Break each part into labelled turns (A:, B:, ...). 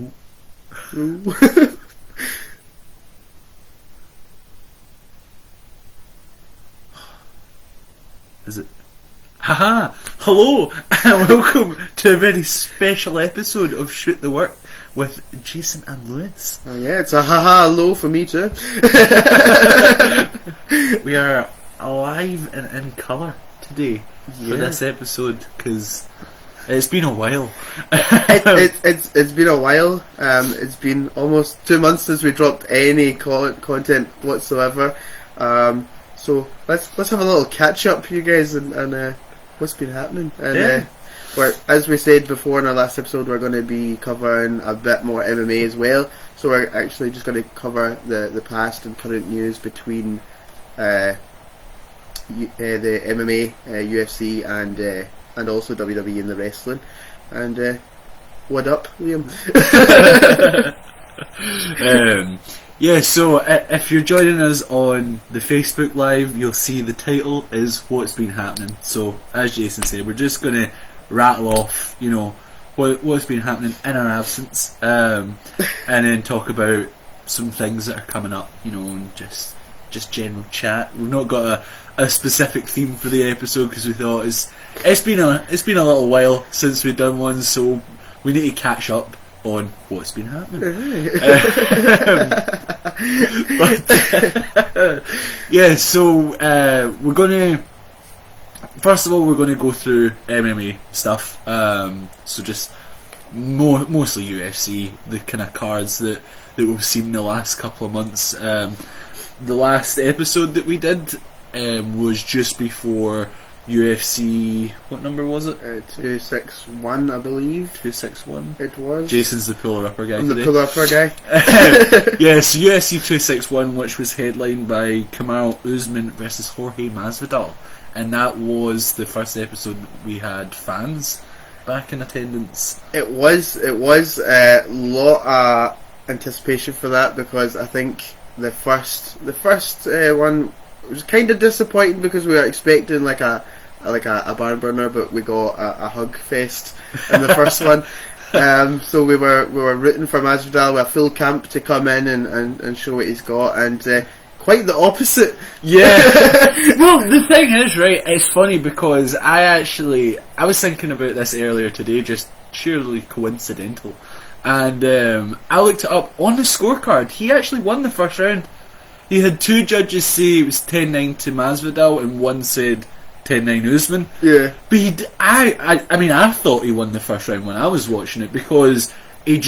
A: Ooh.
B: Is it? Haha! Hello and welcome to a very special episode of Shoot the Work with Jason and Lewis.
A: Oh yeah, it's a haha hello for me too.
B: We are alive and in colour today for this episode because it's been a while.
A: It's been a while. It's been almost 2 months since we dropped any content whatsoever. So let's have a little catch up, you guys, and what's been happening. And as we said before in our last episode, we're going to be covering a bit more MMA as well. So we're actually just going to cover the past and current news between the MMA, UFC, and also WWE and the wrestling. And what up, Liam?
B: So if you're joining us on the Facebook Live, you'll see the title is What's Been Happening. So, as Jason said, we're just going to rattle off, what's been happening in our absence, and then talk about some things that are coming up, and just general chat. We've not got a specific theme for the episode because we thought it's been a little while since we've done one, so we need to catch up on what's been happening. So we're gonna first of all we're gonna go through MMA stuff. So just mostly UFC, the kind of cards that we've seen in the last couple of months. The last episode that we did was just before UFC, what number was it?
A: 261, I believe.
B: 261?
A: It was.
B: Jason's the puller-upper guy
A: I'm
B: today.
A: the puller-upper guy.
B: So UFC 261, which was headlined by Kamaru Usman versus Jorge Masvidal. And that was the first episode we had fans back in attendance.
A: It was a lot of anticipation for that, because I think the first one was kind of disappointing because we were expecting like a barn burner, but we got a hug fest in the first one. So we were rooting for Masvidal with a full camp to come in and show what he's got, and quite the opposite.
B: Yeah. Well, the thing is, right, it's funny because I was thinking about this earlier today, just purely coincidental, and I looked it up on the scorecard. He actually won the first round. He had two judges say it was 10-9 to Masvidal and one said 10-9 Usman.
A: Yeah.
B: But I thought he won the first round when I was watching it because he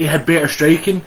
B: had better striking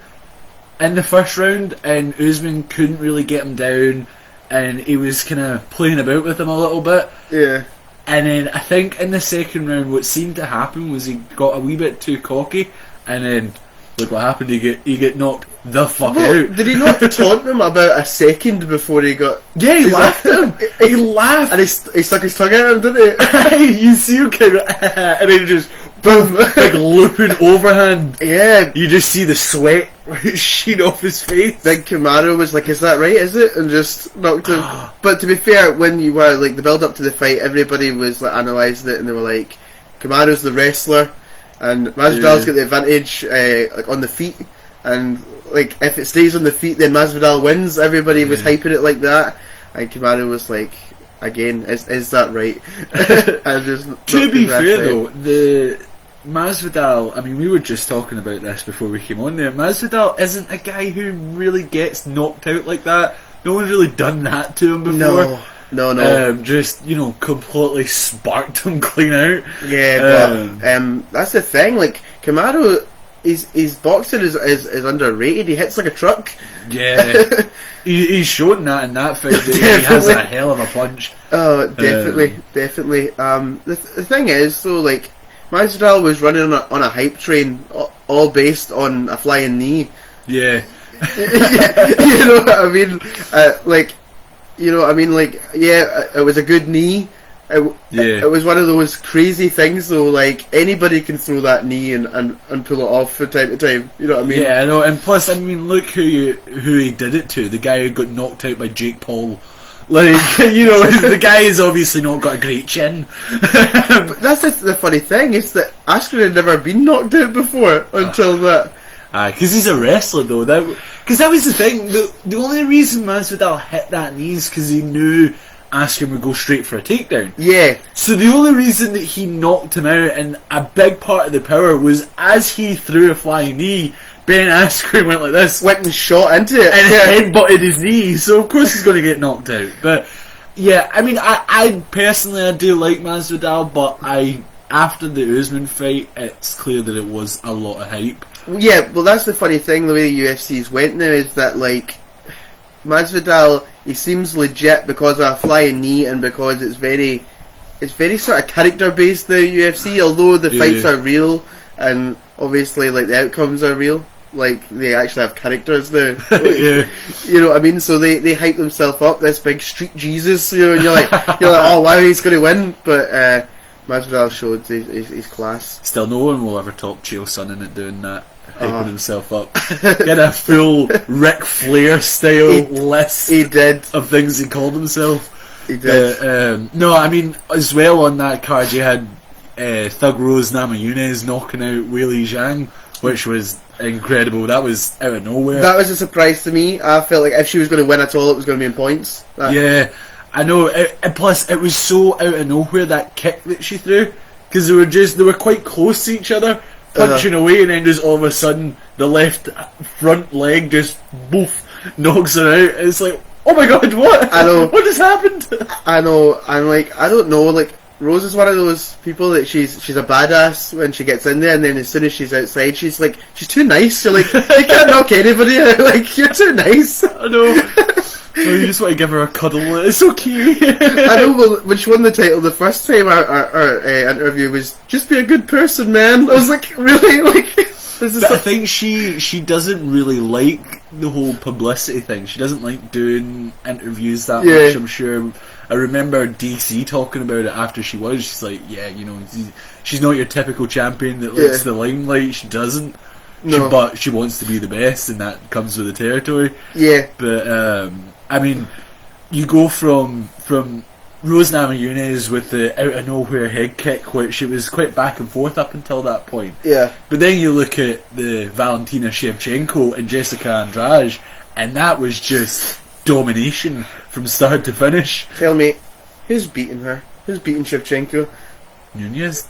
B: in the first round and Usman couldn't really get him down and he was kind of playing about with him a little bit.
A: Yeah.
B: And then I think in the second round what seemed to happen was he got a wee bit too cocky and then look what happened, he get knocked the fuck out.
A: Did he not taunt him about a second before he got...
B: Yeah, he laughed at him. He laughed.
A: And he stuck his tongue at him, didn't
B: he? You see him kind of... and then just... boom, like looping overhand.
A: Yeah.
B: You just see the sweat sheen off his face.
A: Then Kamaru was like, is that right, is it? And just knocked him. But to be fair, when you were like the build up to the fight, everybody was like analysing it and they were like, Kamaru's the wrestler and Masvidal's got the advantage like on the feet, and like if it stays on the feet then Masvidal wins. Everybody was hyping it like that, and Kamaru was like, again, is that right?
B: To be fair though, the Masvidal, I mean, we were just talking about this before we came on there. Masvidal isn't a guy who really gets knocked out like that. No one's really done that to him before.
A: No.
B: Just, completely sparked him clean out.
A: Yeah, but that's the thing. Like, Kamaru, his boxing is underrated. He hits like a truck.
B: Yeah. He's shown that in that fight. That he has a hell of a punch.
A: Oh, definitely. The thing is, so, like, Masvidal was running on a hype train, all based on a flying knee.
B: Yeah.
A: You know what I mean? It was a good knee. It was one of those crazy things though, like anybody can throw that knee and pull it off from time to time, you know what I mean?
B: Yeah, I know, and plus, I mean, look who he did it to, the guy who got knocked out by Jake Paul. Like, the guy has obviously not got a great chin.
A: But that's the funny thing, is that Askren had never been knocked out before until that.
B: Because he's a wrestler, though. Because that was the thing. The only reason Masvidal hit that knee is because he knew Askren would go straight for a takedown.
A: Yeah.
B: So the only reason that he knocked him out, and a big part of the power, was as he threw a flying knee, Ben Askren went like this.
A: Went and shot into it.
B: And headbutted his knee. So of course he's going to get knocked out. But yeah, I mean, I personally, I do like Masvidal, but after the Usman fight, it's clear that it was a lot of hype.
A: Yeah, well, that's the funny thing. The way the UFC's went now is that, like, Masvidal, he seems legit because of a flying knee and because it's very sort of character based. The UFC, although the fights are real and obviously like the outcomes are real, like they actually have characters now. Like, you know what I mean? So they hype themselves up. This big street Jesus, you know, and you're like, oh wow, he's going to win, but. Masvidal showed his class.
B: Still, no one will ever top Chael Sonnen at doing that, hyping himself up. Get a full Ric Flair style list.
A: He did
B: of things he called himself.
A: He did.
B: No, I mean as well on that card you had Thug Rose Namajunas knocking out Weili Zhang, which was incredible. That was out of nowhere.
A: That was a surprise to me. I felt like if she was going to win at all, it was going to be in points.
B: Yeah. I know, and plus it was so out of nowhere, that kick that she threw, because they were quite close to each other, punching away, and then just all of a sudden the left front leg just boof knocks her out. It's like, oh my god, what?
A: I know.
B: What just happened?
A: I know. I'm like, I don't know. Like Rose is one of those people that she's a badass when she gets in there, and then as soon as she's outside, she's too nice. You're like, you can't knock anybody out. Like, you're too nice.
B: I know. Oh, you just want to give her a cuddle. It's so cute.
A: I know. Well, when she won the title the first time, our interview was just be a good person, man. I was like, really? Like, this is.
B: But I think she doesn't really like the whole publicity thing. She doesn't like doing interviews that much. I'm sure. I remember DC talking about it after she won. She's like, yeah, you know, she's not your typical champion that likes the limelight. She doesn't. No. But she wants to be the best, and that comes with the territory.
A: Yeah.
B: But I mean, you go from Rose Namajunas with the out of nowhere head kick, which it was quite back and forth up until that point.
A: Yeah.
B: But then you look at the Valentina Shevchenko and Jessica Andrade, and that was just domination from start to finish.
A: Tell me, who's beating her? Who's beating Shevchenko?
B: Nunez.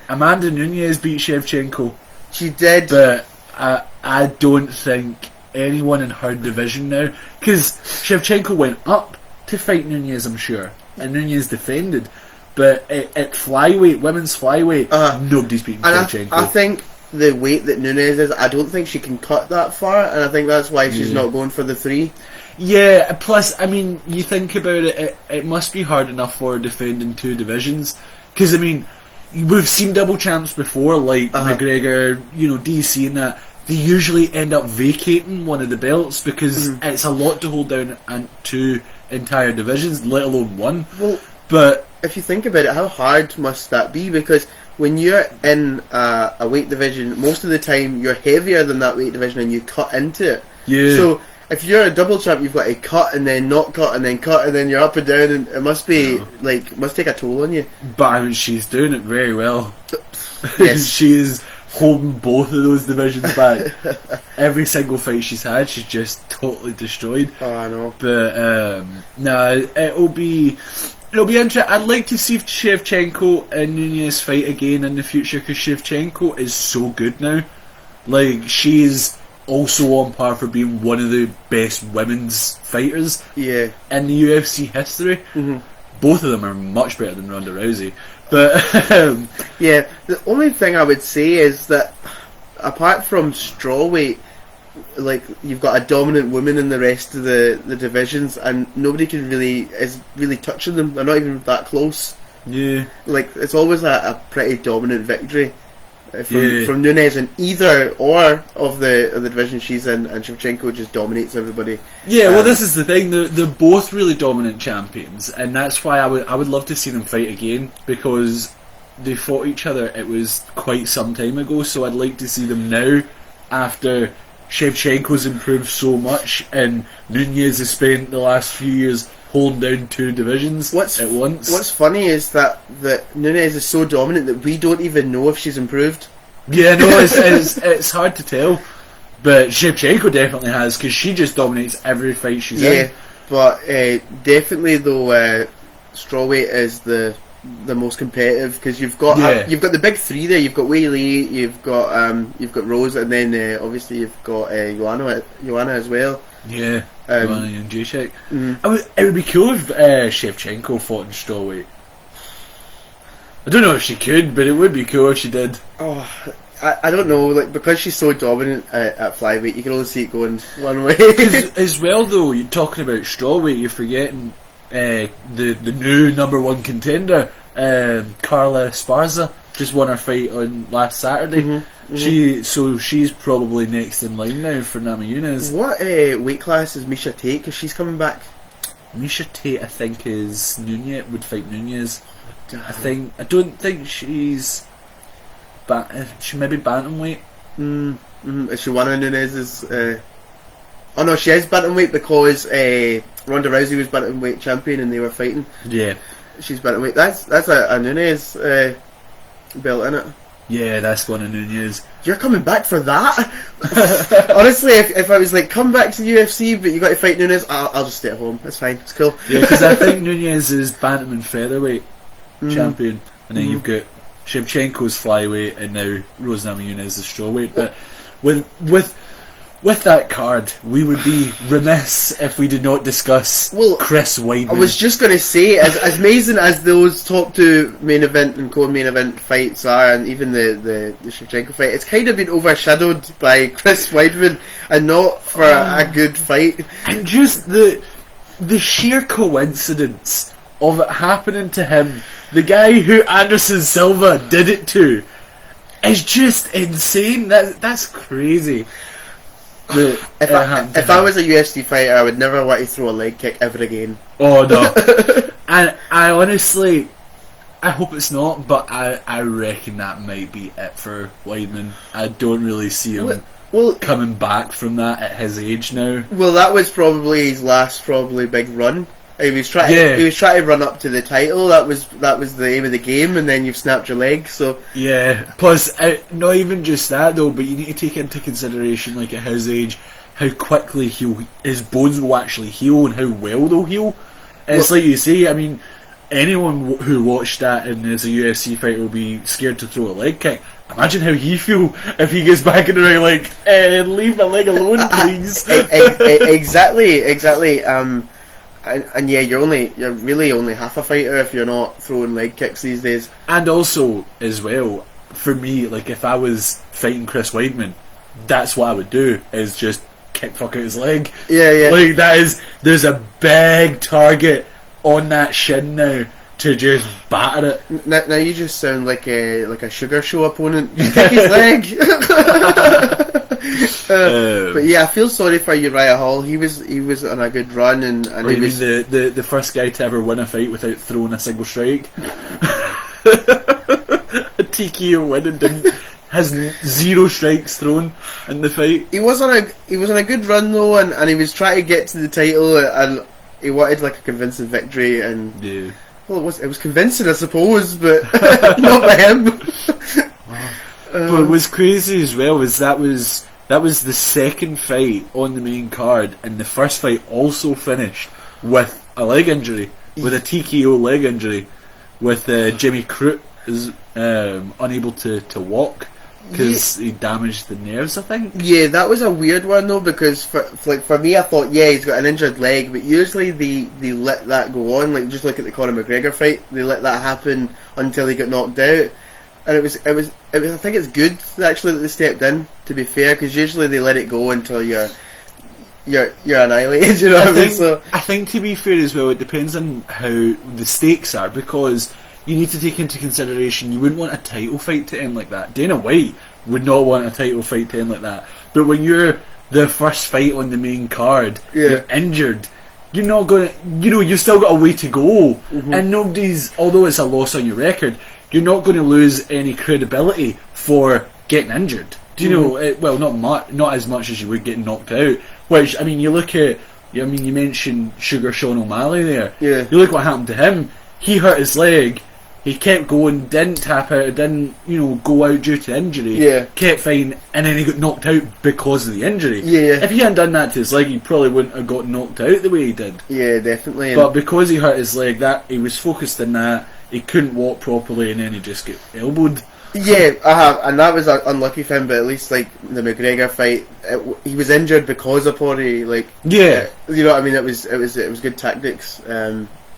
B: Amanda Nunez beat Shevchenko.
A: She did.
B: But I don't think anyone in her division now, because Shevchenko went up to fight Nunez, I'm sure, and Nunez defended, but at flyweight, women's flyweight, nobody's beating Shevchenko.
A: I think the weight that Nunez is, I don't think she can cut that far, and I think that's why she's not going for the 3.
B: Yeah, plus, I mean, you think about it, it must be hard enough for her defending 2 divisions, because, I mean, we've seen double champs before, like McGregor, you know, DC and that. They usually end up vacating one of the belts because it's a lot to hold down 2 entire divisions, let alone 1.
A: Well,
B: but
A: if you think about it, how hard must that be? Because when you're in a weight division, most of the time you're heavier than that weight division and you cut into it.
B: Yeah.
A: So if you're a double champ, you've got to cut and then not cut and then cut and then you're up and down, and it must be must take a toll on you.
B: But I mean, she's doing it very well.
A: Yes.
B: She is holding both of those divisions back. Every single fight she's had, she's just totally destroyed.
A: Oh, I know.
B: But it'll be interesting. I'd like to see Shevchenko and Nunez fight again in the future, because Shevchenko is so good now. Like, she's also on par for being one of the best women's fighters in the UFC history. Both of them are much better than Ronda Rousey. But
A: yeah, the only thing I would say is that apart from strawweight, like, you've got a dominant woman in the rest of the divisions, and nobody is really touching them. They're not even that close.
B: Yeah,
A: like, it's always a pretty dominant victory from Nunez in either or of the division she's in, and Shevchenko just dominates everybody.
B: Yeah, well, this is the thing. They're both really dominant champions, and that's why I would love to see them fight again, because they fought each other. It was quite some time ago, so I'd like to see them now after Shevchenko's improved so much and Nunez has spent the last few years holding down 2 divisions at once.
A: What's funny is that Nunez is so dominant that we don't even know if she's improved.
B: Yeah, no, it's hard to tell. But Shevchenko definitely has, because she just dominates every fight she's in.
A: But definitely though, strawweight is the most competitive, because you've got the big three there. You've got Wei Li, you've got Rose, and then obviously you've got Joanna as well.
B: Yeah, Joanna and Jacek. It would be cool if Shevchenko fought in strawweight. I don't know if she could, but it would be cool if she did.
A: Oh, I don't know, like, because she's so dominant at flyweight, you can only see it going one way.
B: As well, though, you're talking about strawweight, you're forgetting the new number one contender, Carla Esparza, just won her fight on last Saturday. She's probably next in line now for Namajunas.
A: What weight class is Misha Tate? Because she's coming back.
B: Misha Tate, I think, would fight Nunez. I don't think she's. She may be bantamweight.
A: Is she one of Nunez's? Oh no, she is bantamweight because Ronda Rousey was bantamweight champion and they were fighting.
B: Yeah,
A: she's bantamweight. That's a Nunez belt, isn't it?
B: Yeah, that's one of Nunez.
A: You're coming back for that? Honestly, if I was like, come back to the UFC, but you got to fight Nunez, I'll just stay at home. That's fine. It's cool.
B: Yeah, because I think Nunez is bantam and featherweight champion, and then you've got Shevchenko's flyweight, and now Rose Namajunas is strawweight. But with that card, we would be remiss if we did not discuss Chris Weidman.
A: I was just going to say, as amazing as those top two main event and co-main event fights are, and even the Shevchenko fight, it's kind of been overshadowed by Chris Weidman, and not for a good fight.
B: And just the sheer coincidence of it happening to him, the guy who Anderson Silva did it to, is just insane. That's crazy.
A: If I was a UFC fighter, I would never want to throw a leg kick ever again.
B: Oh no. And I honestly, I hope it's not, but I reckon that might be it for Weidman. I don't really see him coming back from that at his age now. Well,
A: that was probably his last big run. He was trying to run up to the title. That was the aim of the game, and then you've snapped your leg. So
B: yeah. Plus, not even just that though, but you need to take into consideration, like at his age, how quickly his bones will actually heal and how well they'll heal. And it's like you say. I mean, anyone who watched that and is a UFC fighter will be scared to throw a leg kick. Imagine how he feel if he gets back in the ring, like, leave my leg alone, please.
A: Exactly. And yeah, you're really only half a fighter if you're not throwing leg kicks these days.
B: And also, as well, for me, like, if I was fighting Chris Weidman, that's what I would do, is just kick fuck out his leg.
A: Yeah.
B: Like, there's a big target on that shin now to just batter it.
A: Now you just sound like a Sugar Show opponent. You kick his leg. But yeah, I feel sorry for Uriah Hall. He was on a good run, and he was
B: the first guy to ever win a fight without throwing a single strike. A TKO win and has 0 strikes thrown in the fight.
A: He was on a good run though, and he was trying to get to the title, and he wanted like a convincing victory, and
B: yeah.
A: Well, it was convincing, I suppose, but not by him.
B: But what's crazy as well is that was the second fight on the main card, and the first fight also finished with a leg injury, with a TKO leg injury, with Jimmy Crute is unable to walk because he damaged the nerves, I think.
A: Yeah, that was a weird one though, because for me, I thought, yeah, he's got an injured leg, but usually they let that go on. Like, just look at the Conor McGregor fight; they let that happen until he got knocked out. And it was. I think it's good actually that they stepped in. To be fair, because usually they let it go until you're annihilated. You know what I mean? So
B: I think, to be fair as well, it depends on how the stakes are, because you need to take into consideration you wouldn't want a title fight to end like that. Dana White would not want a title fight to end like that. But when you're the first fight on the main card, you're injured. You're not going to, you've still got a way to go, and although it's a loss on your record, you're not going to lose any credibility for getting injured. Do you know? Well, not as much as you would getting knocked out. Which, I mean, you look at, you mentioned Sugar Sean O'Malley there.
A: Yeah.
B: You look what happened to him. He hurt his leg, he kept going, didn't tap out, didn't, go out due to injury.
A: Yeah.
B: Kept fighting, and then he got knocked out because of the injury.
A: Yeah.
B: If he hadn't done that to his leg, he probably wouldn't have got knocked out the way he did.
A: Yeah, definitely.
B: But because he hurt his leg, that he was focused on that, he couldn't walk properly, and then he just got elbowed.
A: Yeah, and that was unlucky for him. But at least like the McGregor fight, he was injured because of Poirier. Like,
B: Yeah.
A: you know what I mean. It was good tactics.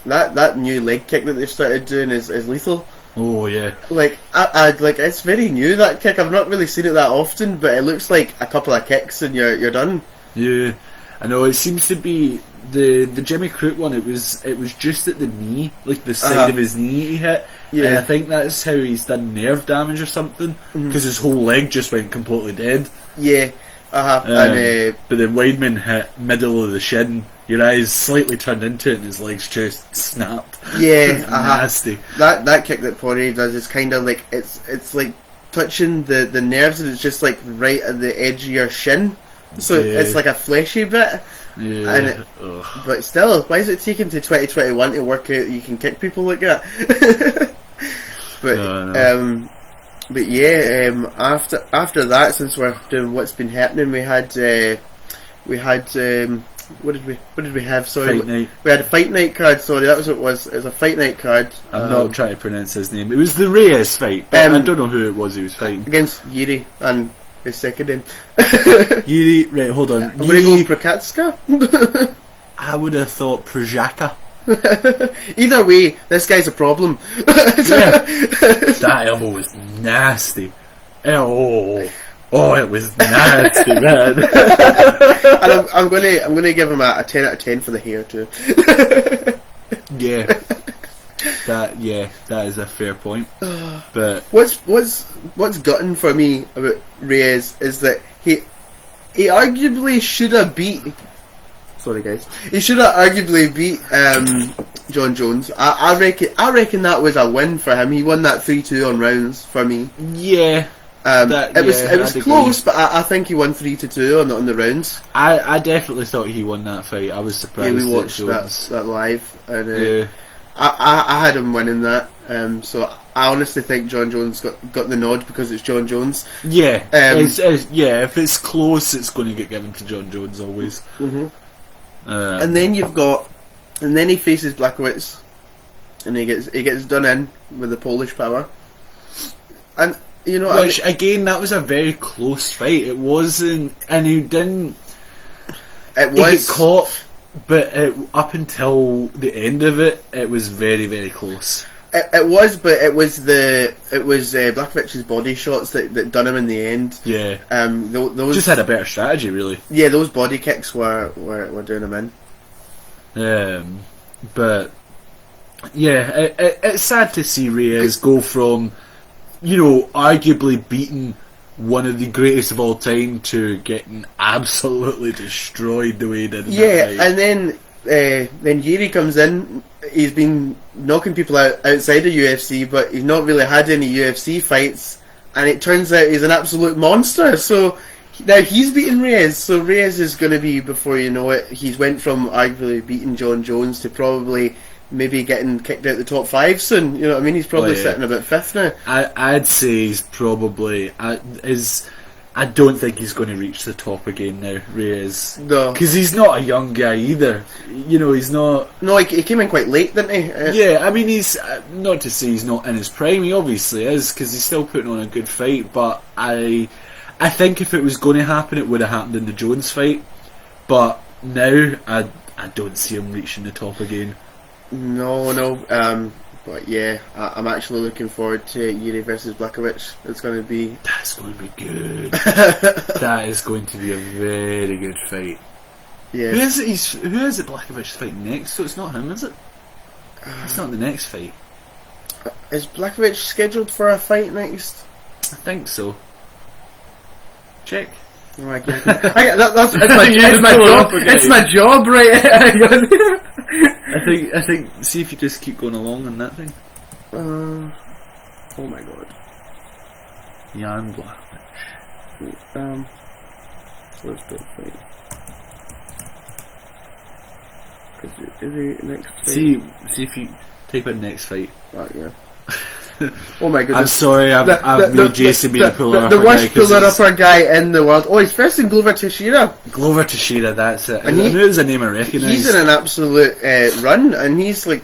A: That new leg kick that they've started doing is lethal.
B: Oh yeah.
A: Like like it's very new, that kick. I've not really seen it that often, but it looks like a couple of kicks and you're done.
B: Yeah, I know. It seems to be the Jimmy Crute one. It was just at the knee, like the side of his knee he hit.
A: Yeah.
B: And I think that's how he's done nerve damage or something, because his whole leg just went completely dead.
A: Yeah. But
B: the Weidman hit middle of the shin. Your eyes slightly turned into it, and his legs just snapped.
A: Yeah,
B: Nasty.
A: That kick that Poirier does is kind of like it's like touching the nerves, and it's just like right at the edge of your shin. So it's like a fleshy bit.
B: Yeah.
A: And but still, why is it taken to 2021 to work out you can kick people like that? But yeah, after that, since we're doing what's been happening, we had what did we have? Sorry,
B: Fight night.
A: We had a fight night card. Sorry, that was what it was. It was a fight night card.
B: I'm not trying to pronounce his name. It was the Reyes fight, but I don't know who it was he was fighting.
A: Against Yuri and his second name.
B: Yuri, right, hold on.
A: I'm going to go Prokatska.
B: I would have thought Projaka.
A: Either way, this guy's a problem.
B: That elbow was nasty. Oh, it was nasty, man.
A: And I'm gonna give him a 10 out of 10 for the hair too.
B: Yeah. That is a fair point. But
A: what's gutting for me about Reyes is that he arguably should have beat. Sorry guys, he should have arguably beat John Jones. I reckon that was a win for him. He won that 3-2 on rounds for me.
B: Yeah.
A: It was close, but I think he won 3-2 on the rounds.
B: I definitely thought he won that fight. I was surprised.
A: Yeah, we watched that live, and I had him winning that. So I honestly think John Jones got the nod because it's John Jones.
B: Yeah, if it's close, it's going to get given to John Jones always.
A: Mm-hmm. And then he faces Blachowicz, and he gets done in with the Polish power, and. Which
B: again, that was a very close fight. It wasn't, and he didn't.
A: It was
B: caught, but up until the end of it, it was very, very close.
A: It was, but it was Blachowicz's body shots that done him in the end.
B: Yeah.
A: Those
B: just had a better strategy, really.
A: Yeah, those body kicks were doing him
B: in. But yeah, it's sad to see Reyes go from, arguably beating one of the greatest of all time to getting absolutely destroyed the way he did in that fight.
A: And then Yuri comes in. He's been knocking people out outside of UFC, but he's not really had any UFC fights, and it turns out he's an absolute monster. So now he's beating Reyes, so Reyes is going to be, before you know it, he's went from arguably beating John Jones to probably maybe getting kicked out the top 5 soon. You know what I mean? He's probably sitting about 5th now.
B: I'd say he's probably I don't think he's going to reach the top again now, Reyes.
A: No,
B: because he's not a young guy either. He's not.
A: No, he came in quite late, didn't he?
B: Yeah, I mean, he's not to say he's not in his prime. He obviously is, because he's still putting on a good fight. But I think if it was going to happen, it would have happened in the Jones fight. But now I don't see him reaching the top again.
A: No. But yeah, I'm actually looking forward to Yuri versus Blachowicz. It's going to be.
B: That's going to be good. That is going to be a very good fight.
A: Yeah.
B: Who is it Blachowicz fighting next? So it's not him, is it? It's not the next fight.
A: Is Blachowicz scheduled for a fight next?
B: I think so. Check.
A: Oh my god. It's my job, right?
B: I think. See if you just keep going along on that thing.
A: Oh my god.
B: Jan Blachowicz.
A: Let's do fight. Is he next fight?
B: See if you type in next fight.
A: Oh yeah. Oh my goodness.
B: I'm sorry, I've made Jason be the puller
A: the
B: upper
A: worst
B: guy, 'cause
A: puller
B: it's
A: upper guy in the world. Oh, he's facing Glover Teixeira.
B: Glover Teixeira, that's it.
A: And
B: I knew it was a name I recognised.
A: He's in an absolute run, and he's like,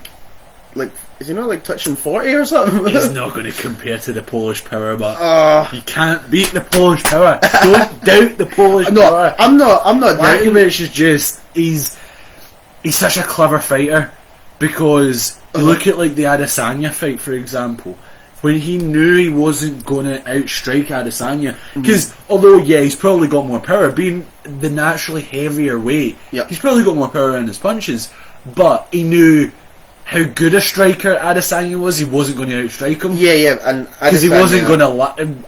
A: is he not like touching 40 or something?
B: He's not going to compare to the Polish power, but you can't beat the Polish power. Don't doubt the Polish power.
A: I'm not doubting.
B: Blakovic is just he's such a clever fighter, because look at like the Adesanya fight, for example, when he knew he wasn't going to outstrike Adesanya, because although he's probably got more power, being the naturally heavier weight, he's probably got more power in his punches, but he knew how good a striker Adesanya was. He wasn't going to outstrike him.
A: And
B: because he wasn't going to.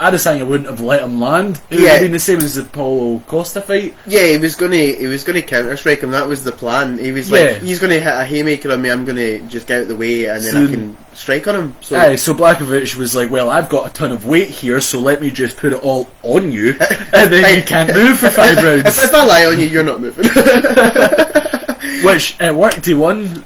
B: Adesanya wouldn't have let him land. It would have been the same as the Paulo Costa fight.
A: Yeah, he was going to counter strike him. That was the plan. He was like, he's going to hit a haymaker on me. I'm going to just get out of the way, and then I can strike on him. So
B: Blakovic was like, well, I've got a ton of weight here, so let me just put it all on you, and then you can't move for 5 rounds.
A: If I lie on you, you're not moving.
B: Which it worked. He won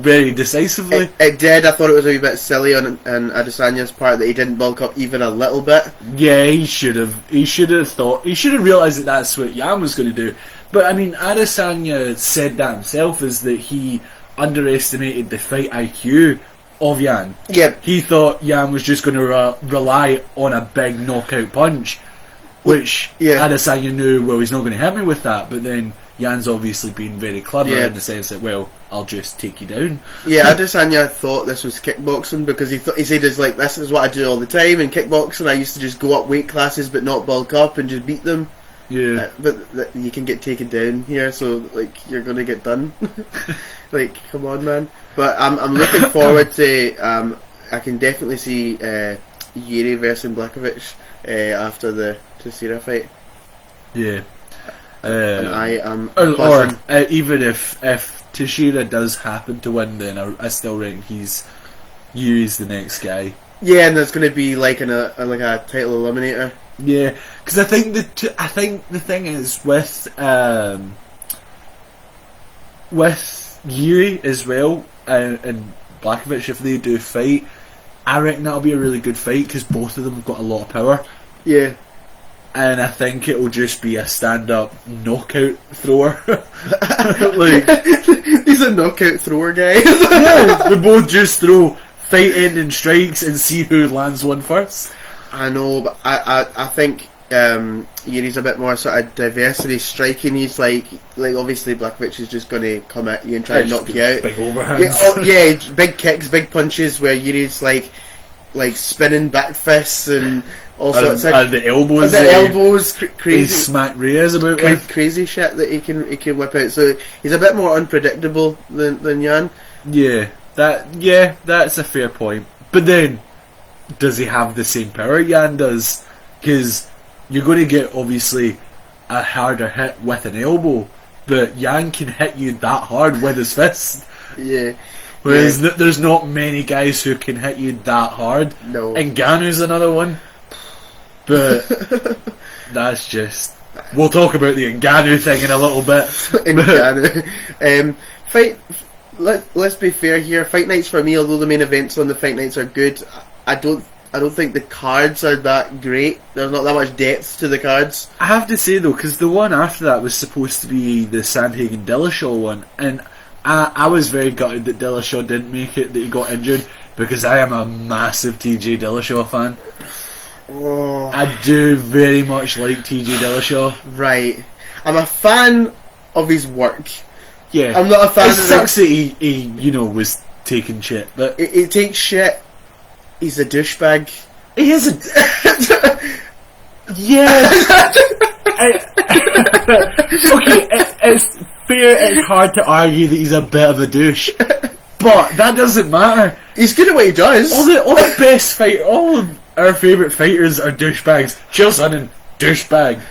B: very decisively.
A: It did. I thought it was a wee bit silly on Adesanya's part that he didn't bulk up even a little bit.
B: Yeah, he should have. He should have thought. He should have realised that that's what Jan was going to do. But I mean, Adesanya said that himself, is that he underestimated the fight IQ of Jan.
A: Yeah.
B: He thought Jan was just going to rely on a big knockout punch, which Adesanya knew. Well, he's not going to hit me with that. But then Jan's obviously been very clever in the sense that, well, I'll just take you down. Yeah,
A: Adesanya thought this was kickboxing, because he said it's like, this is what I do all the time in kickboxing. I used to just go up weight classes but not bulk up and just beat them.
B: Yeah.
A: But you can get taken down here, so like you're gonna get done. Like, come on, man. But I'm looking forward to. I can definitely see Yuri versus Blakovic after the Teixeira fight.
B: Yeah.
A: And I am
B: or even if Teixeira does happen to win, then I still reckon he's the next guy.
A: Yeah, and there's going to be like a title eliminator.
B: Yeah, because I think the thing is with Yuri as well and Blakovic, if they do fight, I reckon that'll be a really good fight, because both of them have got a lot of power.
A: Yeah.
B: And I think it will just be a stand-up knockout thrower. Like,
A: he's a knockout thrower guy.
B: Yeah, we both just throw fight-ending strikes and see who lands one first.
A: I know, but I think Yuri's a bit more sort of diversity striking. He's like obviously Blakovic is just going to come at you and try and knock you out.
B: Big overhands.
A: Big kicks, big punches, where Yuri's like spinning back fists and all sorts of...
B: And the elbows.
A: Crazy.
B: He smacked Reyes about
A: crazy shit that he can whip out. So he's a bit more unpredictable than Jan.
B: Yeah, that's a fair point. But then, does he have the same power Jan does? Because you're going to get, obviously, a harder hit with an elbow, but Jan can hit you that hard with his fist.
A: Yeah.
B: Whereas there's not many guys who can hit you that hard.
A: No.
B: And Ngannou's another one. But that's just... We'll talk about the Ngannou thing in a little bit.
A: Ngannou. Let's be fair here. Fight nights for me, although the main events on the fight nights are good, I don't think the cards are that great. There's not that much depth to the cards.
B: I have to say though, because the one after that was supposed to be the Sandhagen Dillashaw one, and I was very gutted that Dillashaw didn't make it, that he got injured, because I am a massive TJ Dillashaw fan.
A: Oh.
B: I do very much like TJ Dillashaw.
A: Right. I'm a fan of his work.
B: Yeah.
A: I'm not a fan
B: of... It sucks that he was taking shit, but...
A: He takes shit. He's a douchebag.
B: He is a... Yeah. Okay, it's fair, it's hard to argue that he's a bit of a douche. But that doesn't matter.
A: He's good at what he does.
B: All the best fight, all of our favourite fighters are douchebags. Chael Sonnen, douchebag.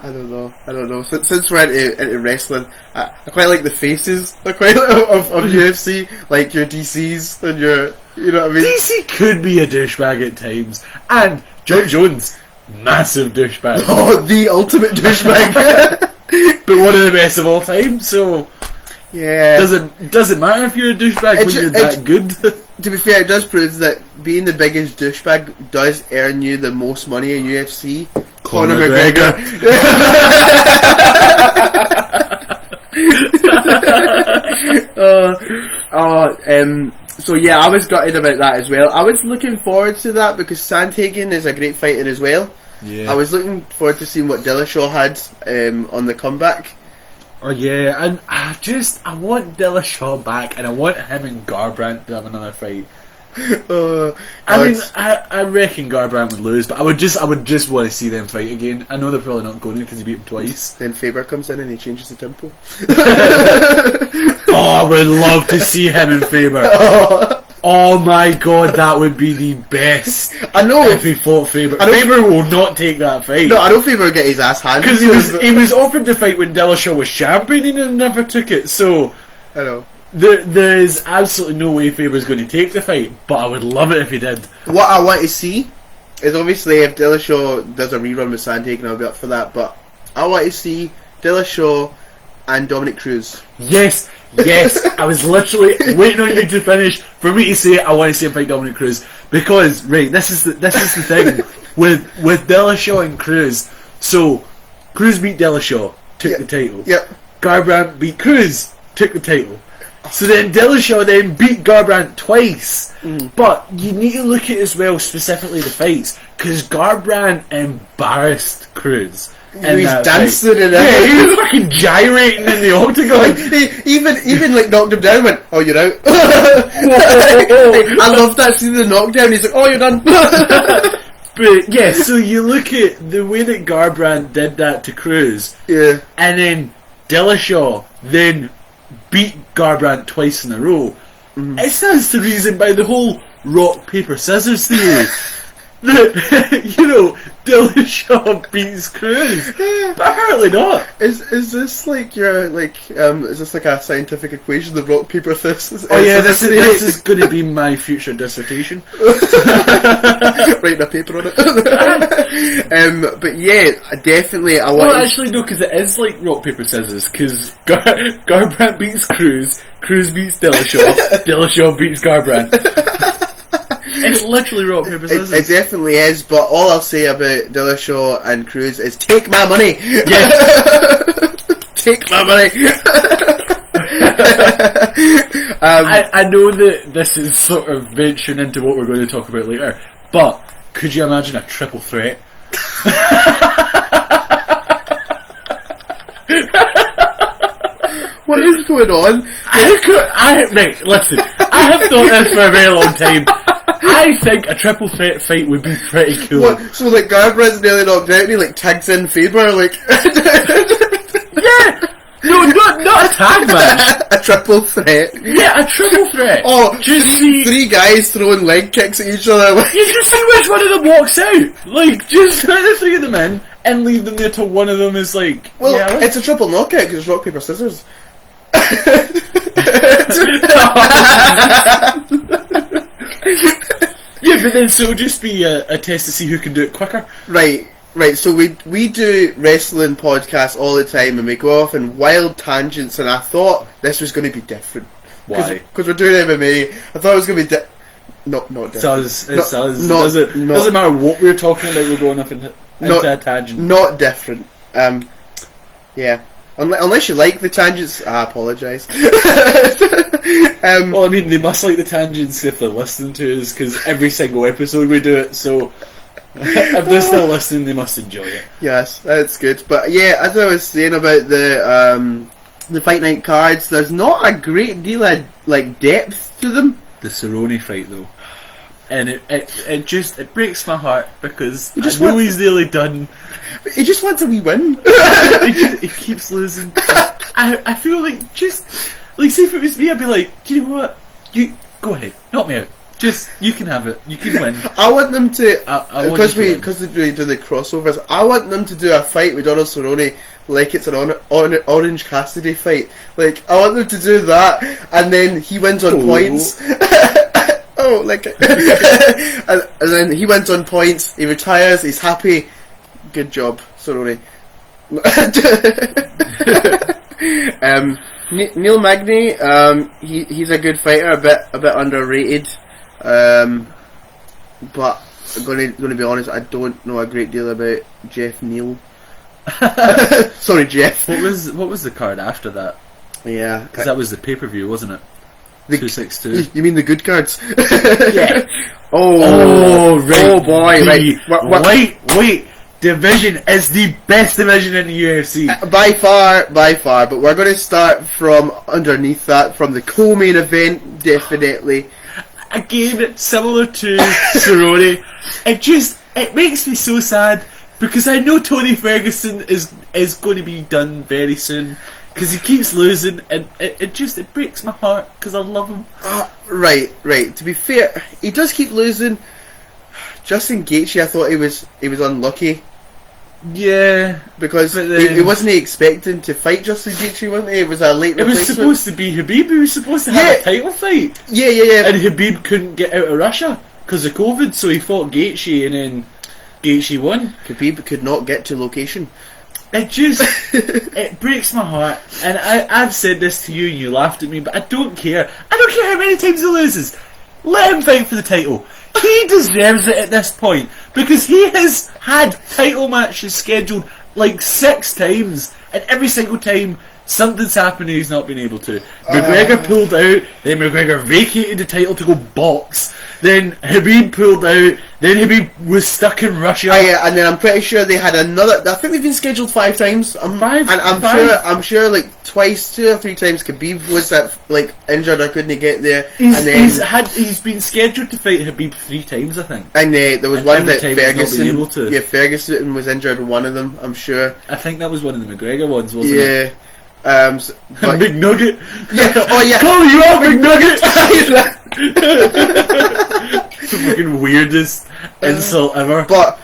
A: I don't know. Since we're into wrestling, I quite like the faces. I quite of UFC, like your DCs and your, you know what I mean.
B: DC could be a douchebag at times, and John Jones, massive douchebag.
A: Oh, the ultimate douchebag.
B: But one of the best of all time. So
A: yeah,
B: doesn't matter if you're a douchebag when you're that good.
A: to be fair, it does prove that being the biggest douchebag does earn you the most money in UFC. Conor McGregor. So yeah, I was gutted about that as well. I was looking forward to that because Sandhagen is a great fighter as well.
B: Yeah.
A: I was looking forward to seeing what Dillashaw had on the comeback.
B: Oh yeah, and I want Dillashaw back, and I want him and Garbrandt to have another fight. I reckon Garbrandt would lose, but I would just want to see them fight again. I know they're probably not going to because he beat him twice.
A: Then Faber comes in and he changes the tempo.
B: Oh, I would love to see him and Faber. Oh my god, that would be the best.
A: I know
B: if he fought Faber. Faber will not take that fight.
A: No, I don't think Faber will get his ass handed.
B: Because he was offered to fight when Dillashaw was champion and never took it. So
A: I know.
B: There is absolutely no way Faber's going to take the fight, but I would love it if he did.
A: What I want to see is obviously if Dillashaw does a rerun with Sandhagen, I'll be up for that. But I want to see Dillashaw and Dominic Cruz.
B: Yes. I was literally waiting on you to finish for me to say I want to see him fight Dominic Cruz because this is the thing with Dillashaw and Cruz. So Cruz beat Dillashaw, took the title.
A: Yep.
B: Garbrandt beat Cruz, took the title. So then Dillashaw then beat Garbrandt twice. But you need to look at as well specifically the fights because Garbrandt embarrassed Cruz.
A: He was dancing in it.
B: Yeah, he was fucking gyrating in the octagon.
A: He even like knocked him down and went, "Oh, you're out." I love that scene of the knockdown. He's like, "Oh, you're done."
B: But yeah, so you look at the way that Garbrandt did that to Cruz.
A: Yeah.
B: And then Dillashaw then beat Garbrandt twice in a row. It stands to reason by the whole rock, paper, scissors theory. That, Dillashaw beats Cruz, but apparently not.
A: Is this like your is this like a scientific equation? The rock paper scissors.
B: Oh yeah, this is going to be my future dissertation.
A: Writing a paper on it. But yeah, definitely I want.
B: Well, actually no, because it is like rock paper scissors. Because Garbrandt beats Cruz, Cruz beats Dillashaw, Dillashaw beats Garbrandt. It's literally rock, paper, scissors.
A: It definitely is, but all I'll say about Dillashaw and Cruz is take my money!
B: Yes!
A: Take my money!
B: I know that this is sort of venturing into what we're going to talk about later, but could you imagine a triple threat?
A: What is going on?
B: Right, listen, I have thought this for a very long time. I think a triple threat fight would be pretty cool.
A: What? So like Garbrandt's nearly knocked out and he like tags in Faber like
B: yeah! No, not a tag match.
A: A triple threat.
B: Yeah, a triple threat.
A: Oh,
B: just
A: three guys throwing leg kicks at each other.
B: You just see which one of them walks out. Like, just put the three of them in and leave them there till one of them is like...
A: Well,
B: yeah,
A: it's a triple knockout because it's rock, paper, scissors.
B: Yeah, but then so it'll just be a test to see who can do it quicker.
A: Right. So we do wrestling podcasts all the time, and we go off in wild tangents. And I thought this was going to be different.
B: Why?
A: Because we're doing MMA. I thought it was going to be not different.
B: It does. Doesn't matter what we're talking about. We're going off into a tangent.
A: Not different. Yeah. Unless you like the tangents, I apologise.
B: Well, I mean, they must like the tangents if they're listening to us, because every single episode we do it, so if they're still listening, they must enjoy it.
A: Yes, that's good. But yeah, as I was saying about the Fight Night cards, there's not a great deal of like depth to them.
B: The Cerrone fight, though. And it breaks my heart because I
A: just
B: know he's nearly done.
A: He just wants a wee win.
B: he keeps losing. I feel like just like see if it was me, I'd be like, you know what? You go ahead, knock me out. Just you can have it. You can win.
A: I want them to
B: because
A: we do the crossovers. I want them to do a fight with Donald Cerrone like it's an Orange Cassidy fight. Like I want them to do that, and then he wins on points. Oh, like and then he went on points. He retires. He's happy. Good job, Cerrone. Neil Magny, he's a good fighter, a bit underrated. But I'm going to be honest, I don't know a great deal about Jeff Neal. Sorry, Jeff.
B: What was the card after that?
A: Yeah,
B: because that was the pay-per-view, wasn't it?
A: The
B: 262.
A: You mean the good cards?
B: Yeah.
A: Oh, right. Oh boy, right.
B: Wait. Division is the best division in the UFC.
A: By far. But we're going to start from underneath that, from the co-main event, definitely.
B: Again, similar to Cerrone, it makes me so sad because I know Tony Ferguson is going to be done very soon because he keeps losing, and it breaks my heart because I love him.
A: Right. To be fair, he does keep losing. Justin Gaethje, I thought he was unlucky.
B: Yeah,
A: because he wasn't expecting to fight Justin Gaethje, wasn't he? It was a late replacement.
B: It was supposed to be Habib. He was supposed to have a title fight.
A: Yeah.
B: And Habib couldn't get out of Russia because of COVID, so he fought Gaethje, and then Gaethje won.
A: Habib could not get to location.
B: It breaks my heart, and I've said this to you and you laughed at me, but I don't care. I don't care how many times he loses. Let him fight for the title. He deserves it at this point because he has had title matches scheduled like 6 times, and every single time something's happened and he's not been able to. McGregor pulled out, then McGregor vacated the title to go box, then Habib pulled out, then Habib was stuck in Russia.
A: And then I'm pretty sure they had another. I think they've been scheduled 5 times. I'm sure like twice, 2 or 3 times Khabib was injured or couldn't get there.
B: He's been scheduled to fight Habib 3 times, I think.
A: And there was one that Ferguson.
B: Yeah,
A: Ferguson was injured in one of them. I'm sure.
B: I think that was one of the McGregor ones, wasn't it?
A: Yeah.
B: Big Nugget.
A: Yeah. Oh yeah.
B: Call you out, Big Nugget. The fucking weirdest insult ever.
A: But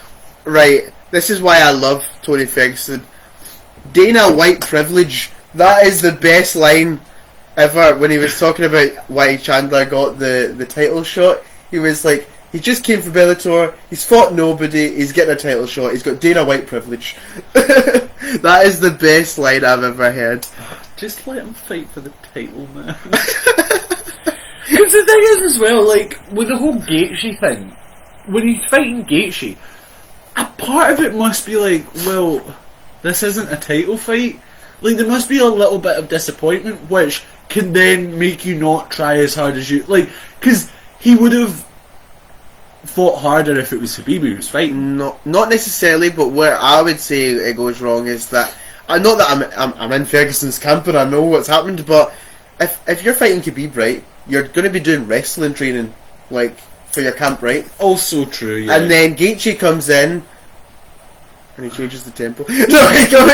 A: right, this is why I love Tony Ferguson. Dana White privilege. That is the best line ever. When he was talking about why Chandler got the title shot, he was like, he just came from Bellator. He's fought nobody. He's getting a title shot. He's got Dana White privilege. That is the best line I've ever heard.
B: Just let him fight for the title, man. Because the thing is, as well, like with the whole Gaethje thing, when he's fighting Gaethje, a part of it must be like, well, this isn't a title fight. Like there must be a little bit of disappointment, which can then make you not try as hard as you like. Because he would have fought harder if it was Habib who was fighting.
A: Not necessarily, but where I would say it goes wrong is that not that I'm in Ferguson's camp and I know what's happened, but if you're fighting Khabib, right, you're going to be doing wrestling training like for your camp, right?
B: Also true, yeah.
A: And then Gaethje comes in and he changes the tempo. No,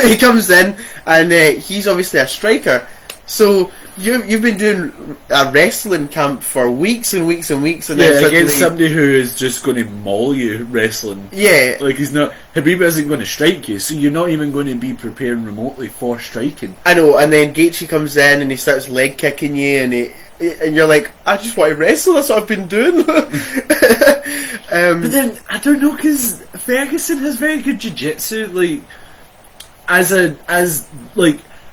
A: he comes in and he's obviously a striker. So you've been doing a wrestling camp for weeks and weeks and weeks, and then
B: against somebody who is just going to maul you wrestling.
A: Yeah,
B: like he's not. Habib isn't going to strike you, so you're not even going to be preparing remotely for striking.
A: I know, and then Gaethje comes in and he starts leg kicking you, and you're like, I just want to wrestle. That's what I've been doing.
B: But then I don't know, because Ferguson has very good jiu-jitsu, like as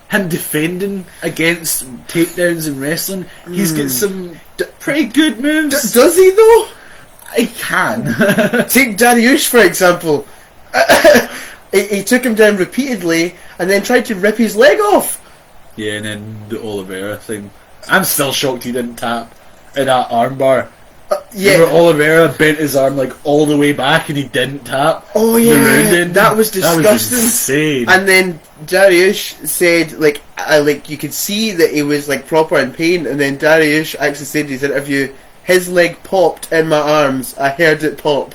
B: him defending against takedowns and wrestling, he's got some pretty good moves.
A: Does he though?
B: He can.
A: Take Dariush for example. He took him down repeatedly and then tried to rip his leg off.
B: Yeah, and then the Oliveira thing. I'm still shocked he didn't tap in that armbar. Remember Oliveira bent his arm like all the way back and he didn't tap.
A: Oh yeah, that was disgusting.
B: That was insane.
A: And then Dariush said like you could see that he was like proper in pain, and then Dariush actually said in his interview, his leg popped in my arms. I heard it pop.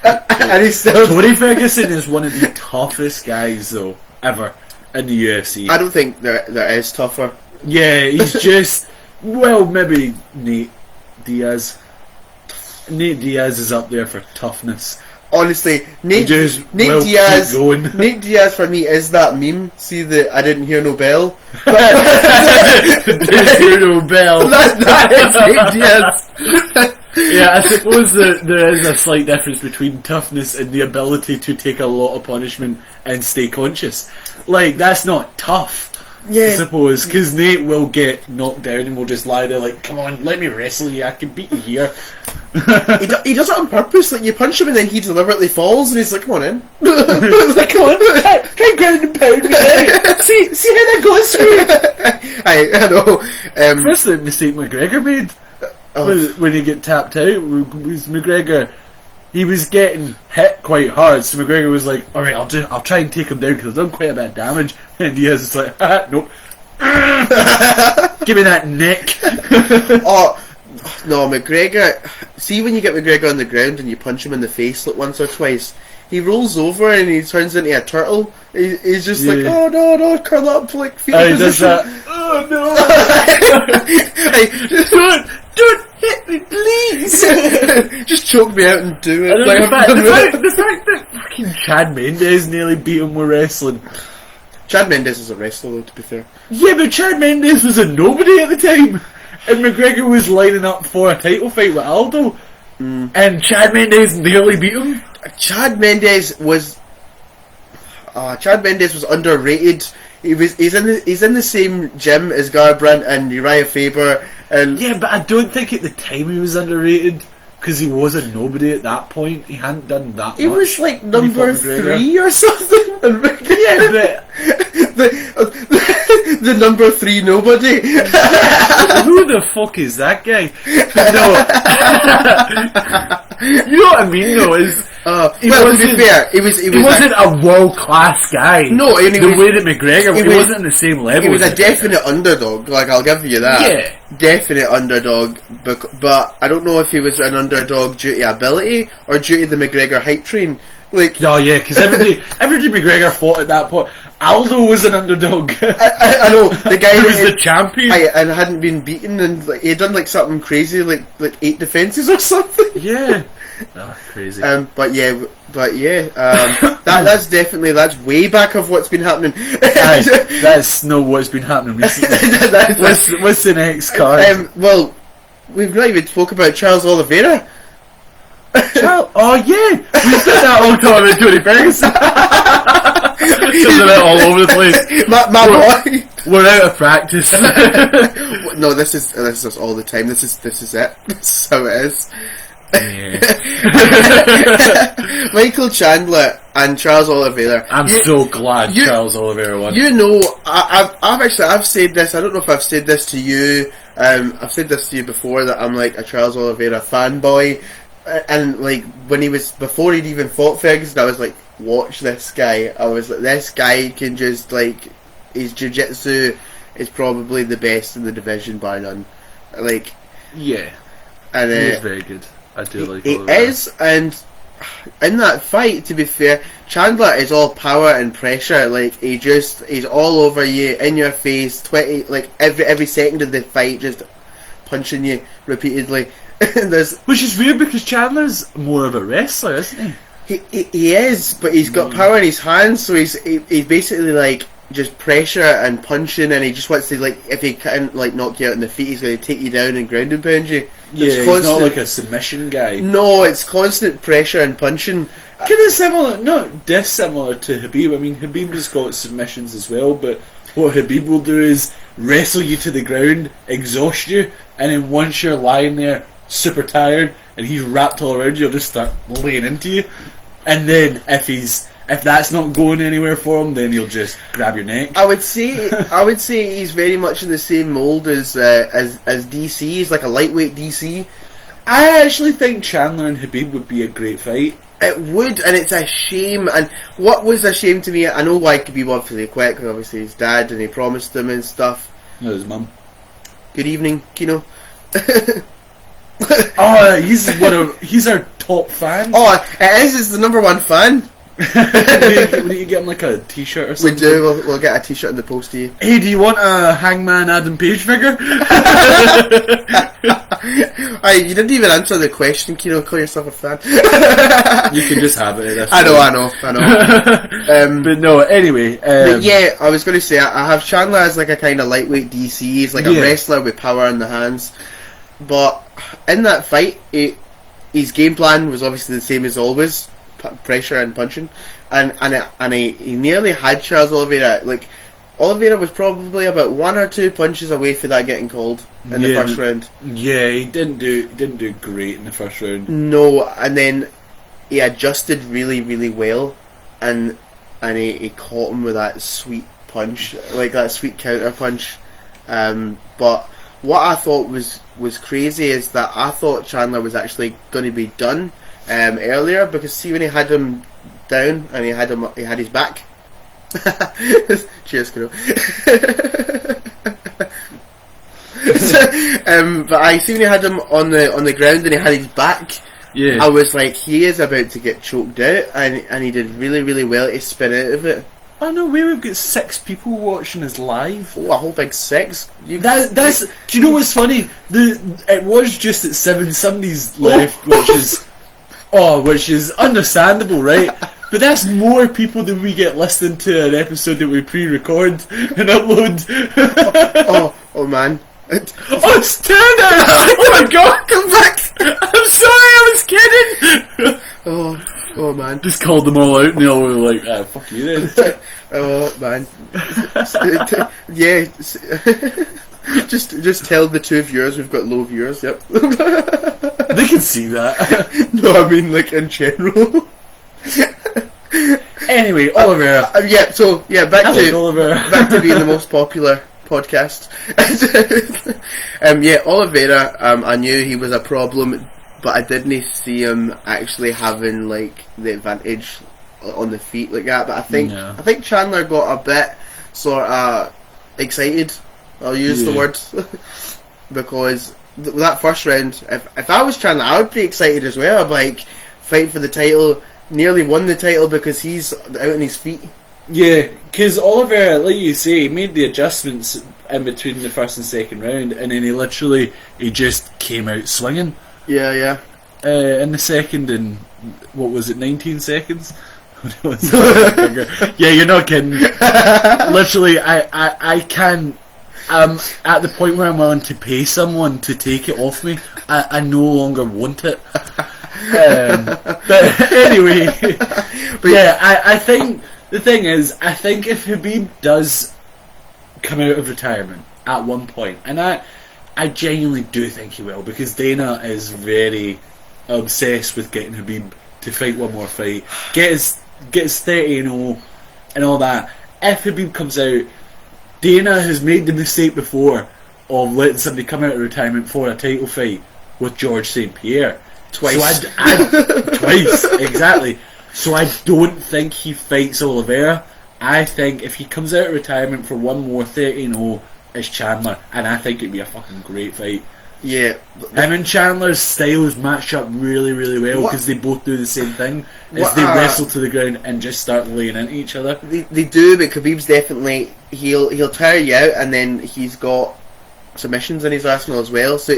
A: And he's still.
B: Tony Ferguson is one of the toughest guys though ever in the UFC.
A: I don't think there is tougher.
B: Yeah, he's just maybe Nate Diaz. Nate Diaz is up there for toughness.
A: Honestly, Nate Diaz for me is that meme. See the I didn't hear no bell.
B: Didn't hear no bell.
A: That is Nate Diaz.
B: Yeah, I suppose there is a slight difference between toughness and the ability to take a lot of punishment and stay conscious. Like that's not tough.
A: Yeah.
B: I suppose, because Nate will get knocked down and will just lie there like, come on, let me wrestle you, I can beat you here.
A: He does it on purpose. Like, you punch him and then he deliberately falls, and he's like, "Come on in." Like, come on,
B: can ground and pound me. See how that goes for you.
A: I know.
B: That's the mistake McGregor made when he get tapped out. Was McGregor? He was getting hit quite hard, so McGregor was like, "All right, I'll try and take him down because I've done quite a bit of damage." And Diaz is like, "Nope, give me that neck."
A: Oh. No, McGregor. See, when you get McGregor on the ground and you punch him in the face like once or twice, he rolls over and he turns into a turtle. He's just like, "Oh no, curl up like feet."
B: He does that. Oh no! Don't hit me, please.
A: Just choke me out and do it.
B: Like, the fact that fucking Chad Mendes nearly beat him with wrestling.
A: Chad Mendes is a wrestler, though, to be fair.
B: Yeah, but Chad Mendes was a nobody at the time. And McGregor was lining up for a title fight with Aldo, and Chad Mendes nearly beat him.
A: Chad Mendes was underrated. He's in the same gym as Garbrandt and Uriah Faber, and
B: yeah, but I don't think at the time he was underrated because he was a nobody at that point. He hadn't done that.
A: He
B: much
A: was like number
B: McGregor.
A: 3 or something.
B: Yeah, but
A: the number 3 nobody.
B: Who the fuck is that guy? No. You know what I mean, though, is...
A: well, to be fair, he
B: wasn't a world-class guy.
A: No, and
B: the way that McGregor, he wasn't on the same level.
A: He was a definite underdog, like, I'll give you that.
B: Yeah.
A: Definite underdog, but I don't know if he was an underdog due to ability or due to the McGregor hype train. Like,
B: oh yeah, because every McGregor fought at that point. Aldo was an underdog.
A: I know, the guy
B: who was the champion
A: and hadn't been beaten, and like, he had done like something crazy, like 8 defenses or something.
B: Yeah. Oh, crazy.
A: But yeah, that's way back of what's been happening.
B: That's not what's been happening recently. What's the next card?
A: Well, we've not even spoke about Charles Oliveira.
B: Oh yeah, we said that all the time about Tony Ferguson. Just about all over the place.
A: My boy.
B: We're out of practice.
A: No, this is all the time. This is it. This is how it is.
B: Yeah.
A: Michael Chandler and Charles Oliveira.
B: I'm so glad Charles Oliveira won.
A: You know, I've said this. I don't know if I've said this to you. I've said this to you before that I'm like a Charles Oliveira fanboy. And like before he'd even fought Ferguson, I was like, watch this guy. I was like, this guy can just like, his jiu-jitsu is probably the best in the division bar none. Like,
B: yeah,
A: and
B: he's very good. I do like
A: it is, and in that fight, to be fair, Chandler is all power and pressure. Like, he's all over you, in your face, 20 like every second of the fight, just punching you repeatedly.
B: Which is weird because Chandler's more of a wrestler, isn't
A: he? He is, but he's got power in his hands, so he's basically like just pressure and punching, and he just wants to, like, if he can't like knock you out in the feet, he's going to take you down and ground and pound you.
B: Yeah, he's not like a submission guy.
A: No, it's constant pressure and punching.
B: Kind of similar, not dissimilar to Habib. I mean, Habib has got submissions as well, but what Habib will do is wrestle you to the ground, exhaust you, and then once you're lying there super tired and he's wrapped all around you, he'll just start laying into you. And then if that's not going anywhere for him, then he'll just grab your neck.
A: I would say he's very much in the same mold as DC. He's like a lightweight DC.
B: I actually think Chandler and Habib would be a great fight.
A: It would, and it's a shame. And what was a shame to me, I know why Habib obviously quit, because obviously his dad and he promised him and stuff.
B: No, his mum.
A: Good evening, Kino.
B: Oh, he's our top fan.
A: Oh, it is. It's the number 1 fan.
B: We need to get him like a t-shirt or something.
A: We do. We'll get a t-shirt in the post to you.
B: Hey, do you want a Hangman Adam Page figure?
A: You didn't even answer the question, Kino. Call yourself a fan.
B: You can just have it.
A: I know.
B: But no, anyway.
A: But yeah, I was going to say, I have Chandler as like a kind of lightweight DC. He's like a wrestler with power in the hands. But in that fight, his game plan was obviously the same as always: pressure and punching. And he nearly had Charles Oliveira. Like, Oliveira was probably about 1 or 2 punches away from that getting called in the first round.
B: Yeah, he didn't do great in the first round.
A: No, and then he adjusted really, really well, and he caught him with that sweet punch, like that sweet counter punch. But what I thought was crazy is that I thought Chandler was actually going to be done earlier, because see, when he had him down and he had his back. Cheers, Kuro. But I see when he had him on the ground and he had his back.
B: Yeah,
A: I was like, he is about to get choked out, and he did really, really well to spin out of it.
B: I know, we've got 6 people watching us live.
A: Oh, a whole big 6.
B: That's. Do you know what's funny? It was just at 7 Sundays left, which is understandable, right? But that's more people than we get listening to an episode that we pre-record and upload.
A: oh man.
B: Oh, it's Tanner! Oh my god, come back! I'm sorry, I was kidding!
A: Oh man.
B: Just called them all out and they all were like, ah, fuck you then.
A: Oh man. Yeah. Just tell the 2 viewers we've got low viewers, yep.
B: They can see that.
A: No, I mean like in general.
B: Anyway, Oliveira.
A: Back to being the most popular podcast. Oliveira, I knew he was a problem, but I didn't see him actually having like the advantage on the feet like that. But I think Chandler got a bit sort of excited. I'll use the word because that first round, if I was Chandler, I would be excited as well. I'd like fight for the title. Nearly won the title because he's out on his feet.
B: Yeah, because Oliveira, like you say, he made the adjustments in between the first and second round, and then he just came out swinging.
A: Yeah.
B: In the second, in what was it, 19 seconds? Yeah, you're not kidding. Literally, I can't. At the point where I'm willing to pay someone to take it off me, I no longer want it. But anyway, I think the thing is, I think if Habib does come out of retirement at one point, and I genuinely do think he will, because Dana is very obsessed with getting Habib to fight one more fight, get his 30-0 and all that. If Habib comes out, Dana has made the mistake before of letting somebody come out of retirement for a title fight with George St. Pierre.
A: Twice.
B: So twice, exactly. So I don't think he fights Oliveira. I think if he comes out of retirement for one more 30-0, it's Chandler, and I think it'd be a fucking great fight.
A: Yeah.
B: Him and Chandler's styles match up really, really well, because they both do the same thing. They wrestle to the ground and just start laying into each other.
A: They do, but Khabib's definitely he'll tire you out, and then he's got submissions in his arsenal as well. So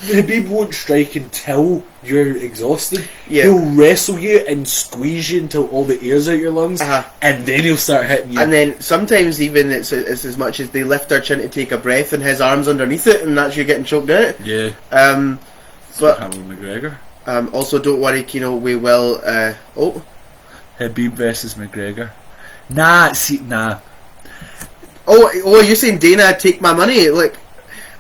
B: Habib won't strike until you're exhausted.
A: Yeah.
B: He'll wrestle you and squeeze you until all the air's out your lungs, and then he'll start hitting you.
A: And then sometimes even it's as much as they lift their chin to take a breath, and his arm's underneath it, and that's you getting choked out.
B: Yeah.
A: But
B: McGregor.
A: Also, don't worry, Kino. We will.
B: Habib versus McGregor. Nah.
A: Oh, you're saying Dana take my money? Like,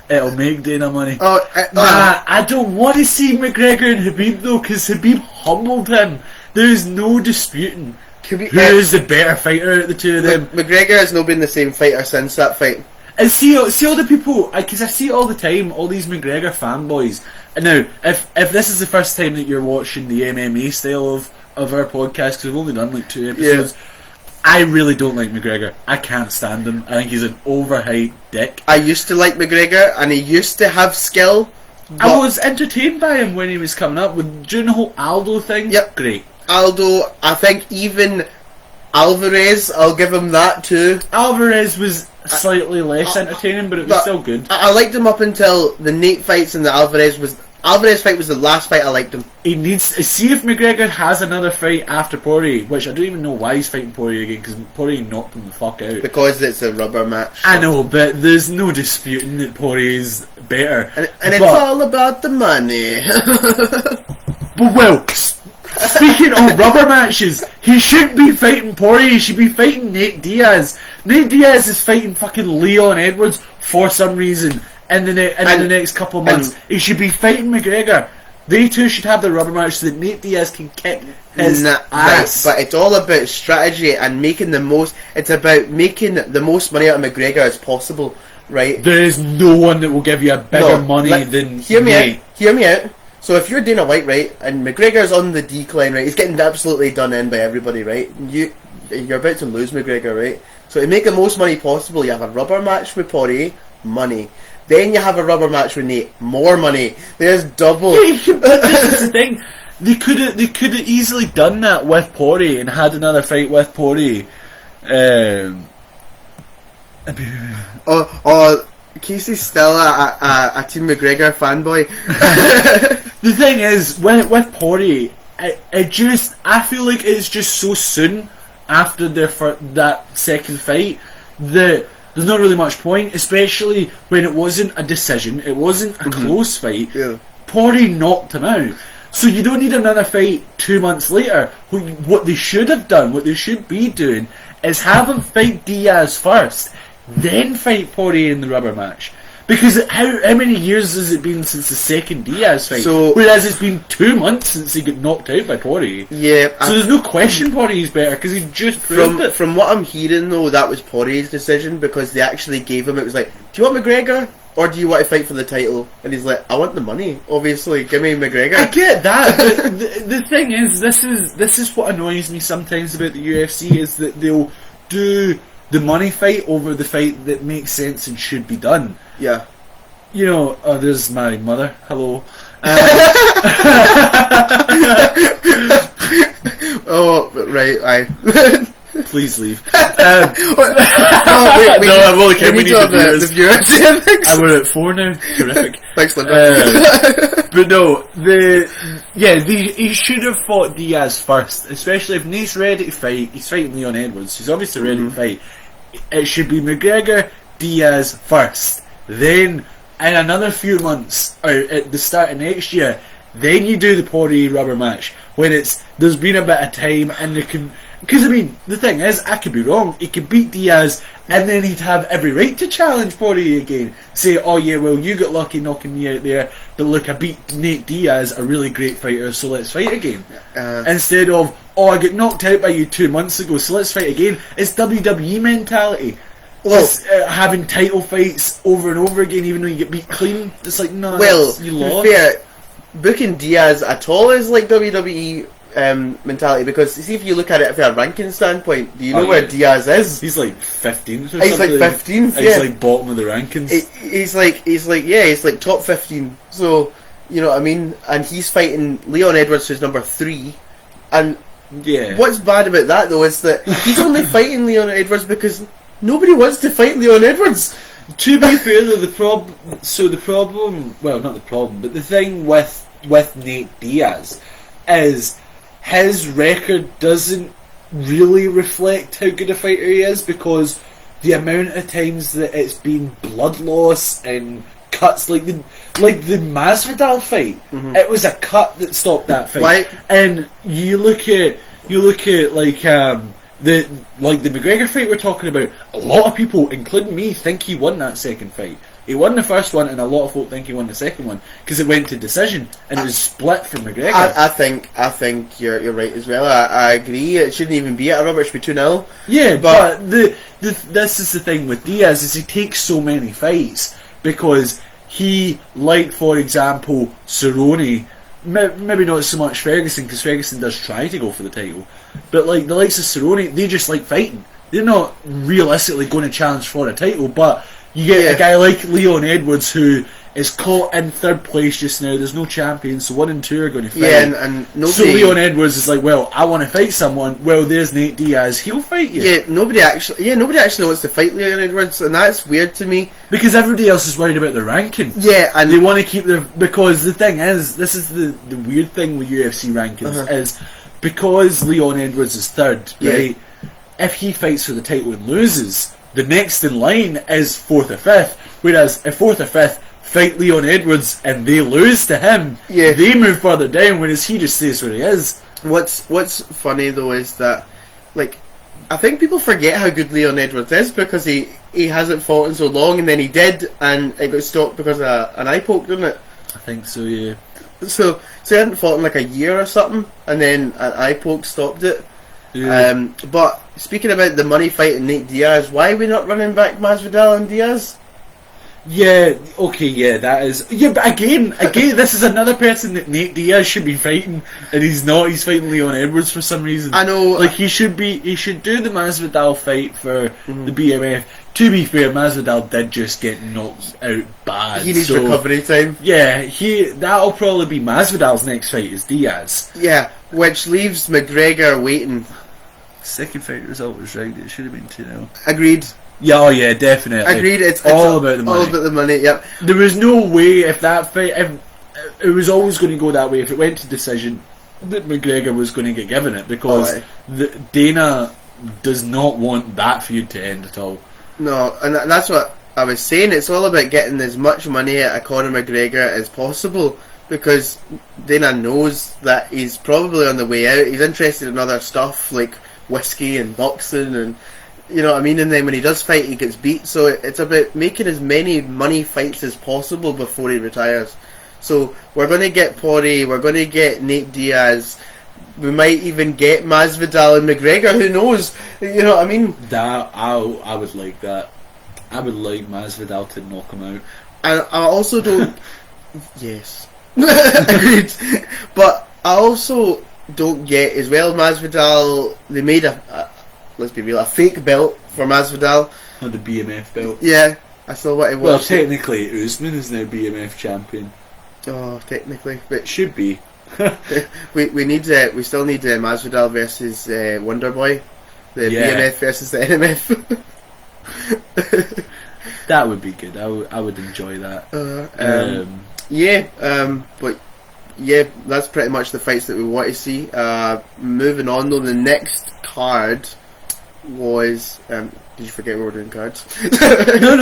B: it'll make Dana money.
A: I
B: don't want to see McGregor and Habib though, because Habib humbled him. There's no disputing who is the better fighter out of the two of them.
A: McGregor has not been the same fighter since that fight.
B: And see all the people, because I see it all the time, all these McGregor fanboys. And now, if this is the first time that you're watching the MMA style of our podcast, because we've only done like 2 episodes, I really don't like McGregor. I can't stand him. I think he's an overhyped dick.
A: I used to like McGregor, and he used to have skill.
B: I was entertained by him when he was coming up during the whole Aldo thing.
A: Yep,
B: great.
A: Aldo, I think even Alvarez, I'll give him that too.
B: Alvarez was slightly less entertaining, but it was still good.
A: I liked him up until the Nate fights, and the Alvarez fight was the last fight I liked him.
B: He needs to see if McGregor has another fight after Poirier, which I don't even know why he's fighting Poirier again, because Poirier knocked him the fuck out.
A: Because it's a rubber match. So.
B: I know, but there's no disputing that Poirier's better.
A: And it's all about the money.
B: But well, speaking of rubber matches, he shouldn't be fighting Poirier, he should be fighting Nate Diaz. Nate Diaz is fighting fucking Leon Edwards for some reason in the next couple of months. He should be fighting McGregor. They two should have the rubber match so that Nate Diaz can kick his ass.
A: Right, but it's all about strategy and making the most. It's about making the most money out of McGregor as possible, right?
B: There is no one that will give you a bigger money than Nate.
A: Hear me out. So if you're Dana White, right, and McGregor's on the decline, right, he's getting absolutely done in by everybody, right? You're about to lose McGregor, right? So to make the most money possible, you have a rubber match with Poirier, money. Then you have a rubber match with Nate, more money. There's double.
B: This is the thing. They could have easily done that with Poirier and had another fight with Poirier.
A: Casey's still a Team McGregor fanboy.
B: The thing is, with Poirier, I feel like it's just so soon after that second fight that there's not really much point, especially when it wasn't a decision, it wasn't a close fight.
A: Yeah.
B: Poirier knocked him out. So you don't need another fight 2 months later. What they should have done, what they should be doing, is have him fight Diaz first, then fight Poirier in the rubber match. Because how many years has it been since the second Diaz fight? Whereas it's been 2 months since he got knocked out by Poirier.
A: Yeah.
B: So there's no question Poirier's better because he just proved it.
A: From what I'm hearing though, that was Poirier's decision because they actually gave him. It was like, do you want McGregor or do you want to fight for the title? And he's like, I want the money. Obviously, give me McGregor.
B: I get that, but the thing is, this is what annoys me sometimes about the UFC is that they'll do the money fight over the fight that makes sense and should be done.
A: Yeah.
B: You know, there's my mother. Hello.
A: Oh, right,
B: Please leave.
A: Wait,
B: no, I'm only kidding. We need
A: the viewers.
B: We're at 4 now. Terrific.
A: Thanks, Linda.
B: But no, he should have fought Diaz first, especially if Nate's ready to fight. He's fighting Leon Edwards. He's obviously ready to fight. It should be McGregor, Diaz first. Then, in another few months, or at the start of next year, then you do the Poirier rubber match when there's been a bit of time and they can. Because I mean, the thing is, I could be wrong. He could beat Diaz, and then he'd have every right to challenge Poirier again. Say, oh yeah, well you got lucky knocking me out there, but look, I beat Nate Diaz, a really great fighter, so let's fight again. Instead of, oh, I got knocked out by you 2 months ago, so let's fight again. It's WWE mentality. Well, having title fights over and over again, even though you get beat clean, it's like, no, you lost.
A: Fair, booking Diaz at all is like WWE mentality, because see, if you look at it from a ranking standpoint, do you know where Diaz is?
B: He's like 15th or something.
A: He's like 15th,
B: He's like bottom of the rankings.
A: He's like top 15. So, you know what I mean? And he's fighting Leon Edwards, who's number 3. And what's bad about that though is that he's only fighting Leon Edwards because nobody wants to fight Leon Edwards.
B: To be fair though, the thing with Nate Diaz is his record doesn't really reflect how good a fighter he is, because the amount of times that it's been blood loss and cuts, like the Masvidal fight, it was a cut that stopped that fight.
A: Right.
B: And you look at the McGregor fight we're talking about, a lot of people, including me, think he won that second fight. He won the first one, and a lot of folk think he won the second one because it went to decision and it was split from McGregor.
A: I think you're right as well. I agree. It shouldn't even be at a rubber. It should be 2-0.
B: Yeah, but this is the thing with Diaz, is he takes so many fights because he, like for example, Cerrone, maybe not so much Ferguson, because Ferguson does try to go for the title, but like the likes of Cerrone, they just like fighting. They're not realistically going to challenge for a title, but you get a guy like Leon Edwards who is caught in 3rd place just now. There's no champions, so 1 and 2 are going to fight.
A: Yeah, and nobody.
B: So Leon Edwards is like, well, I want to fight someone. Well, there's Nate Diaz. He'll fight you.
A: Yeah, nobody actually wants to fight Leon Edwards, and that's weird to me
B: because everybody else is worried about their ranking.
A: Yeah, and
B: they want to keep their, because the thing is, this is the weird thing with UFC rankings is because Leon Edwards is 3rd, right? If he fights for the title and loses, the next in line is 4th or 5th. Whereas if 4th or 5th fight Leon Edwards and they lose to him, they move further down, whereas he just stays where he is.
A: What's funny though is that, like, I think people forget how good Leon Edwards is because he hasn't fought in so long, and then he did, and it got stopped because of an eye poke, didn't it?
B: I think so, yeah.
A: So he hadn't fought in like a year or something, and then an eye poke stopped it.
B: Yeah.
A: But speaking about the money fight and Nate Diaz, why are we not running back Masvidal and Diaz?
B: Yeah, okay, yeah, that is... Yeah, but again, this is another person that Nate Diaz should be fighting, and he's not. He's fighting Leon Edwards for some reason.
A: I know.
B: Like, he should do the Masvidal fight for the BMF. To be fair, Masvidal did just get knocked out bad.
A: He needs recovery time.
B: Yeah, that'll probably be Masvidal's next fight, is Diaz.
A: Yeah, which leaves McGregor waiting.
B: Second fight result was right, it should have been 2-0.
A: Agreed.
B: Yeah, oh yeah, definitely.
A: Agreed. It's
B: all about the money.
A: All about the money. Yep.
B: There was no way if that fight, if it was always going to go that way. If it went to decision, that McGregor was going to get given it because Dana does not want that feud to end at all.
A: No, and that's what I was saying. It's all about getting as much money out of Conor McGregor as possible because Dana knows that he's probably on the way out. He's interested in other stuff like whiskey and boxing and. You know what I mean? And then when he does fight, he gets beat. So it's about making as many money fights as possible before he retires. So we're going to get Poirier, we're going to get Nate Diaz, we might even get Masvidal and McGregor. Who knows? You know what I mean?
B: That I would like that. I would like Masvidal to knock him out.
A: And I also don't. Yes, agreed. But I also don't get as well. Masvidal, they made let's be real, a fake belt for Masvidal.
B: Oh, the BMF belt.
A: Yeah, I saw what it was.
B: Well, technically, Usman is now BMF champion.
A: Oh, technically, but
B: Should be.
A: we still need Masvidal versus Wonderboy, the BMF versus the NMF.
B: That would be good. I would enjoy that.
A: But yeah, that's pretty much the fights that we want to see. Moving on though, the next card was. Did you forget we were doing cards?
B: No,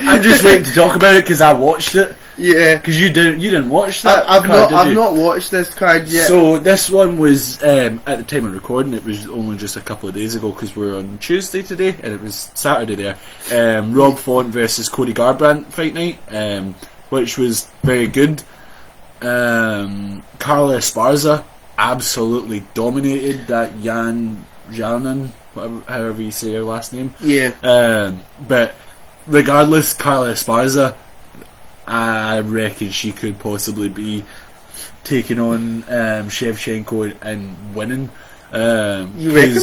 B: I'm just waiting to talk about it because I watched it.
A: Yeah,
B: because you didn't watch that.
A: I've not watched this card yet.
B: So this one was at the time of recording. It was only just a couple of days ago because we're on Tuesday today, and it was Saturday there. Rob Font versus Cody Garbrandt fight night, which was very good. Carla Esparza absolutely dominated that Janan, however you say her last name.
A: Yeah.
B: But regardless, Carla Esparza, I reckon she could possibly be taking on Shevchenko and winning.
A: You reckon?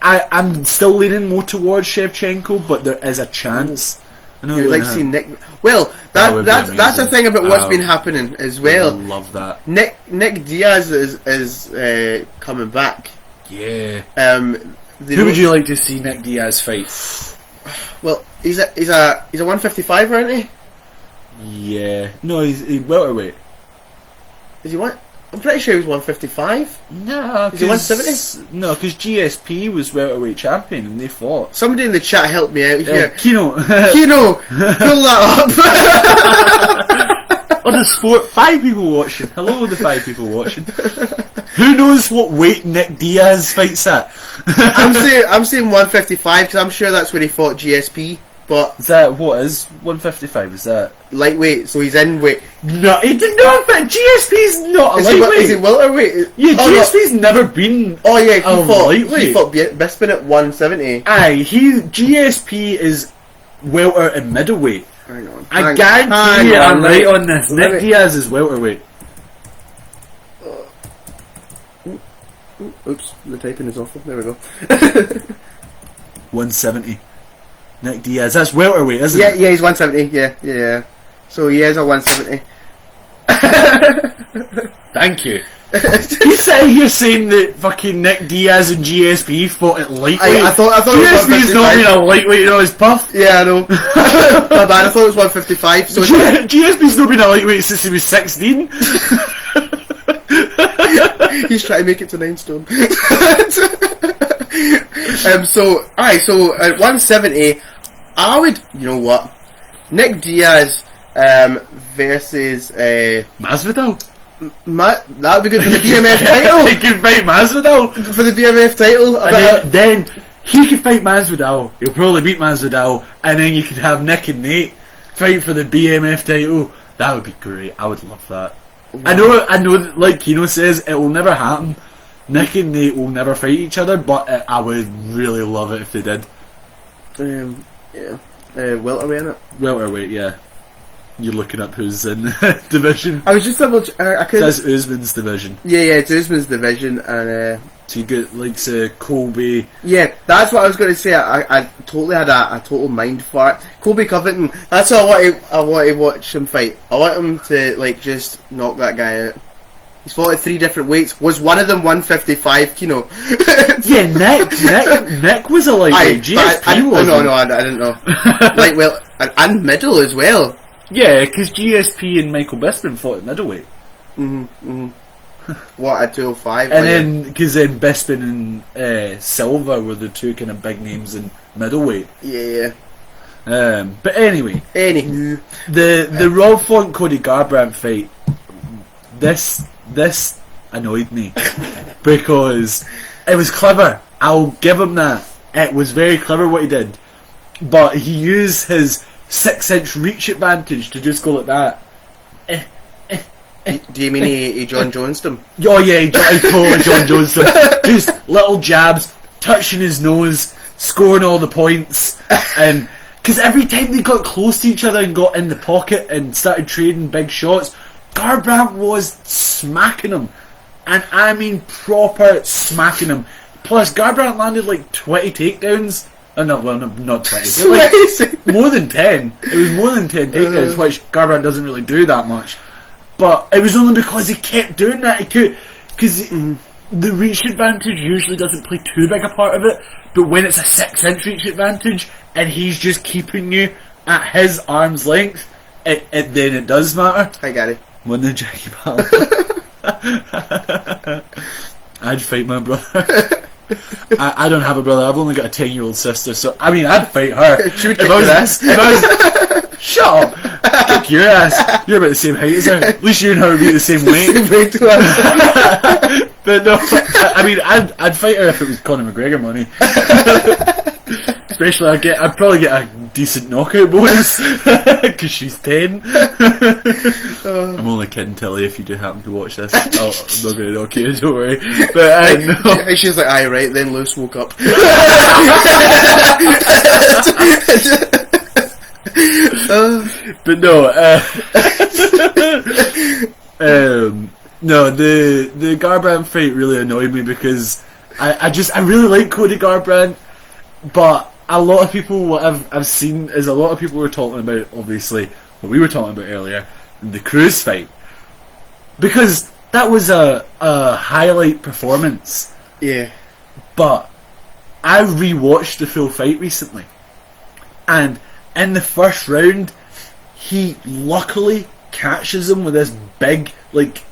B: I'm still leaning more towards Shevchenko, but there is a chance.
A: You'd like to see Nick. Well, that's the thing about what's been happening as well.
B: I love that.
A: Nick Diaz is coming back.
B: Yeah.
A: Who
B: would you like to see Nick Diaz fight?
A: Well, he's a 155, isn't he?
B: Yeah. No, he's welterweight.
A: Is he what? I'm pretty sure he was 155.
B: No,
A: is he 170?
B: No, because GSP was welterweight champion and they fought.
A: Somebody in the chat help me out here.
B: Kino,
A: pull that up.
B: On the sport, 5 people watching. Hello, the 5 people watching. Who knows what weight Nick Diaz fights at?
A: I'm saying 155 because I'm sure that's where he fought GSP. But
B: is that what is 155? Is that
A: lightweight? So he's in weight.
B: No, he did not. But GSP's not a lightweight.
A: Is he welterweight?
B: Yeah, GSP's never been.
A: Oh yeah,
B: he
A: fought Bisping at 170.
B: Aye, GSP is welter and middleweight.
A: Hang on.
B: I guarantee you, I'm right on this. Nick Diaz is welterweight.
A: Oops, the typing is awful. There we go.
B: 170. Nick Diaz, that's welterweight, isn't it?
A: Yeah, he's 170. Yeah. So he is a 170.
B: Thank you. You sitting here saying that fucking Nick Diaz and GSP fought at lightweight?
A: I thought
B: GSP's not been a lightweight on his puff.
A: Yeah, I know. My bad, I thought it was 155. So
B: GSP's not been a lightweight since he was 16.
A: He's trying to make it to 9 stone. So at 170, I would, you know what, Nick Diaz versus
B: Masvidal.
A: That would be good for the BMF title.
B: He could fight Masvidal
A: For the BMF title.
B: and then he could fight Masvidal. He'll probably beat Masvidal, and then you could have Nick and Nate fight for the BMF title. That would be great. I would love that.
A: Wow.
B: I know. Like Kino says, it will never happen. Nick and Nate will never fight each other, but I would really love it if they did.
A: Yeah. Welterweight, innit?
B: Welterweight, yeah. You're looking up who's in division.
A: I was just I couldn't.
B: That's Usman's division.
A: Yeah, it's Usman's division, and
B: So you get like say Colby.
A: yeah, that's what I was going to say. I totally had a total mind for it. Colby Covington. That's what I want to watch him fight. I want him to like just knock that guy out. He's fought at 3 different weights. Was one of them 155 kilo?
B: Yeah, Nick was a lightweight. GSP was.
A: No, I didn't know. Like, well, and middle as well.
B: Yeah, because GSP and Michael Bisping fought at middleweight.
A: What, at 205?
B: And then, because then Bisping and Silva were the two kind of big names in middleweight.
A: Yeah.
B: But anyway,
A: Anywho.
B: the Rob Font Cody Garbrandt fight, this annoyed me because it was clever. I'll give him that. It was very clever what he did, but he used his 6-inch reach advantage to just go like that.
A: Do you mean he John Jones them?
B: Oh yeah, he totally John Jones him. Just little jabs, touching his nose, scoring all the points, and because every time they got close to each other and got in the pocket and started trading big shots, Garbrandt was smacking him, and I mean proper smacking him. Plus, Garbrandt landed like 20 takedowns. Not 20. Like, more than 10. It was more than 10 takedowns, which Garbrandt doesn't really do that much. But it was only because he kept doing that. He could, because the reach advantage usually doesn't play too big a part of it. But when it's a 6-inch reach advantage and he's just keeping you at his arm's length, then it does matter.
A: Hi, Gary.
B: When the Jackie Ball. I'd fight my brother. I don't have a brother. I've only got a 10-year-old sister, so I mean, I'd fight her.
A: She would kick your ass.
B: Shut up! Kick your ass. You're about the same height as her. At least you and her would be the same weight. But no, I mean, I'd fight her if it was Conor McGregor money. Especially, I'd probably get a decent knockout bonus because she's 10. I'm only kidding, Tilly. If you do happen to watch this, I'm not going to knock you. Don't worry. But no.
A: She's like, aye, right. Then Lewis woke up.
B: But no. No, the Garbrandt fight really annoyed me because I really like Cody Garbrandt, but a lot of people, what I've seen is a lot of people were talking about, obviously, what we were talking about earlier, the Cruz fight, because that was a highlight performance.
A: Yeah.
B: But I rewatched the full fight recently, and in the first round, he luckily catches him with this big, like,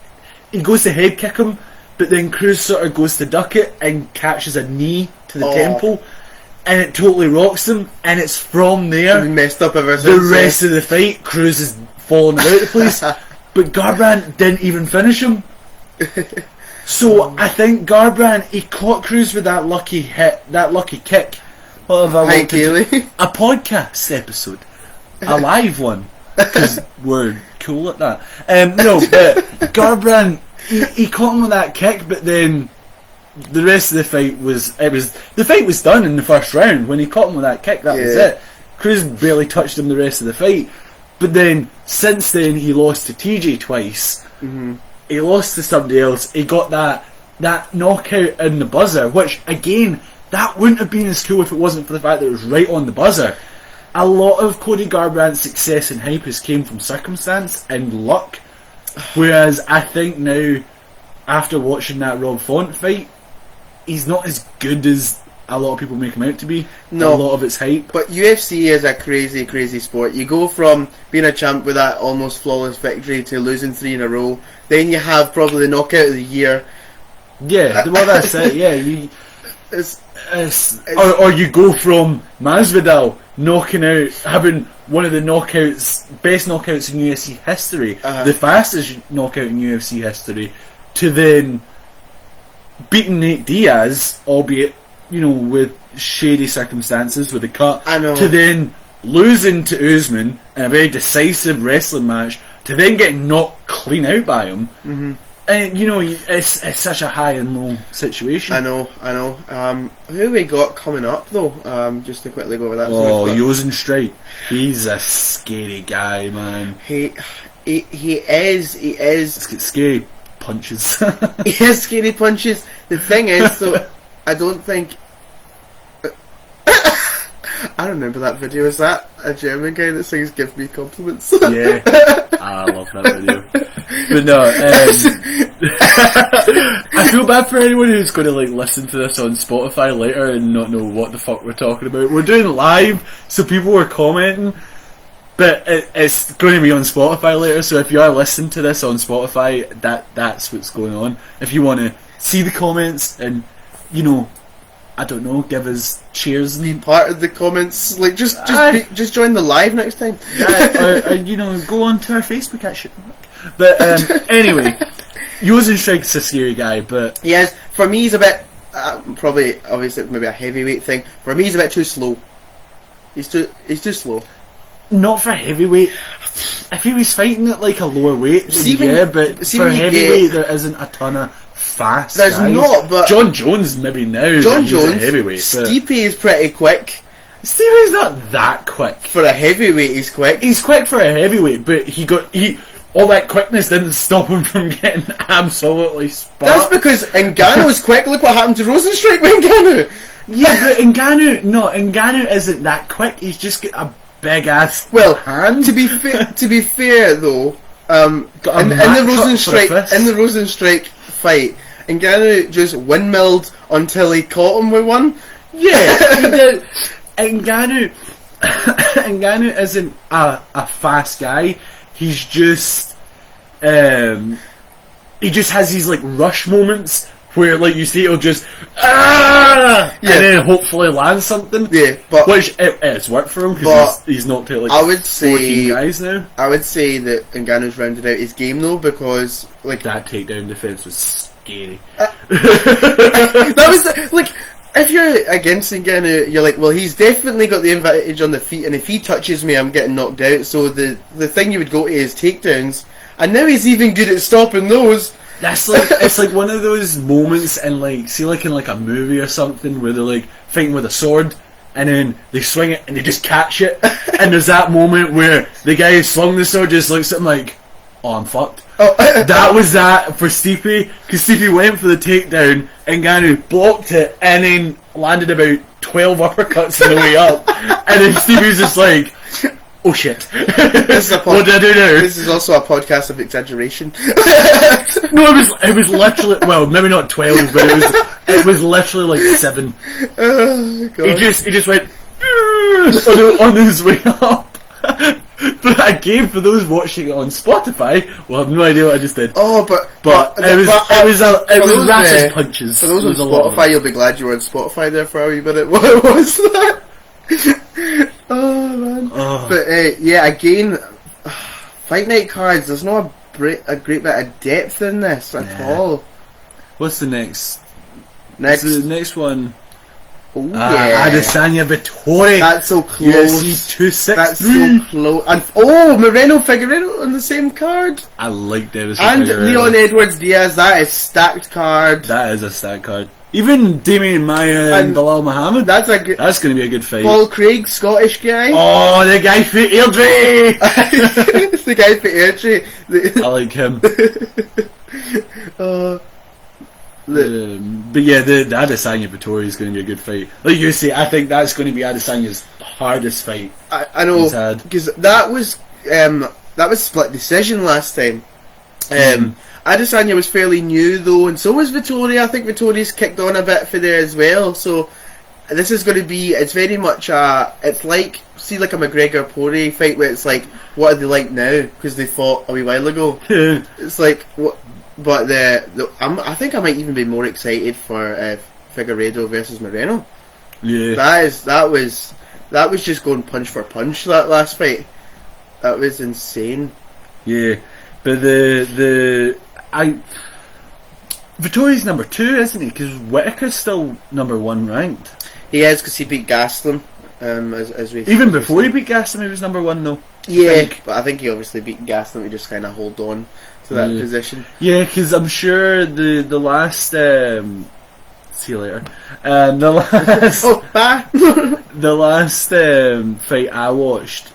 B: he goes to head kick him, but then Cruz sort of goes to duck it and catches a knee to the temple, and it totally rocks him, and it's from there.
A: He messed up ever since.
B: The rest of the fight, Cruz is falling about the place, but Garbrandt didn't even finish him. So I think Garbrandt, he caught Cruz with that lucky hit, that lucky kick. What have I
A: Hi,
B: wanted?
A: Kaylee.
B: A podcast episode, a live one, because we're cool at that. No, but Garbrandt, he caught him with that kick, but then the rest of the fight the fight was done in the first round. When he caught him with that kick, that was it. Cruz barely touched him the rest of the fight. But then, since then, he lost to TJ twice. Mm-hmm. He lost to somebody else. He got that knockout in the buzzer, which, again, that wouldn't have been as cool if it wasn't for the fact that it was right on the buzzer. A lot of Cody Garbrandt's success and hype has came from circumstance and luck, whereas I think now, after watching that Rob Font fight, he's not as good as a lot of people make him out to be.
A: No.
B: A lot of it's hype.
A: But UFC is a crazy, crazy sport. You go from being a champ with that almost flawless victory to losing 3 in a row. Then you have probably the knockout of the year.
B: Yeah, well, that's it. Yeah, Or you go from Masvidal knocking out, having one of the best knockouts in UFC history, the fastest knockout in UFC history, to then beating Nate Diaz, albeit, with shady circumstances with a cut, to then losing to Usman in a very decisive wrestling match, to then getting knocked clean out by him. Mm-hmm. And it's such a high and low situation.
A: I know. Who we got coming up though? Just to quickly go over that.
B: Yosen Strike. He's a scary guy, man.
A: He is.
B: He's got scary punches.
A: He has scary punches. The thing is, though, I don't think. I remember that video. Is that a German guy that sings "Give Me Compliments"?
B: Yeah, I love that video. But no, I feel bad for anyone who's going to listen to this on Spotify later and not know what the fuck we're talking about. We're doing live, so people are commenting, but it's going to be on Spotify later. So if you are listening to this on Spotify, that's what's going on. If you want to see the comments and I don't know, give us cheers and
A: part of the comments, just join the live next time.
B: Or go on to our Facebook actually. But anyway, Yosen Strike's a scary guy, but
A: yes, for me he's a bit probably obviously maybe a heavyweight thing. For me he's a bit too slow. He's too slow.
B: Not for heavyweight. If he was fighting at a lower weight, but for heavyweight there isn't a ton of fast
A: There's
B: guys.
A: Not, but
B: John Jones maybe now.
A: John Jones,
B: a heavyweight.
A: Stipe is pretty quick.
B: Stipe's not that quick.
A: For a heavyweight, he's quick.
B: He's quick for a heavyweight, but all that quickness didn't stop him from getting absolutely sparked.
A: That's because Ngannou's quick. Look what happened to Rosenstrike with Ngannou.
B: Yeah, but Ngannou isn't that quick. He's just got a big ass hand.
A: To be fair though, in the Rosenstrike fight, Ngannou just windmilled until he caught him with one.
B: Yeah, he did. Ngannou isn't a fast guy. He's just he just has these rush moments where you see he'll just and then hopefully land something. Yeah, but which it's worked for him because he's knocked out 14 guys now.
A: I would say that Ngannou's rounded out his game though, because
B: that takedown defense was scary.
A: That was if you're against Ngannou, you're well, he's definitely got the advantage on the feet, and if he touches me, I'm getting knocked out. So the thing you would go to is takedowns, and now he's even good at stopping those.
B: That's it's one of those moments in in a movie or something where they're fighting with a sword, and then they swing it and they just catch it, and there's that moment where the guy who slung the sword just looks at him oh, I'm fucked. That was that for Stipe, because Stipe went for the takedown, and Ngannou blocked it, and then landed about 12 uppercuts on the way up, and then Stipe was just oh shit, what did I do now?
A: This is also a podcast of exaggeration.
B: No, it was literally, well, maybe not 12, but it was literally 7.
A: Oh, God.
B: He just went on his way up. But again, for those watching it on Spotify, will have no idea what I just did.
A: Oh, but
B: it was ratchet punches.
A: For those on Spotify, you'll be glad you were on Spotify there for a wee minute. What was that? Oh man! Oh. But again, fight night cards. There's not a great bit of depth in this at all.
B: What's the next?
A: The
B: next one.
A: Oh yeah,
B: Adesanya Vettori.
A: That's so close.
B: UFC 263.
A: That's so close. And Moreno Figueiredo on the same card.
B: I like Davis
A: and Leon Edwards Diaz. That is stacked card.
B: That is a stacked card. Even Damian Maia and Bilal Muhammad. That's going to be a good fight.
A: Paul Craig, Scottish guy.
B: Oh, the guy for Airdrie.
A: The guy for Airdrie.
B: I like him. But yeah, the Adesanya Vettori is going to be a good fight. Like you say, I think that's going to be Adesanya's hardest fight.
A: I know, because that was split decision last time. Adesanya was fairly new though, and so was Vettori. I think Vettori's kicked on a bit for there as well. So this is going to be, it's very much it's like a McGregor Poirier fight where it's what are they like now because they fought a wee while ago. It's what. But I think I might even be more excited for Figueiredo versus Moreno.
B: Yeah.
A: That was just going punch for punch, that last fight. That was insane.
B: Yeah, but Vittori's number 2, isn't he? Because Whittaker's still number 1 ranked.
A: He is, because he beat Gastelum. As we
B: Even before he beat Gastelum, he was number 1 though.
A: Yeah, but I think he obviously beat Gastelum to just kind of hold on to that position.
B: Yeah, because I'm sure the last. See you later. The last.
A: Oh, bye.
B: The last fight I watched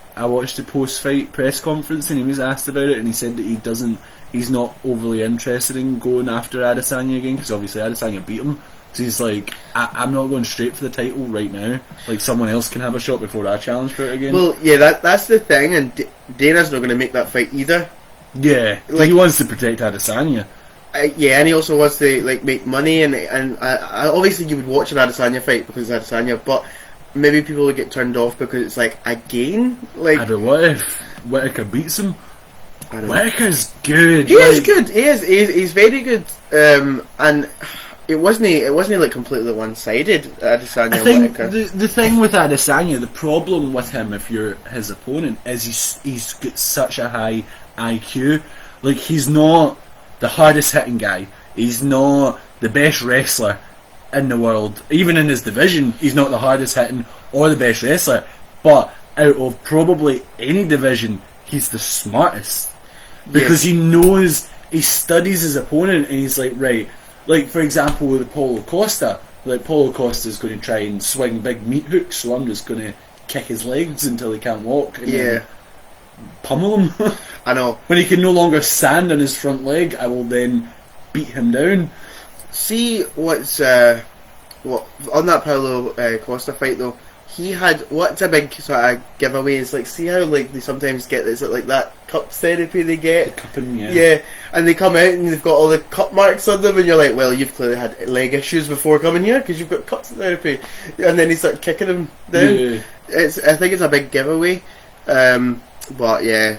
B: the post-fight press conference, and he was asked about it, and he said that he's not overly interested in going after Adesanya again, because obviously Adesanya beat him. So he's like, I'm not going straight for the title right now. Like, someone else can have a shot before I challenge for it again.
A: Well, yeah, that's the thing, and Dana's not going to make that fight either.
B: Yeah, like, he wants to protect Adesanya.
A: Yeah, and he also wants to like make money, and obviously you would watch an Adesanya fight because it's Adesanya, but maybe people would get turned off because it's like, again, like,
B: I don't know, what if Whittaker beats him? Whittaker's good.
A: He is good. He's very good. And it wasn't like completely one-sided. Adesanya.
B: I think
A: Whittaker.
B: the thing with Adesanya, the problem with him, if you're his opponent, is he's got such a high IQ. Like, he's not the hardest hitting guy. He's not the best wrestler in the world. Even in his division, he's not the hardest hitting or the best wrestler. But out of probably any division, he's the smartest. Because he knows, he studies his opponent, and he's like, right, like for example with Paulo Costa, like Paulo Costa's going to try and swing big meat hooks, so I'm just going to kick his legs until he can't walk and then pummel him.
A: I know.
B: When he can no longer stand on his front leg, I will then beat him down.
A: See what's what on that Paulo Costa fight though. He had what's a big sort of giveaway is like, see how like they sometimes get this like that cup therapy they get.
B: The cupping,
A: yeah, and they come out and they've got all the cup marks on them, and you're like, well, you've clearly had leg issues before coming here because you've got cup therapy. And then he starts kicking him down.
B: Yeah.
A: I think it's a big giveaway. But yeah,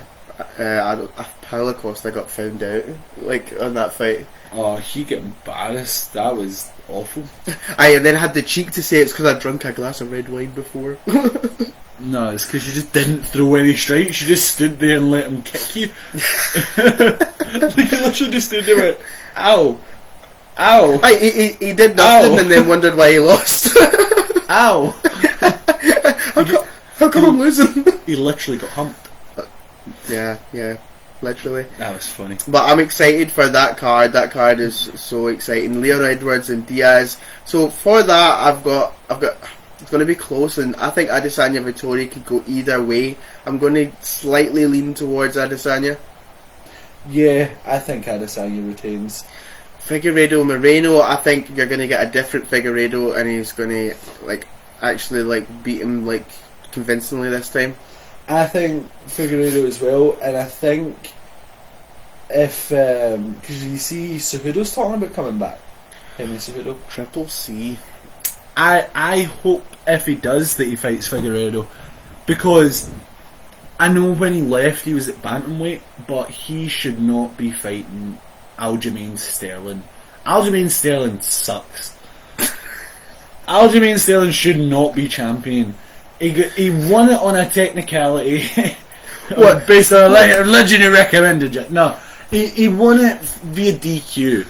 A: Paulo Costa got found out like on that fight.
B: Oh, he got embarrassed. That was awful.
A: And then had the cheek to say it's because I drank a glass of red wine before.
B: No, it's because you just didn't throw any strikes. You just stood there and let him kick you. Like, you literally just stood there and went, ow, ow.
A: He did nothing and then wondered why he lost.
B: Ow.
A: How come I'm losing?
B: He literally got humped.
A: Yeah, literally.
B: That was funny.
A: But I'm excited for that card. That card is so exciting. Leon Edwards and Diaz. So for that, I've got. It's going to be close, and I think Adesanya Vettori could go either way. I'm going to slightly lean towards Adesanya.
B: Yeah, I think Adesanya retains.
A: Figueiredo Moreno, I think you're going to get a different Figueiredo, and he's going to actually beat him convincingly this time.
B: I think Figueiredo as well, and I think if because you see Cejudo's talking about coming back, him and Cejudo.
A: Triple C.
B: I hope if he does that he fights Figueiredo, because I know when he left he was at bantamweight, but he should not be fighting Aljamain Sterling. Aljamain Sterling sucks. Aljamain Sterling should not be champion. He won it on a technicality. What? Based on a legend he recommended it. No, he won it via DQ.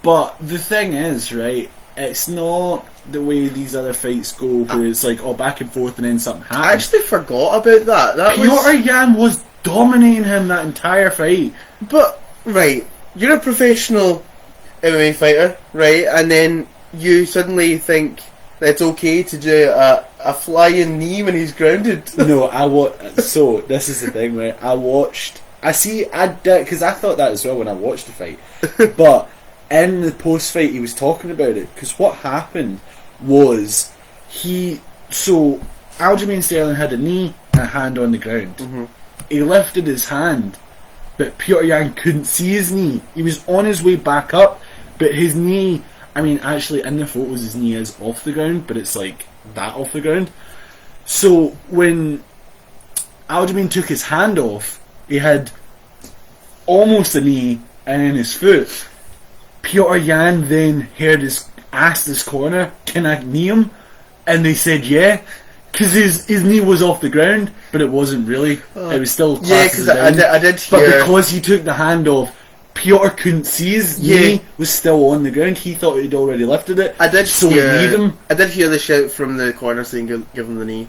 B: But the thing is, right, it's not the way these other fights go, where it's like, back and forth and then something happens.
A: I actually forgot about that.
B: Piotr Jan was dominating him that entire fight.
A: But, right, you're a professional MMA fighter, right, and then you suddenly think that it's okay to do a flying knee when he's grounded.
B: No, so this is the thing, right? Because I thought that as well when I watched the fight. But in the post-fight, he was talking about it, because what happened was Aljamain Sterling had a knee and a hand on the ground. Mm-hmm. He lifted his hand, but Piotr Jan couldn't see his knee. He was on his way back up, but his knee, actually in the photos his knee is off the ground, but it's like that off the ground. So when Aljamain took his hand off, he had almost a knee and then his foot. Piotr Jan then heard his asked his corner, "Can I knee him?" And they said, "Yeah." Because his knee was off the ground, but it wasn't really. It was still classed
A: Yeah, because I did hear...
B: But because he took the hand off, Piotr couldn't see his knee was still on the ground. He thought he'd already lifted it.
A: I did
B: so
A: hear,
B: he kneed him.
A: I did hear the shout from the corner saying give him the knee.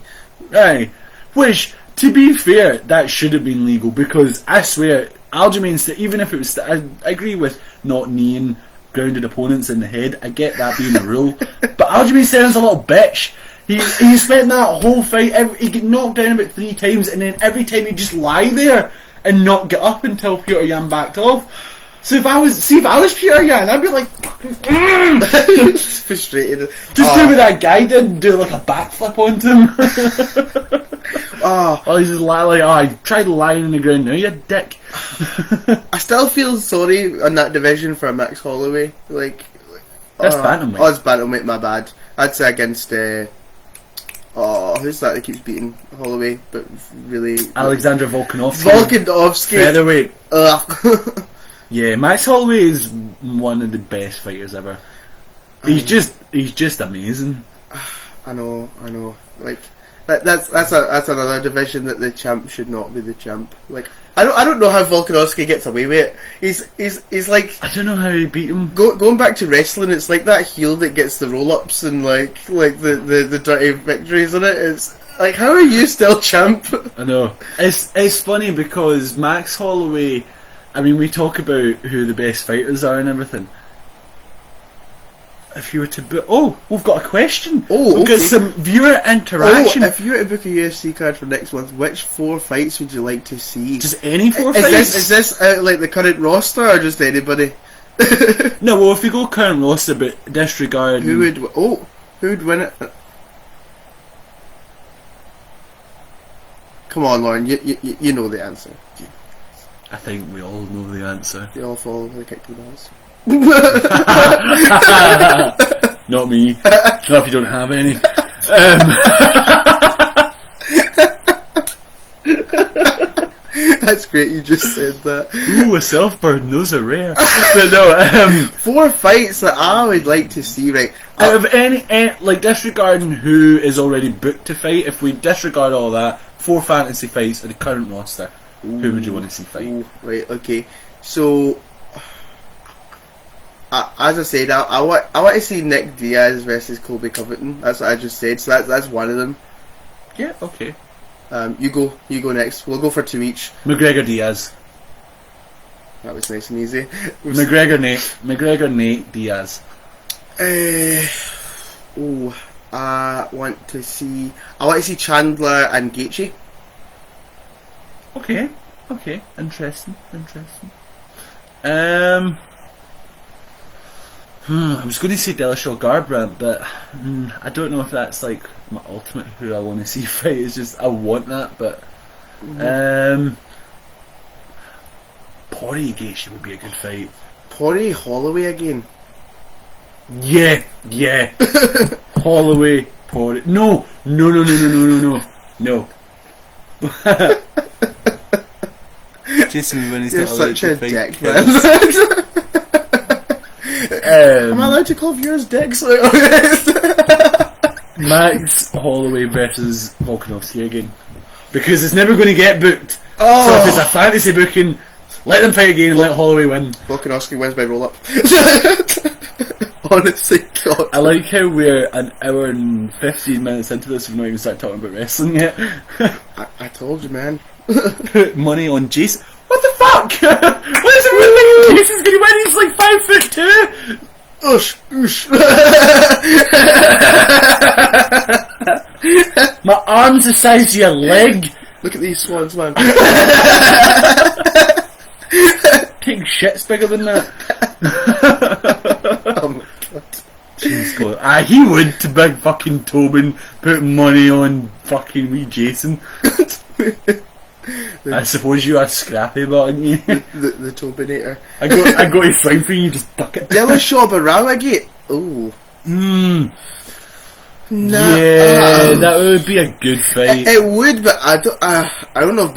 B: Aye. Which, to be fair, that should have been legal, because I swear, Aljamain said, even if it was... I agree with not kneeing grounded opponents in the head. I get that being a rule. But Aljamain Sterling's a little bitch. He spent that whole fight, he get knocked down about 3 times, and then every time he'd just lie there and not get up until Peter Yan backed off. So if I was Peter Yan, I'd be like,
A: frustrated.
B: Just do what that guy did, and do like a backflip onto him. Oh, he's just I tried lying on the ground now, you dick.
A: I still feel sorry on that division for Max Holloway. Like,
B: that's bantamweight.
A: Oh, it's bantamweight, my bad. I'd say against who's that keeps beating Holloway, but really...
B: Alexander Volkanovski.
A: Featherweight. Ugh.
B: Yeah, Max Holloway is one of the best fighters ever. He's just amazing.
A: I know. Like, that's another division that the champ should not be the champ. Like, I don't know how Volkanovski gets away with it. He's like,
B: I don't know how he beat him.
A: Going back to wrestling, it's like that heel that gets the roll ups and like the dirty victories in it. It's like, how are you still champ?
B: I know. It's funny because Max Holloway, I mean, we talk about who the best fighters are and everything. If you were to book... Oh, we've got a question. We've got some viewer interaction.
A: If you were to book a UFC card for next month, which 4 fights would you like to see?
B: Just any 4 fights?
A: Is this like the current roster or just anybody?
B: No, well, if you go current roster, but disregard...
A: Who would win it? Come on, Lauren, you know the answer.
B: I think we all know the answer.
A: They all fall over the kick to the balls.
B: Not me. Not if you don't have any.
A: That's great, you just said that.
B: Ooh, a self-burn, those are rare. But no,
A: 4 fights that I would like to see, right?
B: Out of any, like, disregarding who is already booked to fight, if we disregard all that, 4 fantasy fights at the current roster, who would you want to see fight?
A: Right, okay. So, as I said, I want to see Nick Diaz versus Colby Covington. That's what I just said. So that's one of them.
B: Yeah, okay.
A: You go next. We'll go for 2 each.
B: McGregor Diaz.
A: That was nice and easy.
B: McGregor Nate Diaz.
A: I want to see Chandler and Gaethje.
B: Okay. Interesting. I was going to say Dillashaw Garbrandt, but I don't know if that's like my ultimate who I want to see fight. It's just I want that, but Poirier Gaethje would be a good fight.
A: Poirier Holloway again.
B: Yeah. Holloway Poirier. No. Jason, when he's
A: You're
B: not
A: such a
B: fight,
A: dick, man. Am I allowed to call viewers dicks?
B: Max Holloway versus Volkanovski again, because it's never going to get booked. So if it's a fantasy booking, let them fight again and let Holloway win.
A: Volkanovski wins by roll up. Honestly, God.
B: I like how we're an hour and 15 minutes into this and we've not even started talking about wrestling yet.
A: I told you, man.
B: Put money on Jason. What the fuck? What is it really? Jason's gonna win? He's like 5'2". My arm's the size of your leg.
A: Look at these swans, man.
B: Taking shit's bigger than that.
A: Oh my god.
B: Jeez, God. He would to big fucking Tobin put money on fucking wee Jason. I suppose you are Scrappy, but aren't you?
A: The Tobinator.
B: I got his sign for you, you just duck it.
A: Dillashaw Barawagate. Ooh.
B: Nah,
A: yeah,
B: that would be a good fight.
A: It would, but I don't know if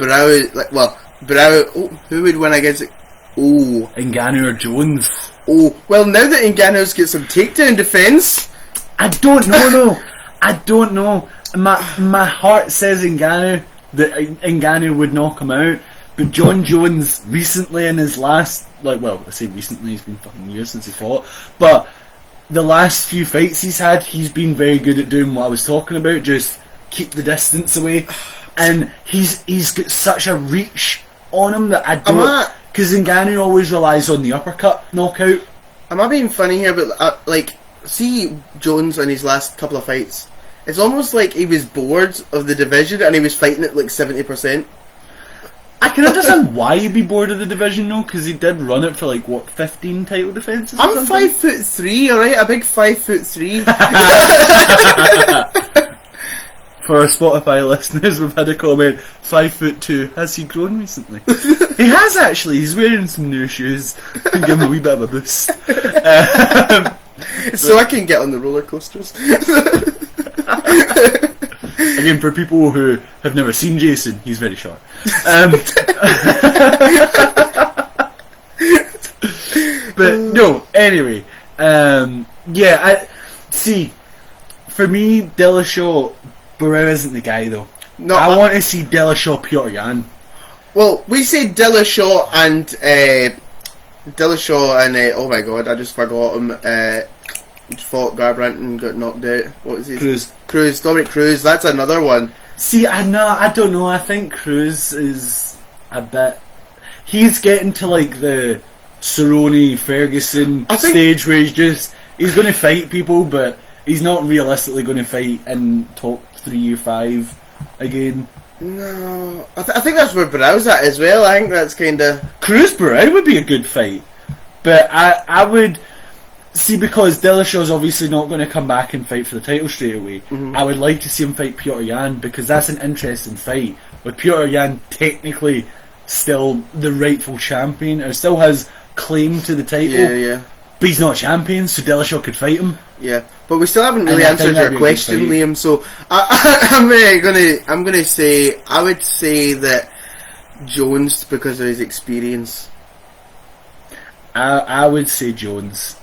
A: Barrow, who would win against it? Ooh.
B: Ngannou or Jones.
A: Oh, well, now that Ngannou's got some takedown defence...
B: I don't know, no. I don't know. My heart says Ngannou, that Ngannou would knock him out, but John Jones recently in his last, I say recently, he's been fucking years since he fought, but the last few fights he's had, he's been very good at doing what I was talking about, just keep the distance away, and he's got such a reach on him that I don't, because Ngannou always relies on the uppercut knockout.
A: Am I being funny here, but see Jones in his last couple of fights, it's almost like he was bored of the division and he was fighting at 70%.
B: I can understand why he'd be bored of the division though, because he did run it for 15 title defences.
A: I'm 5'3", alright, a big 5'3".
B: For our Spotify listeners, we've had a comment, 5'2", has he grown recently? He has actually, he's wearing some new shoes, can give him a wee bit of a boost.
A: So I can get on the roller coasters.
B: Again, for people who have never seen Jason, he's very short. But no, anyway, I see. For me, Dillashaw Barrera isn't the guy though. No, I want to see Dillashaw Petr Yan.
A: Well, we say Dillashaw and oh my god, I just forgot him. Fought Garbrandt and got knocked out. What was he? Cruz, Dominic Cruz. That's another one.
B: See, I don't know. I think Cruz is a bit. He's getting to the Cerrone Ferguson stage where he's going to fight people, but he's not realistically going to fight in top 3 or 5 again.
A: No, I think that's where Barrow's at as well. I think that's kind of
B: Cruz Barrow would be a good fight, but I would. See, because Dillashaw's obviously not going to come back and fight for the title straight away, I would like to see him fight Petr Yan, because that's an interesting fight. With Petr Yan technically still the rightful champion, or still has claim to the title, but he's not champion, so Dillashaw could fight him.
A: Yeah, but we still haven't really answered your question, Liam. So I'm gonna say I would say that Jones, because of his experience.
B: I would say Jones.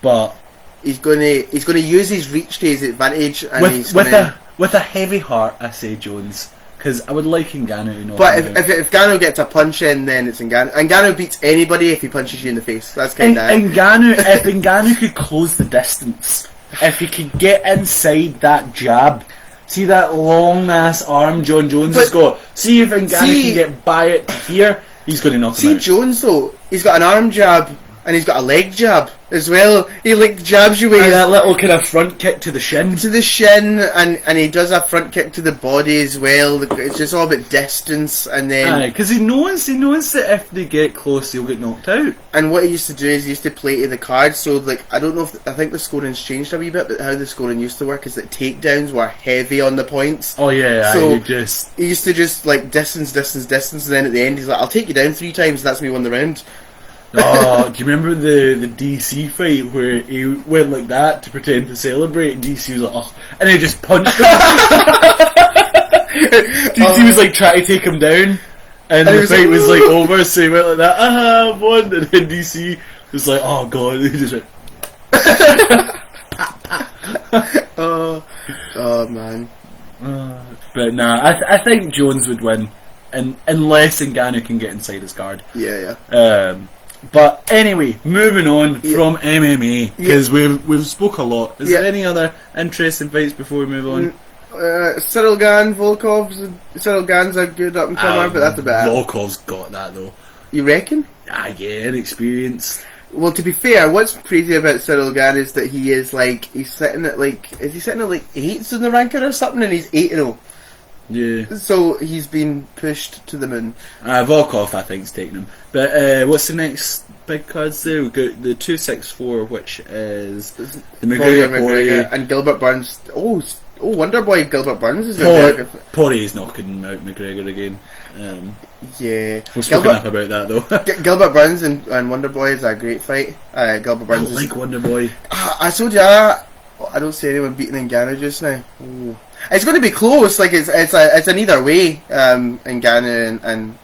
B: But
A: he's going to use his reach to his advantage, and
B: with a heavy heart, I say Jones, because I would like Ngannou.
A: But if Ngannou gets a punch in, then it's Ngannou. Ngannou beats anybody if he punches you in the face. That's kind of
B: if Ngannou could close the distance, if he could get inside that jab, see that long ass arm John Jones has got. See if Ngannou can get by it here, he's going to knock him out.
A: See Jones though, he's got an arm jab. And he's got a leg jab as well. He jabs you with
B: that little kind of front kick to the shin.
A: And he does a front kick to the body as well. It's just all about distance, and then
B: because he knows that if they get close, he'll get knocked out.
A: And what he used to do is he used to play to the cards. So I don't know I think the scoring's changed a wee bit, but how the scoring used to work is that takedowns were heavy on the points.
B: Oh yeah,
A: so he used to just distance, and then at the end he's like, "I'll take you down 3 times." That's me won the round.
B: Oh, do you remember the DC fight where he went like that to pretend to celebrate, and DC was like, "Oh," and he just punched him. DC was trying to take him down, and the fight was over, so he went like that, "I've won," and then DC was like, "Oh god," he just went.
A: Oh man.
B: But nah, I think Jones would win, unless Ngannou can get inside his guard.
A: Yeah.
B: But anyway, moving on from MMA, because we've spoke a lot. Is there any other interesting fights before we move on?
A: Cyril Gane, Volkov. Cyril Gane's a good up and comer, but that's about it.
B: Volkov's got that though.
A: You reckon?
B: Yeah, inexperienced.
A: Well, to be fair, what's crazy about Cyril Gane is that he is he's sitting at is he sitting at 8th in the ranking or something, and he's 8-0.
B: Yeah.
A: So he's been pushed to the moon.
B: Volkov, I think, is taking him. But what's the next big cards there? We've got the 264, which is the McGregor
A: and Gilbert Burns. Oh, Wonderboy Gilbert Burns is there.
B: Poirier's knocking out McGregor again.
A: Yeah.
B: We've spoken enough about that though.
A: Gilbert Burns and Wonderboy is a great fight. Gilbert Burns.
B: I like Wonderboy.
A: I told you, I don't see anyone beating Ngannou just now. Ooh. It's going to be close. It's an either way. Ngannou and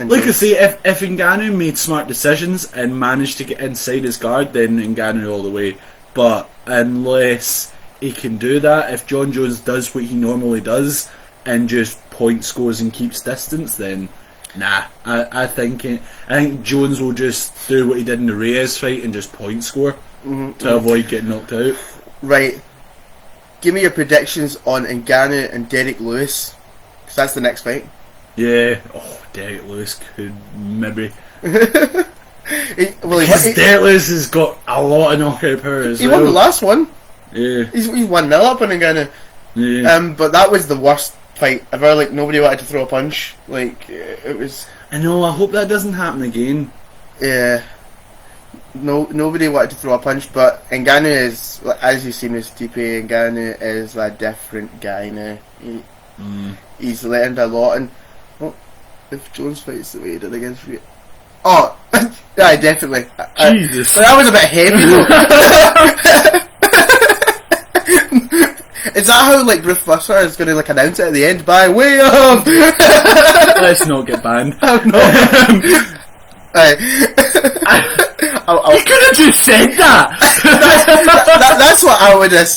B: Like I say, if Ngannou made smart decisions and managed to get inside his guard, then Ngannou all the way. But unless he can do that, if John Jones does what he normally does and just point scores and keeps distance, then nah. I think Jones will just do what he did in the Reyes fight and just point score to avoid getting knocked out.
A: Right. Give me your predictions on Ngannou and Derek Lewis, because that's the next fight.
B: Yeah. Oh, Derek Lewis could maybe.
A: Derek
B: Lewis has got a lot of knockout power as well.
A: He won the last one.
B: Yeah.
A: He's 1-0 up on Ngannou.
B: Yeah.
A: But that was the worst fight ever. Like, nobody wanted to throw a punch. Like, it was...
B: I know, I hope that doesn't happen again.
A: Yeah. Nobody wanted to throw a punch, but Ngannou is, as you've seen with Stipe, Ngannou is a different guy now. He's learned a lot, and if Jones fights the way he did against Rhea... Oh! Yeah, definitely.
B: Jesus.
A: But that was a bit heavy though. Is that how, like, Bruce Buster is going to, like, announce it at the end? By way of...
B: Let's not get banned. You could have just said that!
A: That's what I would have...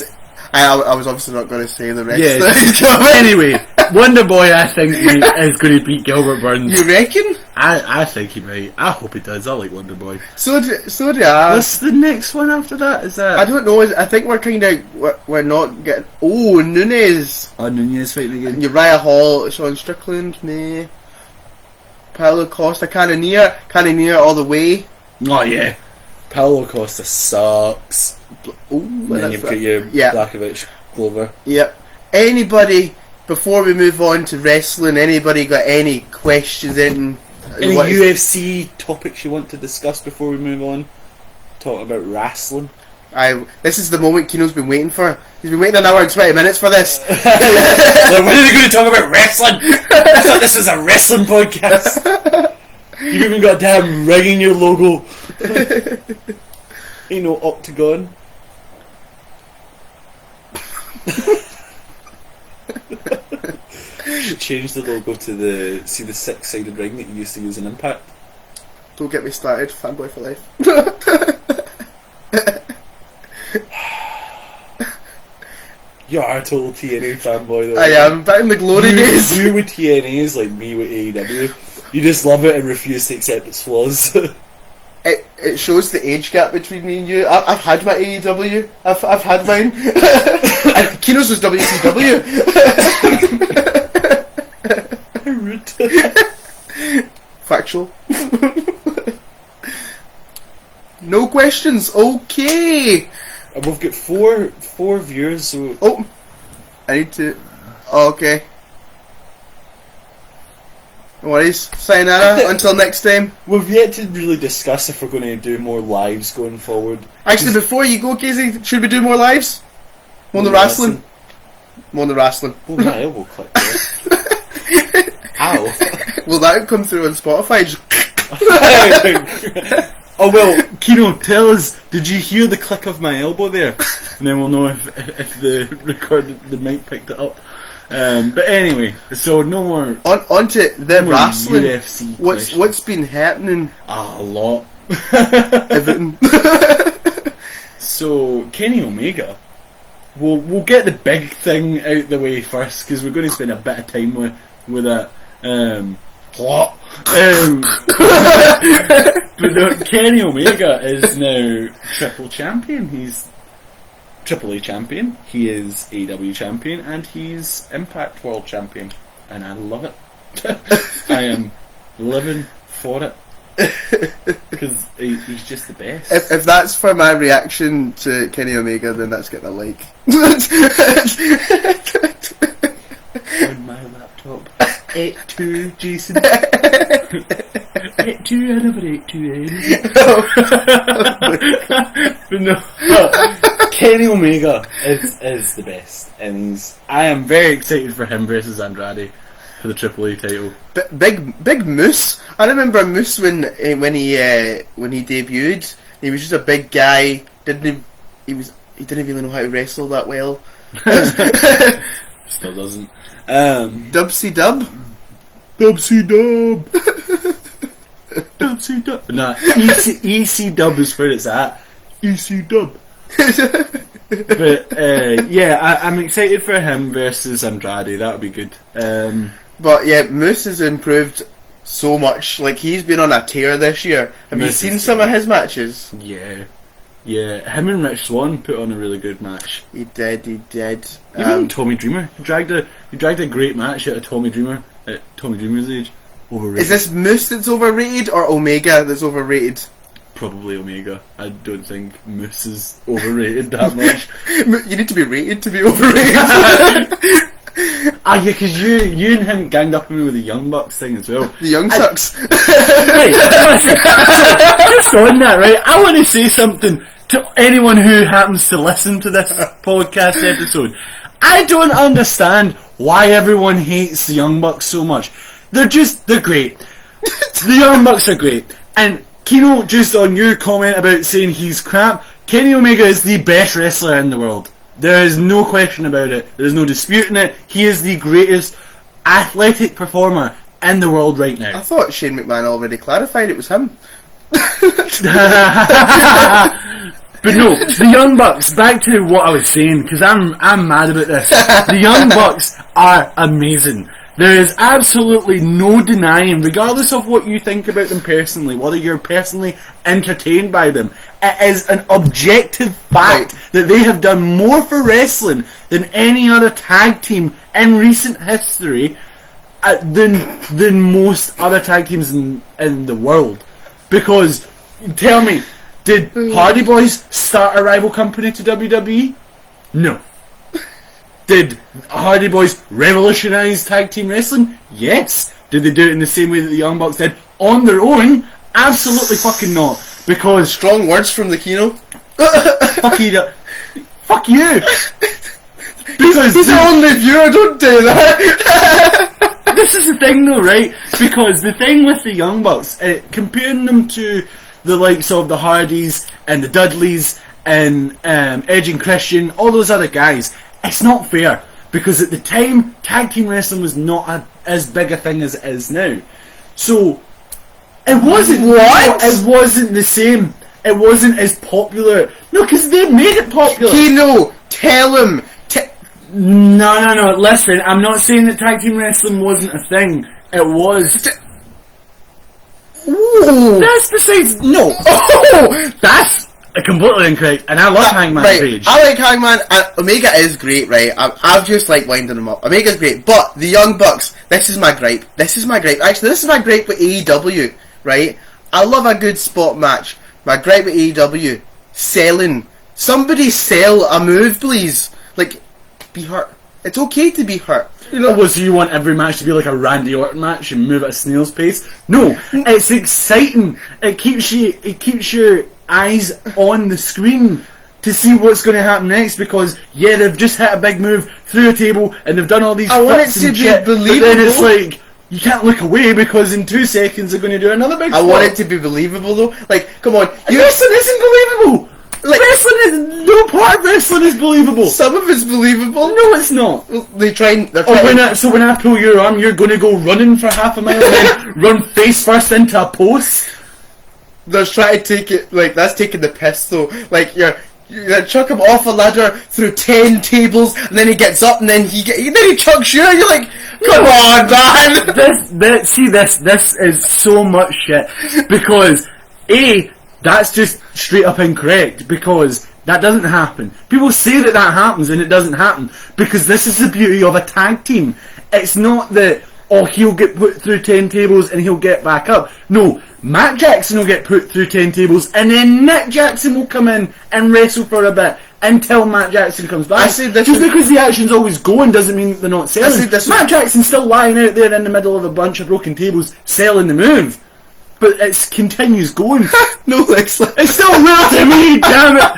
A: I was obviously not going to say the rest.
B: Yeah. Anyway, Wonder Boy, I think, is going to beat Gilbert Burns.
A: You reckon?
B: I think he might. I hope he does. I like Wonder Boy.
A: So do I.
B: What's the next one after that? Is that...
A: I don't know. I think we're kind of... We're not getting... Oh, Nunes.
B: Oh, Nunes fighting again.
A: Uriah Hall, Sean Strickland, nah. Paulo Costa, Cannonier all the way.
B: Oh, yeah. Paulo Costa sucks.
A: And
B: then you've got your Blachowicz, Glover.
A: Yep. Anybody, before we move on to wrestling, anybody got any questions in?
B: Any UFC topics you want to discuss before we move on? Talk about wrestling.
A: This is the moment Kino's been waiting for. He's been waiting an hour and 20 minutes for this.
B: Like, when are they going to talk about wrestling? I thought this was a wrestling podcast. You even got a damn ring in your logo. Ain't no octagon. Should change the logo to the 6-sided ring that you used to use in Impact.
A: Don't get me started, fanboy for life.
B: You are a total TNA fanboy though.
A: I am, back in the glory days.
B: You with TNA is like me with AEW. You just love it and refuse to accept its flaws.
A: It shows the age gap between me and you. I've had my AEW. I've had mine. And Kino's was WCW.
B: Rude.
A: Factual. No questions. Okay.
B: And we've got four viewers. So
A: oh, I need to. Oh, okay. No worries. Sayonara. Until next time.
B: We've yet to really discuss if we're going to do more lives going forward.
A: Actually, before you go, Casey, should we do more lives? More on the wrestling. More on the wrestling.
B: Oh, my elbow clicked there. Ow.
A: Will that come through on Spotify?
B: Oh well, Kino, tell us, did you hear the click of my elbow there? And then we'll know if the mic picked it up. But anyway, so no more.
A: On to the wrestling.
B: UFC
A: What's been happening?
B: A lot.
A: Everything.
B: So Kenny Omega. We'll get the big thing out the way first because we're going to spend a bit of time with that. What? But no, Kenny Omega is now triple champion. He's Triple A champion, he is AEW champion, and he's Impact World champion. And I love it. I am living for it. Because he's just the best.
A: If that's for my reaction to Kenny Omega, then that's getting a like.
B: On my laptop. 8-2 Jason. 8-2 and over 8-2 But no, Kenny Omega is the best, and I am very excited for him versus Andrade for the Triple A title.
A: Big Moose. I remember Moose when he debuted. He was just a big guy. He didn't really know how to wrestle that well.
B: Still doesn't.
A: Dubsy Dub.
B: Dubsy Dub. EC dub. Nah, EC dub is where it's at. EC dub. But yeah, I'm excited for him versus Andrade. That'll be good.
A: But yeah, Moose has improved so much. Like, he's been on a tear this year. Have you seen some of his matches?
B: Yeah. Him and Rich Swann put on a really good match.
A: He did.
B: Even Tommy Dreamer, he dragged a great match out of Tommy Dreamer at Tommy Dreamer's age. Overrated.
A: Is this Moose that's overrated or Omega that's overrated?
B: Probably Omega. I don't think Moose is overrated that much.
A: You need to be rated to be overrated.
B: Yeah, because you and him ganged up on me with the Young Bucks thing as well.
A: The Young Sucks.
B: Right, just on that, right? I want to say something to anyone who happens to listen to this podcast episode. I don't understand why everyone hates the Young Bucks so much. They're great. The Young Bucks are great. And Kino, just on your comment about saying he's crap, Kenny Omega is the best wrestler in the world. There is no question about it. There's no disputing it. He is the greatest athletic performer in the world right now.
A: I thought Shane McMahon already clarified it was him.
B: But no, the Young Bucks, back to what I was saying, because I'm mad about this. The Young Bucks are amazing. There is absolutely no denying, regardless of what you think about them personally, whether you're personally entertained by them, it is an objective fact that they have done more for wrestling than any other tag team in recent history, than most other tag teams in the world. Because, tell me, did Hardy Boys start a rival company to WWE? No. Did Hardy Boys revolutionise tag team wrestling? Yes. Did they do it in the same way that the Young Bucks did on their own? Absolutely fucking not. Because
A: strong words from the Kino.
B: Fuck you. Because
A: he's the only viewer. Don't do that.
B: This is the thing, though, right? Because the thing with the Young Bucks, comparing them to the likes of the Hardys and the Dudleys and Edge and Christian, all those other guys, it's not fair, because at the time tag team wrestling was not as big a thing as it is now. So it wasn't it wasn't the same. It wasn't as popular. No, because they made it popular.
A: Kino, tell him.
B: No. Listen, I'm not saying that tag team wrestling wasn't a thing. It was.
A: Ooh.
B: That's besides. No. Oh, that's completely incorrect. And I love Hangman Page.
A: I like Hangman, and Omega is great, right? I've just like winding him up. Omega's great, but the Young Bucks. This is my gripe. Actually, this is my gripe with AEW, right? I love a good spot match. My gripe with AEW, selling. Somebody sell a move, please. Like, be hurt. It's okay to be hurt.
B: You know, so you want every match to be like a Randy Orton match and move at a snail's pace? No, it's exciting. It keeps your eyes on the screen to see what's going to happen next, because they've just hit a big move through a table and they've done all these.
A: I want it to be believable.
B: But then it's like you can't look away, because in 2 seconds they're going to do another big.
A: I want it to be believable though. Like, come on,
B: wrestling isn't believable. Like, no part of wrestling is believable.
A: Some of it's believable.
B: No, it's not.
A: They're trying.
B: When I pull your arm, you're going to go running for half a mile and then run face first into a post.
A: They're trying to take it, like, that's taking the piss though. Like, you chuck him off a ladder through 10 tables, and then he gets up, and then he chucks you, and you're like, come on, man!
B: This is so much shit, because that's just straight up incorrect, because that doesn't happen. People say that happens, and it doesn't happen, because this is the beauty of a tag team. It's not that, he'll get put through 10 tables and he'll get back up. No, Matt Jackson will get put through 10 tables, and then Nick Jackson will come in and wrestle for a bit until Matt Jackson comes back. Just because the action's always going doesn't mean that they're not selling. Matt Jackson's still lying out there in the middle of a bunch of broken tables selling the move. But it continues going.
A: No, it's
B: still real to me, damn
A: it!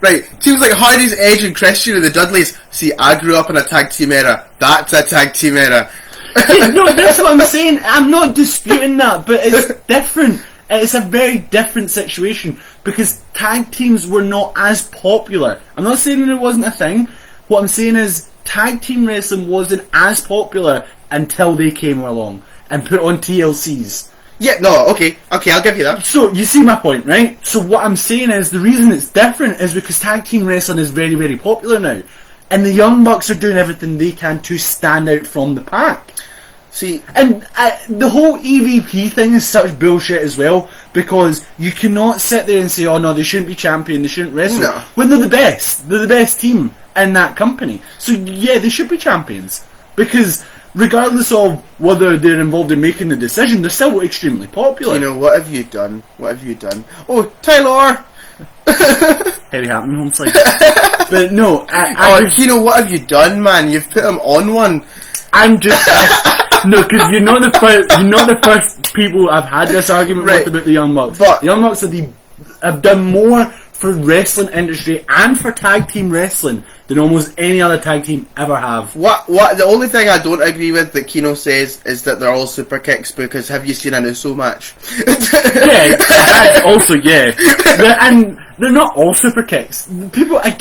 A: Right, seems like Hardy's, Edge and Christian and the Dudleys. See, I grew up in a tag team era. That's a tag team era.
B: No, that's what I'm saying. I'm not disputing that, but it's different. It's a very different situation, because tag teams were not as popular. I'm not saying that it wasn't a thing. What I'm saying is tag team wrestling wasn't as popular until they came along. and put on TLCs.
A: Yeah, no, okay, I'll give you that.
B: So, you see my point, right? So what I'm saying is, the reason it's different is because tag team wrestling is very, very popular now. And the Young Bucks are doing everything they can to stand out from the pack.
A: See,
B: and the whole EVP thing is such bullshit as well, because you cannot sit there and say, oh no, they shouldn't be champion, they shouldn't wrestle,
A: no.
B: when they're the best team in that company. So yeah, they should be champions, because regardless of whether they're involved in making the decision, they're still extremely popular.
A: You know, what have you done? Oh, Taylor!
B: Heavy happening home slice. But no,
A: Kino, what have you done, man? You've put him on one.
B: I'm just... No, because you're not the first people I've had this argument with about the Young Bucks.
A: But
B: the Young Bucks have done more for wrestling industry and for tag team wrestling than almost any other tag team ever have.
A: What? The only thing I don't agree with that Kino says is that they're all super kicks, because have you seen an Uso match?
B: Yeah, that's also, yeah. And they're not all super kicks. People take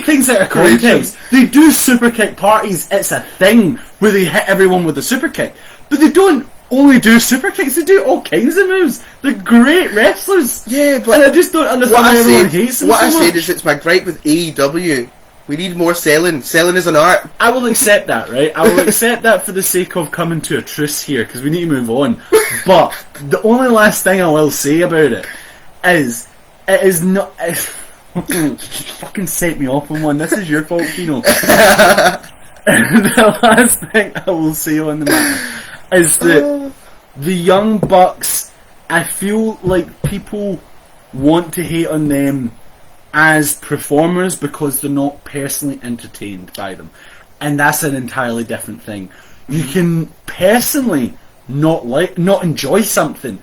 B: things out of context. They do super kick parties, it's a thing where they hit everyone with a super kick. But they don't only do super kicks, they do all kinds of moves. They're great wrestlers.
A: Yeah, but
B: and I just don't understand why everyone hates them so much.
A: What I said is, it's my gripe with AEW. We need more selling. Selling is an art.
B: I will accept that, right? I will accept that for the sake of coming to a truce here, because we need to move on. But the only last thing I will say about it is, it is not... fucking set me off on one. This is your fault, Kino. The last thing I will say on the matter is that the Young Bucks, I feel like people want to hate on them as performers because they're not personally entertained by them, and that's an entirely different thing. You can personally not enjoy something,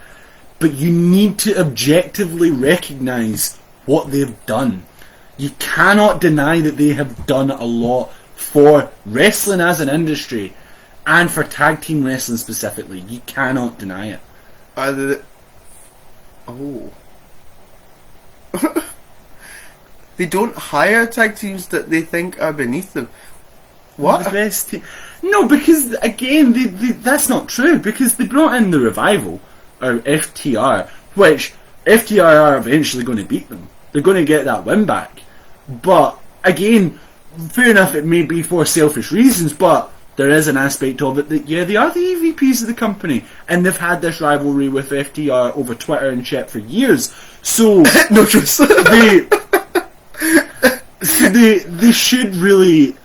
B: but you need to objectively recognise what they've done. You cannot deny that they have done a lot for wrestling as an industry and for tag team wrestling specifically. You cannot deny it.
A: They don't hire tag teams that they think are beneath them. What?
B: The best team? No, because again, that's not true, because they brought in the Revival, or FTR, which FTR are eventually going to beat them. They're going to get that win back. But again, fair enough, it may be for selfish reasons, but there is an aspect of it that, yeah, they are the EVPs of the company, and they've had this rivalry with FTR over Twitter and shit for years. So
A: no truth.
B: they should really...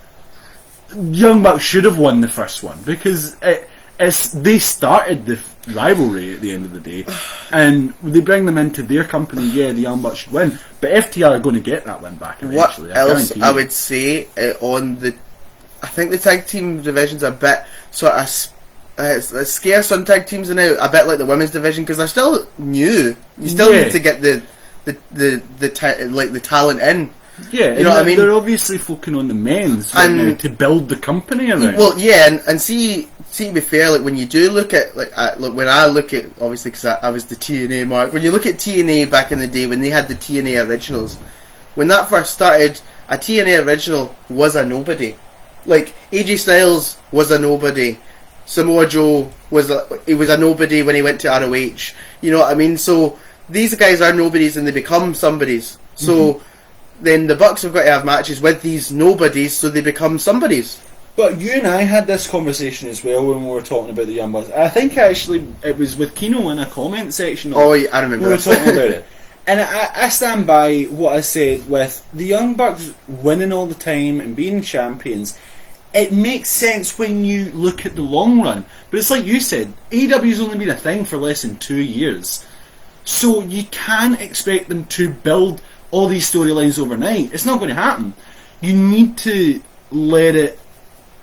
B: Young Bucks should have won the first one, because they started the rivalry at the end of the day, and they bring them into their company. Yeah, the Young Bucks should win, but FTR are going to get that win back eventually.
A: What else I would say on the... I think the tag team division's a bit sort of scarce on tag teams now, a bit like the women's division, because they're still new. You still need to get the talent in.
B: Yeah,
A: you know what I mean?
B: They're obviously focusing on the men's right now to build the company around.
A: Well, yeah, and see, to be fair, like when you do look at when I look at, obviously because I was the TNA mark. When you look at TNA back in the day when they had the TNA originals, when that first started, a TNA original was a nobody. Like AJ Styles was a nobody. Samoa Joe was a nobody when he went to ROH. You know what I mean? So these guys are nobodies and they become somebodies. So then the Bucks have got to have matches with these nobodies so they become somebodies.
B: But you and I had this conversation as well when we were talking about the Young Bucks. I think actually it was with Kino in a comment section.
A: Oh, yeah, I remember.
B: We were talking about it. And I stand by what I said with the Young Bucks winning all the time and being champions. It makes sense when you look at the long run. But it's like you said, AEW's only been a thing for less than 2 years. So you can't expect them to build all these storylines overnight. It's not going to happen. You need to let it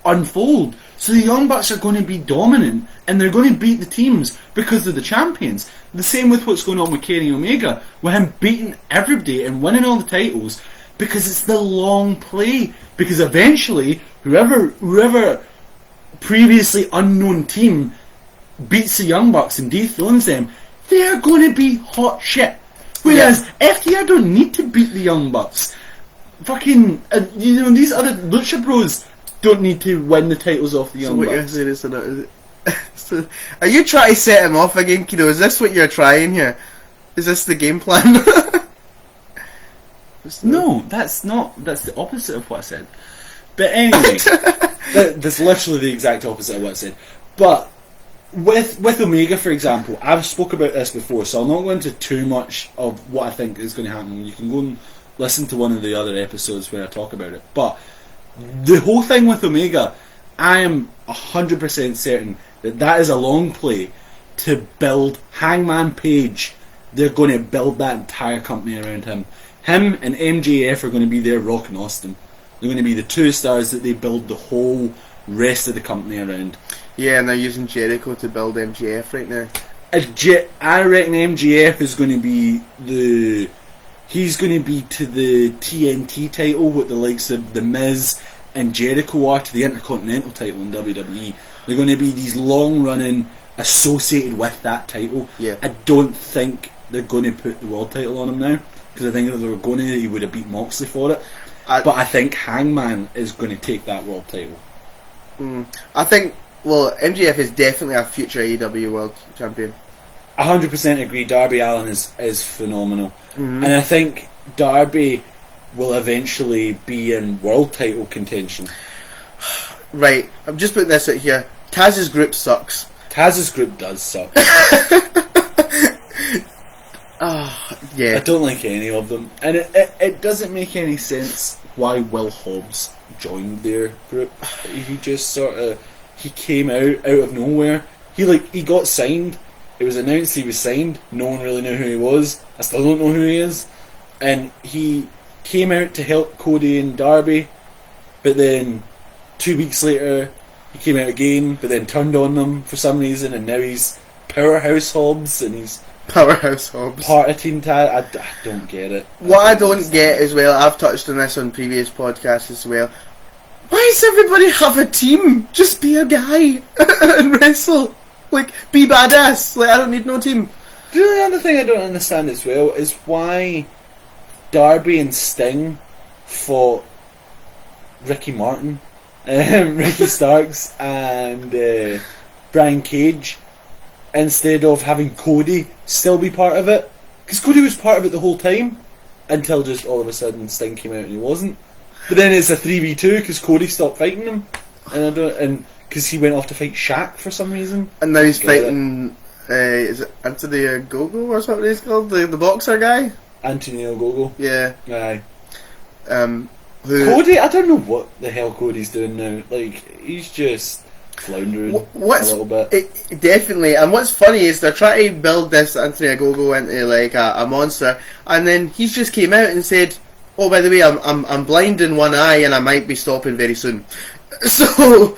B: unfold. So the Young Bucks are going to be dominant and they're going to beat the teams because they're the champions. The same with what's going on with Kenny Omega, with him beating everybody and winning all the titles, because it's the long play. Because eventually, whoever previously unknown team beats the Young Bucks and dethrones them, they are going to be hot shit. Whereas FTR don't need to beat the Young Bucks. Fucking, these other Lucha Bros don't need to win the titles off the Young Bucks.
A: So what you're saying is So, are you trying to set him off again, Kino? Is this what you're trying here? Is this the game plan?
B: No, that's not. That's the opposite of what I said. But anyway, that's literally the exact opposite of what I said. But with Omega, for example, I've spoke about this before, so I'll not go into too much of what I think is going to happen. You can go and listen to one of the other episodes where I talk about it. But the whole thing with Omega, I am 100% certain that is a long play to build Hangman Page. They're going to build that entire company around him. Him and MJF are going to be there rocking Austin. They're going to be the two stars that they build the whole rest of the company around.
A: Yeah, and they're using Jericho to build MJF right now.
B: I reckon MJF is going to be he's going to be to the TNT title what the likes of The Miz and Jericho are to the Intercontinental title in WWE. They're going to be these long-running associated with that title.
A: Yeah.
B: I don't think they're going to put the world title on him now, because I think if they were going to, he would have beat Moxley for it. But I think Hangman is going to take that world title.
A: I think, MJF is definitely a future AEW world champion.
B: 100% agree. Darby Allin is phenomenal. And I think Darby will eventually be in world title contention.
A: Right, I'm just putting this out here. Taz's group sucks.
B: Taz's group does suck.
A: Yeah.
B: I don't like any of them. And it doesn't make any sense why Will Hobbs joined their group. He just sort of... He came out of nowhere. He got signed. It was announced he was signed. No one really knew who he was. I still don't know who he is. And he came out to help Cody and Darby. But then 2 weeks later, he came out again, but then turned on them for some reason, and now he's Powerhouse Hobbs, and he's
A: Powerhouse Hobbs.
B: part of Team Taz. I don't get it.
A: What I don't get as well, I've touched on this on previous podcasts as well. Why does everybody have a team? Just be a guy and wrestle. Like, be badass. Like, I don't need no team.
B: The other thing I don't understand as well is why Darby and Sting fought Ricky Martin, Ricky Starks, and Brian Cage instead of having Cody still be part of it. Because Cody was part of it the whole time until just all of a sudden Sting came out and he wasn't. But then it's a 3v2 because Cody stopped fighting him, and because he went off to fight Shaq for some reason.
A: And now he's fighting. Is it Anthony Ogogo or something he's called? The boxer guy?
B: Anthony Ogogo.
A: Yeah.
B: Aye.
A: Who,
B: Cody, I don't know what the hell Cody's doing now. Like, he's just floundering a little bit.
A: Definitely. And what's funny is they're trying to build this Anthony Ogogo into like a monster, and then he's just came out and said, "Oh, by the way, I'm blind in one eye and I might be stopping very soon." So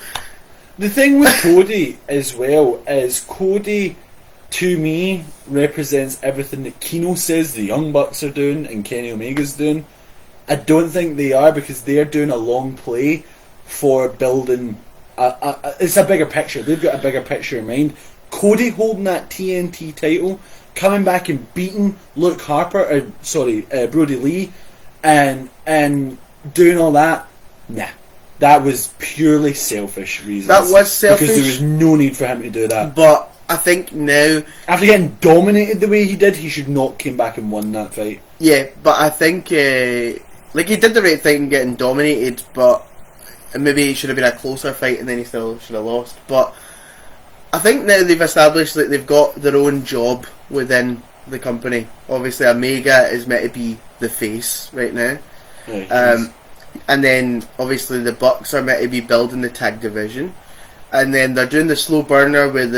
B: the thing with Cody as well is Cody, to me, represents everything that Kino says the Young Bucks are doing and Kenny Omega's doing. I don't think they are, because they're doing a long play for building it's a bigger picture. They've got a bigger picture in mind. Cody holding that TNT title, coming back and beating Luke Harper, Brody Lee, and doing all that, nah. That was purely selfish reasons.
A: that was selfish.
B: Because there was no need for him to do that.
A: But I think now,
B: After getting dominated the way he did, he should not came back and won that fight.
A: yeah, but I think like he did the right thing getting dominated, but maybe it should have been a closer fight and then he still should have lost. But I think now they've established that they've got their own job within the company. Obviously Omega is meant to be the face right now.
B: Right,
A: And then obviously the Bucks are meant to be building the tag division, and then they're doing the slow burner with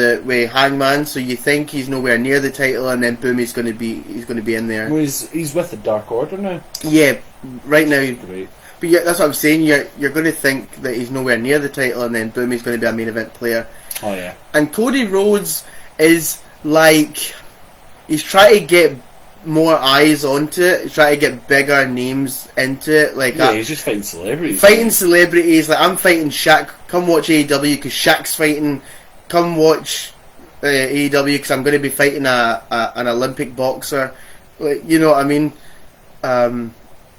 A: Hangman. So you think he's nowhere near the title, and then boom, he's going to be in there.
B: well, he's with the Dark Order now.
A: Yeah, right now.
B: Great.
A: But yeah, that's what I'm saying. You're going to think that he's nowhere near the title, and then boom, he's going to be a main event player.
B: Oh yeah.
A: And Cody Rhodes is like, he's trying to get more eyes onto it. He's trying to get bigger names into it. Like,
B: Yeah, he's just fighting celebrities.
A: fighting celebrities. Like, I'm fighting Shaq. Come watch AEW because Shaq's fighting. Come watch AEW because I'm going to be fighting an Olympic boxer. Like, you know what I mean?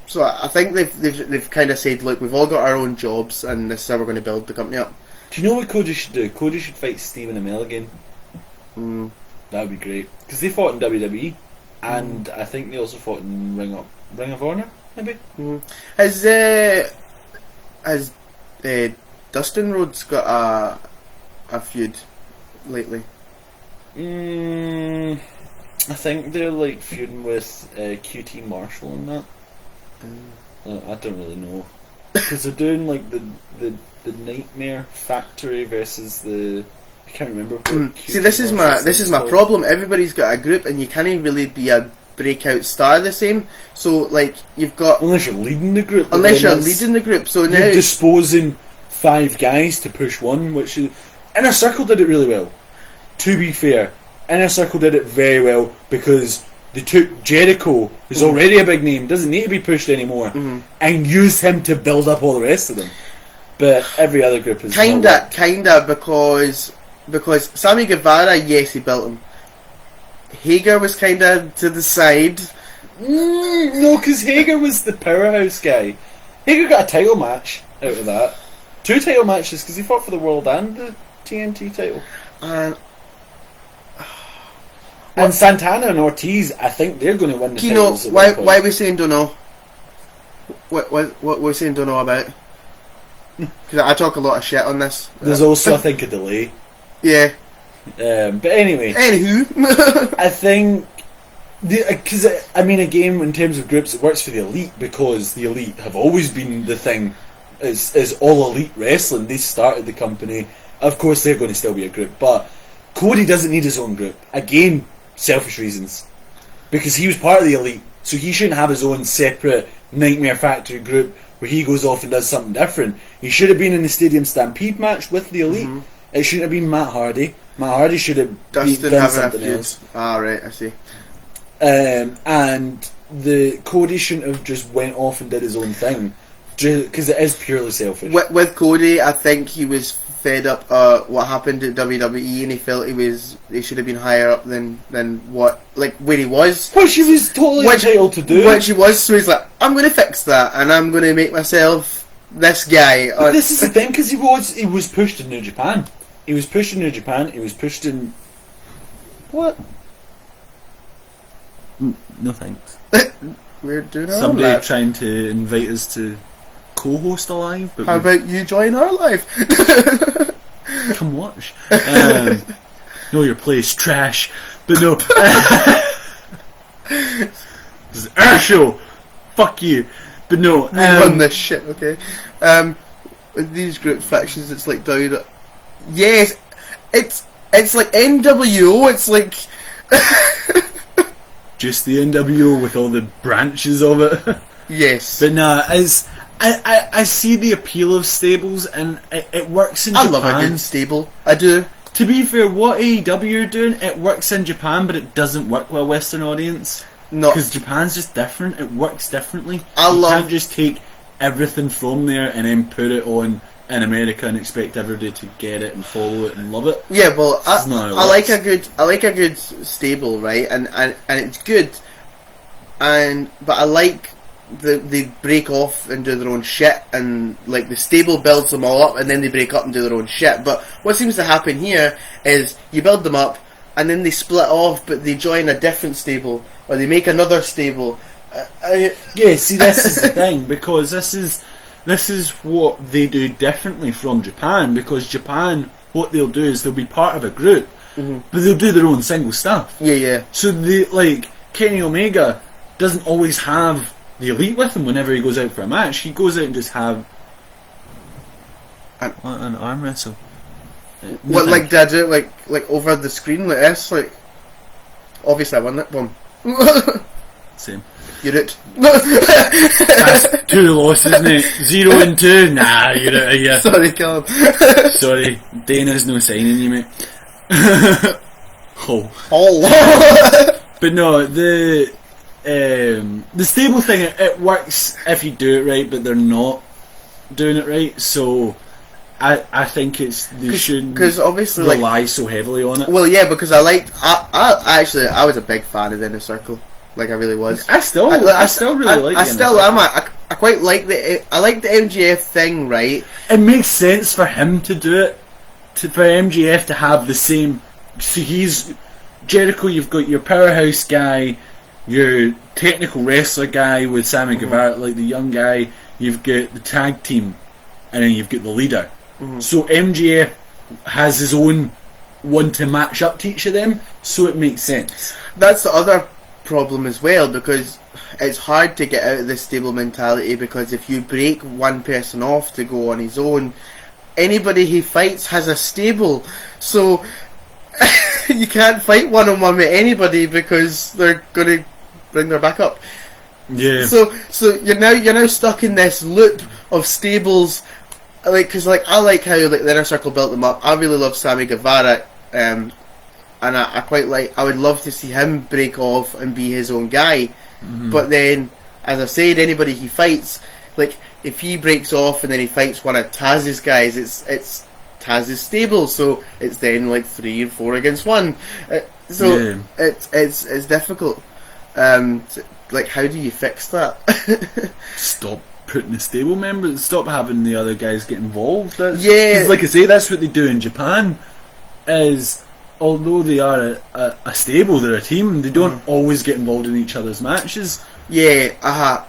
A: So I think they've kind of said, look, we've all got our own jobs, and this is how we're going to build the company up.
B: Do you know what Cody should do? Cody should fight Stephen Amell again.
A: Mm.
B: That would be great. Because they fought in WWE, and I think they also fought in Ring of Honor, maybe?
A: Mm. Has Dustin Rhodes got a feud lately?
B: I think they're like feuding with QT Marshall and that. I don't really know. Because they're doing like the Nightmare Factory versus the... I can't remember. What
A: See, this is my problem. Everybody's got a group, and you can't really be a breakout star the same. So, like, you've got...
B: Unless you're leading the group.
A: So now...
B: You're disposing 5 guys to push one, which is... Inner Circle did it really well. To be fair, Inner Circle did it very well because they took Jericho, who's already a big name, doesn't need to be pushed anymore, and used him to build up all the rest of them. But every other group is...
A: Kinda, because Sammy Guevara, yes, he built him. Hager was kinda to the side.
B: No, because Hager was the powerhouse guy. Hager got a title match out of that. 2 title matches, because he fought for the world and the TNT title. And Santana and Ortiz, I think they're going to win the titles.
A: Why are we saying don't know? What we're saying don't know about? Because I talk a lot of shit on this.
B: There's also, I think, a delay.
A: Yeah.
B: But anyway.
A: Anywho.
B: I think... Because, I mean, again, in terms of groups, it works for the Elite because the Elite have always been the thing. Is All Elite Wrestling. They started the company. Of course, they're going to still be a group. But Cody doesn't need his own group. Again, selfish reasons. Because he was part of the Elite. So he shouldn't have his own separate Nightmare Factory group where he goes off and does something different. He should have been in the Stadium Stampede match with the Elite. It shouldn't have been Matt Hardy. Matt Hardy should have done something else.
A: Ah, right, I see.
B: And the Cody shouldn't have just went off and did his own thing. Because it is purely selfish.
A: With Cody, I think he was fed up what happened at WWE, and he felt he should have been higher up than what, like, where he was.
B: Which he was totally entitled to do.
A: Which he was, so he's like, I'm going to fix that, and I'm going to make myself this guy.
B: But this is the thing, because he was pushed in New Japan. He was pushed in New Japan, he was pushed in... What? No thanks.
A: We're doing
B: somebody
A: our live.
B: Trying to invite us to co-host a live. But
A: how about you join our live?
B: Come watch. No, your play's trash. But no. This is our show. Fuck you. But no.
A: We run this shit, okay? With these group factions, it's like down... Yes, it's like NWO, it's like...
B: Just the NWO with all the branches of it.
A: Yes.
B: But nah, I see the appeal of stables, and it works in Japan.
A: I love a good stable. I do.
B: To be fair, what AEW are doing, it works in Japan, but it doesn't work with a Western audience. No. Because Japan's just different. It works differently. You can't just take everything from there and then put it on in America and expect everybody to get it and follow it and love it.
A: Yeah, well, I like a good stable, right? And it's good. But I like they break off and do their own shit, and like the stable builds them all up, and then they break up and do their own shit. But what seems to happen here is you build them up, and then they split off, but they join a different stable, or they make another stable.
B: Yeah, see, this is the thing, because this is what they do differently from Japan, because Japan, what they'll do is they'll be part of a group, but they'll do their own single stuff.
A: Yeah.
B: So they, like, Kenny Omega doesn't always have the Elite with him whenever he goes out for a match. He goes out and just have an arm wrestle.
A: What, like, did I do it like over the screen like this? Like, obviously I won that one.
B: Same.
A: You're it.
B: That's 2 losses, mate. 0 and 2. Nah, you're out of here.
A: Sorry, Callum.
B: Sorry, Dana's no signing you, mate. But no, the stable thing, it works if you do it right, but they're not doing it right. So I think they shouldn't
A: obviously
B: rely so heavily on it.
A: Well, yeah, because I was a big fan of the Inner Circle. Like, I really was.
B: I still really like.
A: I still am. I quite like I like the MJF thing, right?
B: It makes sense for him to do it, for MJF to have the same. So he's Jericho. You've got your powerhouse guy, your technical wrestler guy with Sammy Guevara, like the young guy. You've got the tag team, and then you've got the leader. So MJF has his own one to match up to each of them, so it makes sense.
A: That's the other problem as well, because it's hard to get out of this stable mentality, because if you break one person off to go on his own, anybody he fights has a stable, so you can't fight one-on-one with anybody because they're going to bring their back up.
B: Yeah.
A: So you're now stuck in this loop of stables, because I like how the Inner Circle built them up. I really love Sammy Guevara, and I quite like. I would love to see him break off and be his own guy. But then, as I said, anybody he fights, like if he breaks off and then he fights one of Taz's guys, it's Taz's stable, so it's then like 3 or 4 against 1. It's difficult. Like, how do you fix that?
B: Stop putting the stable members. Stop having the other guys get involved.
A: Yeah.
B: 'Cause like I say, that's what they do in Japan. Is although they are a stable, they're a team. They don't always get involved in each other's matches.
A: Yeah.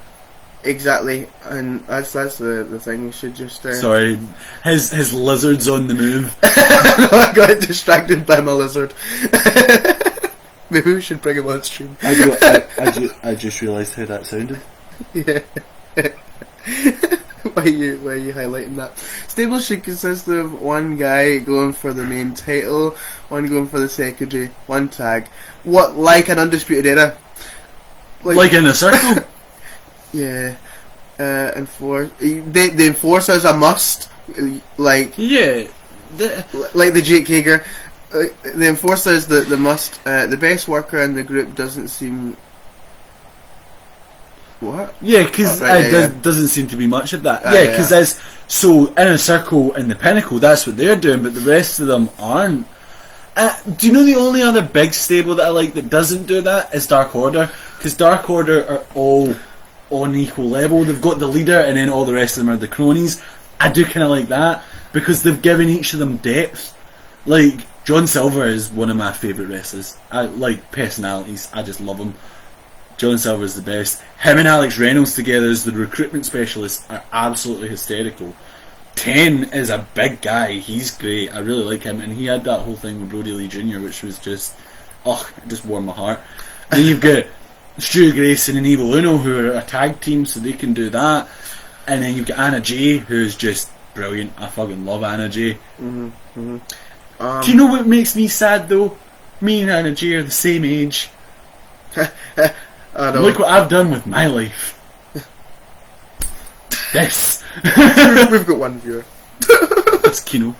A: Exactly, and that's the thing. We should just.
B: Sorry, his lizard's on the move.
A: I got distracted by my lizard. Maybe we should bring him on stream.
B: I just realised how that sounded.
A: Yeah. Why are you highlighting that? Stable should consist of one guy going for the main title, one going for the secondary, one tag. What, like an Undisputed Era?
B: Like in a circle?
A: Yeah. The enforcer's a must. Like.
B: Yeah.
A: Like the Jake Hager. The enforcer is the must. The best worker in the group doesn't seem. What?
B: Yeah, because doesn't seem to be much of that. Yeah, because there's so Inner Circle and the Pinnacle. That's what they're doing, but the rest of them aren't. Do you know the only other big stable that I like that doesn't do that is Dark Order? Because Dark Order are all on equal level. They've got the leader, and then all the rest of them are the cronies. I do kind of like that because they've given each of them depth. Like John Silver is one of my favourite wrestlers. I like personalities. I just love him. John Silver is the best. Him and Alex Reynolds together as the recruitment specialists are absolutely hysterical. 10 is a big guy. He's great. I really like him, and he had that whole thing with Brody Lee Jr., which was just, it just warmed my heart. Then you've got Stu Grayson and Evil Uno, who are a tag team, so they can do that. And then you've got Anna Jay, who's just brilliant. I fucking love Anna Jay.
A: Do
B: you know what makes me sad though? Me and Anna Jay are the same age. Look what I've done with my life. This.
A: We've got one viewer.
B: That's Kino.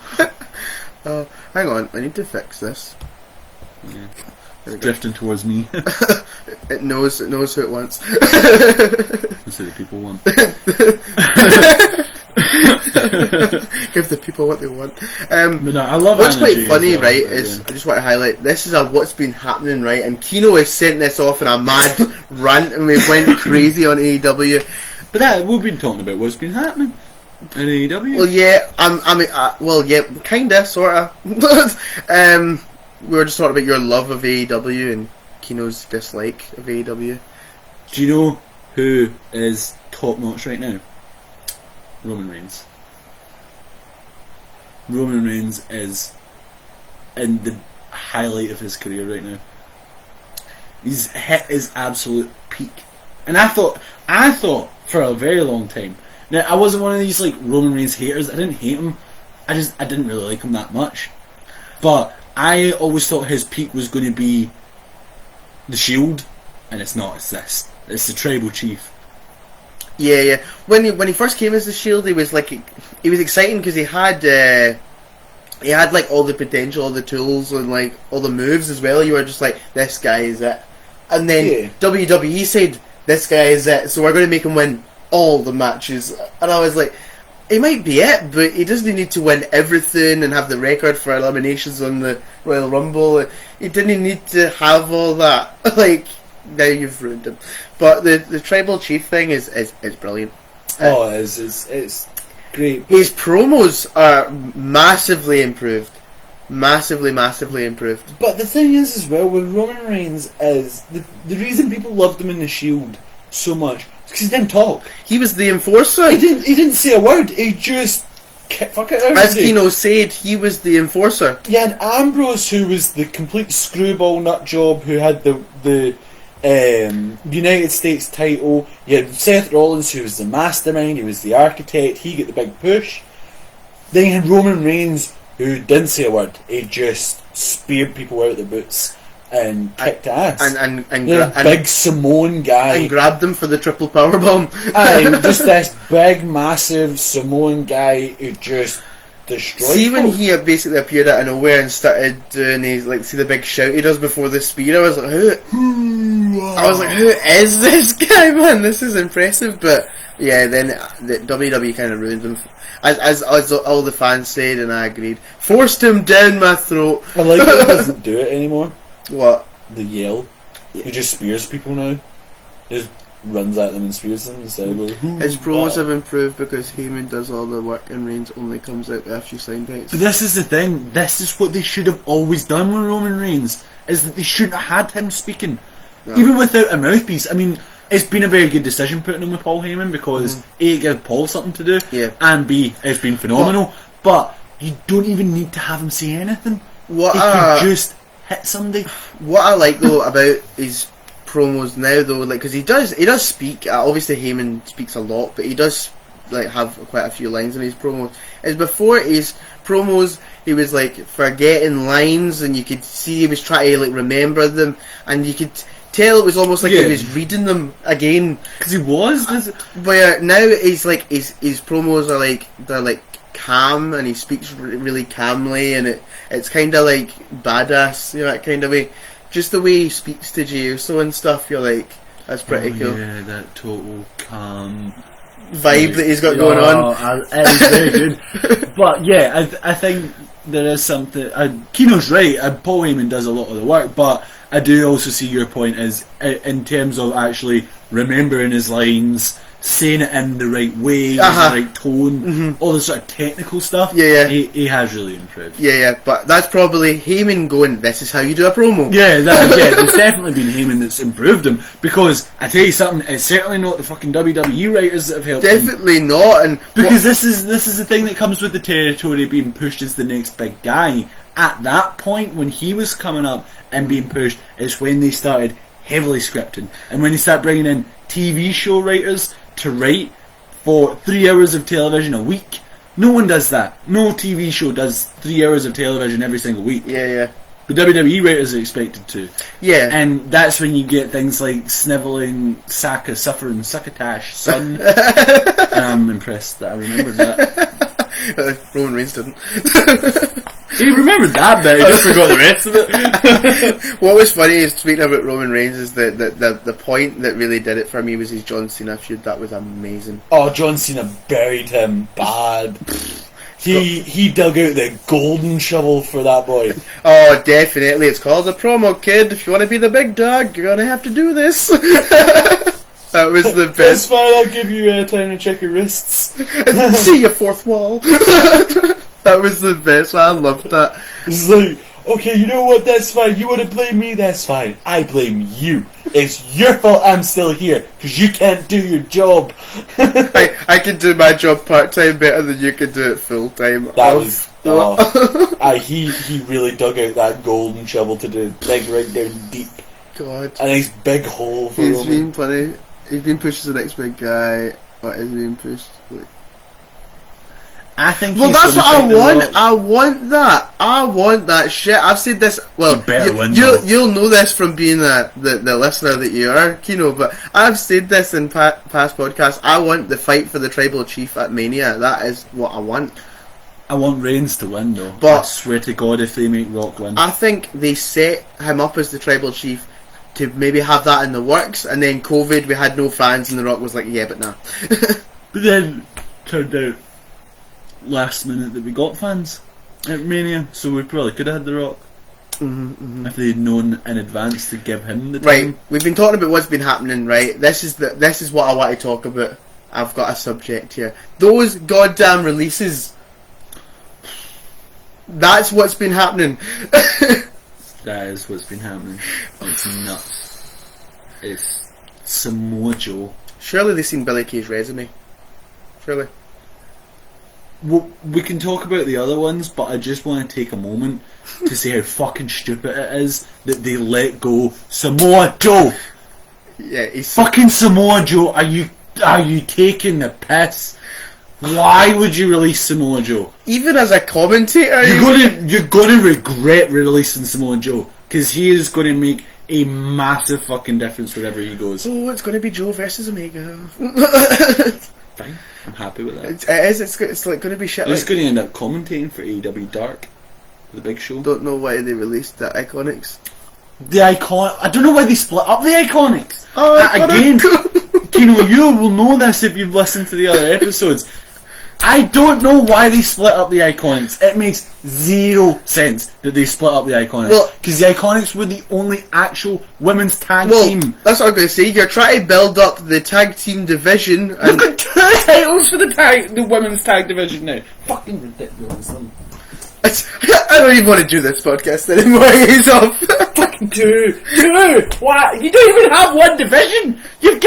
A: Hang on, I need to fix this.
B: Yeah. It's drifting towards me.
A: It knows who it wants.
B: That's what the people want.
A: Give the people what they want.
B: But no, I love
A: what's
B: Anna
A: quite
B: Jay
A: funny,
B: as well,
A: right, is I just want to highlight this is what's been happening, right, and Kino has sent this off in a mad rant and we went crazy on AEW.
B: But we've been talking about what's been happening in AEW.
A: Well, yeah, kinda, sorta. We were just talking about your love of AEW and Kino's dislike of AEW.
B: Do you know who is top notch right now? Roman Reigns. Roman Reigns is in the highlight of his career right now. He's hit his absolute peak. And I thought for a very long time. Now, I wasn't one of these like Roman Reigns haters. I didn't hate him. I didn't really like him that much. But I always thought his peak was going to be the Shield, and it's not. It's this. It's the Tribal Chief.
A: Yeah. When he first came as the Shield, he was exciting because he had like all the potential, all the tools, and like all the moves as well. You were just like, this guy is it. And then WWE said, this guy is it. So we're going to make him win all the matches. And I was like, he might be it, but he doesn't need to win everything and have the record for eliminations on the Royal Rumble. He didn't need to have all that. Like, now you've ruined him. But the Tribal Chief thing is brilliant.
B: Oh, it is. It's great.
A: His promos are massively improved. Massively improved.
B: But the thing is, as well, with Roman Reigns, is the reason people loved him in the Shield so much is because he didn't talk.
A: He was the enforcer.
B: He didn't say a word. He just fuck it.
A: As Kino said, he was the enforcer.
B: You had Ambrose, who was the complete screwball nut job, who had the United States title. You had Seth Rollins, who was the mastermind. He was the architect. He got the big push. Then you had Roman Reigns, who didn't say a word. He just speared people out of their boots and kicked ass.
A: And
B: big Samoan guy.
A: And grabbed them for the triple powerbomb.
B: Just this big, massive Samoan guy who just destroyed
A: See, when
B: people.
A: he basically appeared out of nowhere and started doing his, like, see the big shout he does before the spear, I was like, who is this guy, man? This is impressive. But yeah, then the WWE kind of ruined him. As all the fans said, and I agreed. Forced him down my throat.
B: I like that he doesn't do it anymore.
A: What?
B: The yell. He just spears people now. He just runs at them and spears them instead of going,
A: his promos have improved because Heyman does all the work and Reigns only comes out after you sign dates.
B: But this is the thing. This is what they should have always done with Roman Reigns. Is that they shouldn't have had him speaking. No. Even without a mouthpiece. I mean, it's been a very good decision putting him with Paul Heyman because A, it gave Paul something to do, and B, it's been phenomenal. But you don't even need to have him say anything. He can just hit somebody.
A: What I like though about his promos now though, like, because he does speak. Obviously Heyman speaks a lot, but he does like have quite a few lines in his promos. Is before his promos, he was like forgetting lines, and you could see he was trying to like remember them, and you could tell it was almost like he was reading them again.
B: Because he was.
A: But now he's like his promos are like they're like calm, and he speaks really calmly, and it's kind of like badass, you know, that kind of way. Just the way he speaks to Jey Uso and stuff, you're like, that's pretty cool.
B: Yeah, that total calm
A: vibe that he's got going on.
B: It is very good. But yeah, I think there is something. Kino's right. Paul Heyman does a lot of the work, but I do also see your point is in terms of actually remembering his lines, saying it in the right way, the right tone, all the sort of technical stuff. He has really improved.
A: But that's probably Heyman going, this is how you do a promo.
B: It's definitely been Heyman that's improved him, because I tell you something, it's certainly not the fucking WWE writers that have helped him.
A: Definitely not, and
B: because this is the thing that comes with the territory being pushed as the next big guy. At that point, when he was coming up and being pushed, is when they started heavily scripting, and when they start bringing in TV show writers to write for 3 hours of television a week. No one does that. No TV show does 3 hours of television every single week.
A: The
B: WWE writers are expected to.
A: And
B: that's when you get things like snivelling, Saka, suffering, succotash, son. And I'm impressed that I remembered that.
A: Roman Reigns didn't.
B: He remembered that bit, he just forgot the rest of it.
A: What was funny is, speaking about Roman Reigns, is the point that really did it for me was his John Cena feud. That was amazing.
B: Oh, John Cena buried him bad. He dug out the golden shovel for that boy.
A: Oh, definitely. It's called a promo, kid. If you want to be the big dog, you're gonna have to do this. That was the best.
B: That's fine, I'll give you time to check your wrists.
A: See your fourth wall. That was the best. I loved that.
B: It's like, okay, you know what, that's fine. You want to blame me, that's fine. I blame you. It's your fault I'm still here, because you can't do your job.
A: I can do my job part-time better than you can do it full-time.
B: That was... he really dug out that golden shovel to do dig right down deep.
A: God.
B: And his big hole for
A: He's been funny. He's been pushed as the next big guy. What is being pushed? Like,
B: I think.
A: Well, that's what I want. I want that. I want that shit. I've said this. Well, you'll know this from being the listener that you are, Kino. But I've said this in past podcasts. I want the fight for the tribal chief at Mania. That is what I want.
B: I want Reigns to win, though.
A: But
B: I swear to God, if they make Rock win,
A: I think they set him up as the tribal chief to maybe have that in the works, and then COVID, we had no fans, and The Rock was like, yeah, but nah.
B: But then turned out last minute that we got fans at Mania, so we probably could have had The Rock if they'd known in advance to give him the time.
A: Right, we've been talking about what's been happening. Right, this is what I want to talk about. I've got a subject here. Those goddamn releases. That's what's been happening.
B: That is what's been happening. It's nuts. It's Samoa Joe.
A: Surely they've seen Billy Kay's resume. Surely.
B: Well, we can talk about the other ones, but I just want to take a moment to say how fucking stupid it is that they let go Samoa Joe.
A: Yeah, he's
B: Fucking Samoa Joe. Are you taking the piss? Why would you release Samoa Joe?
A: even as a commentator.
B: You're gonna regret releasing Samoa Joe, because he is going to make a massive fucking difference wherever he goes.
A: Oh, it's going to be Joe versus Omega.
B: Fine, I'm happy with that.
A: It is. It's like going to be shit.
B: He's
A: Like,
B: going to end up commentating for AEW Dark, the big show.
A: don't know why they released the Iconics.
B: I don't know why they split up the Iconics.
A: Oh,
B: Again, Kino, you will know this if you've listened to the other episodes. I don't know why they split up the Iconics. It makes zero sense that they split up the Iconics. Because the Iconics were the only actual women's tag team.
A: That's what I'm going to say. You're trying to build up the tag team division.
B: They've got 2 titles for the women's tag division now. Fucking ridiculous.
A: I don't even want to do this podcast anymore. He's off.
B: Fucking 2. Why? You don't even have one division. You've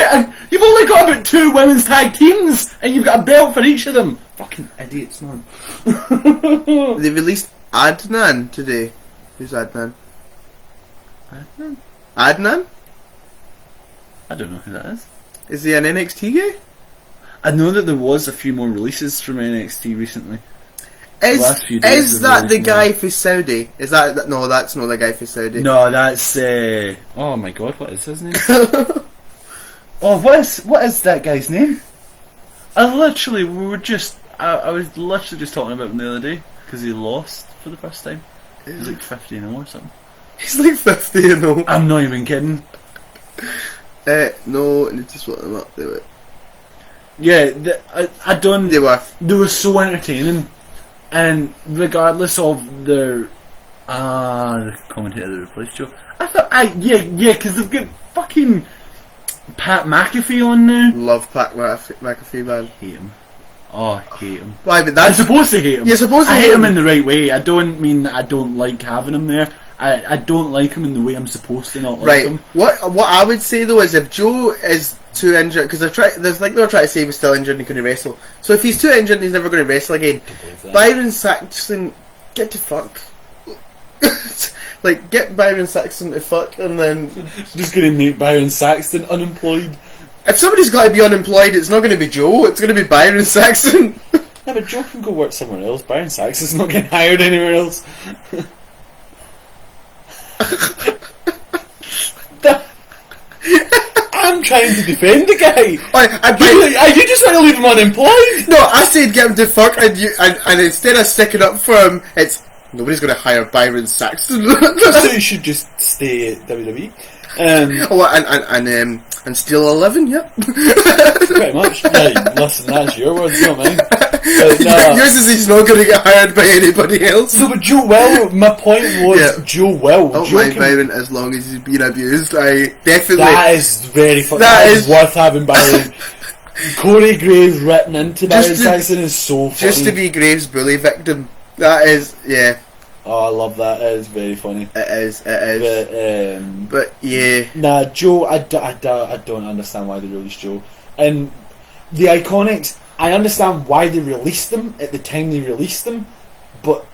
B: only got about 2 women's tag teams, and you've got a belt for each of them. Fucking idiots, man.
A: They released Adnan today. Who's Adnan? Adnan?
B: I don't know who that is.
A: Is he an NXT guy?
B: I know that there was a few more releases from NXT recently.
A: Is that the guy for Saudi? Is that no? That's not the guy for Saudi.
B: No, that's oh my god, what is his name? Oh, what is that guy's name? I was literally just talking about him the other day because he lost for the first time. He's like 50-0 or something.
A: He's like 50-0.
B: I'm not even kidding.
A: No, I need to split them up. They were.
B: Yeah, They were so entertaining, and regardless of their the commentator that replaced Joe, I thought because they've got fucking Pat McAfee on now.
A: Love Pat McAfee, man.
B: Hate him. Oh, I hate him.
A: Why? But
B: I'm
A: that's
B: supposed to hate him.
A: You're supposed to
B: hate him in the right way. I don't mean that I don't like having him there. I don't like him in the way I'm supposed to not like him.
A: What I would say though is if Joe is too injured, because they're trying to say he was still injured and he couldn't wrestle. So if he's too injured, he's never going to wrestle again. Byron Saxton, get to fuck. Like, get Byron Saxton to fuck, and then
B: Just going to make Byron Saxton unemployed.
A: If somebody's got to be unemployed, it's not going to be Joe. It's going to be Byron Saxton.
B: Yeah, but Joe can go work somewhere else. Byron Saxton's not getting hired anywhere else. I'm trying to defend the guy. You just want to leave him unemployed?
A: No, I said get him to fuck, and instead of sticking up for him, it's nobody's going to hire Byron Saxton.
B: So you should just stay at WWE.
A: And steal a living, yep.
B: Pretty much. Yeah, listen, that's your words, not mine. But,
A: yours is he's not going to get hired by anybody else.
B: No, but Joe will. My point was Joe will.
A: Don't
B: Joe
A: mind Byron as long as he's being abused. I definitely.
B: That is very funny. That is worth having Byron. Corey Graves written into Byron Saxton is so funny.
A: Just to be Graves' bully victim. That is, yeah.
B: Oh, I love that. It is very funny.
A: It is. But yeah.
B: Nah, Joe, I don't understand why they released Joe. And the Iconics, I understand why they released them at the time they released them, but,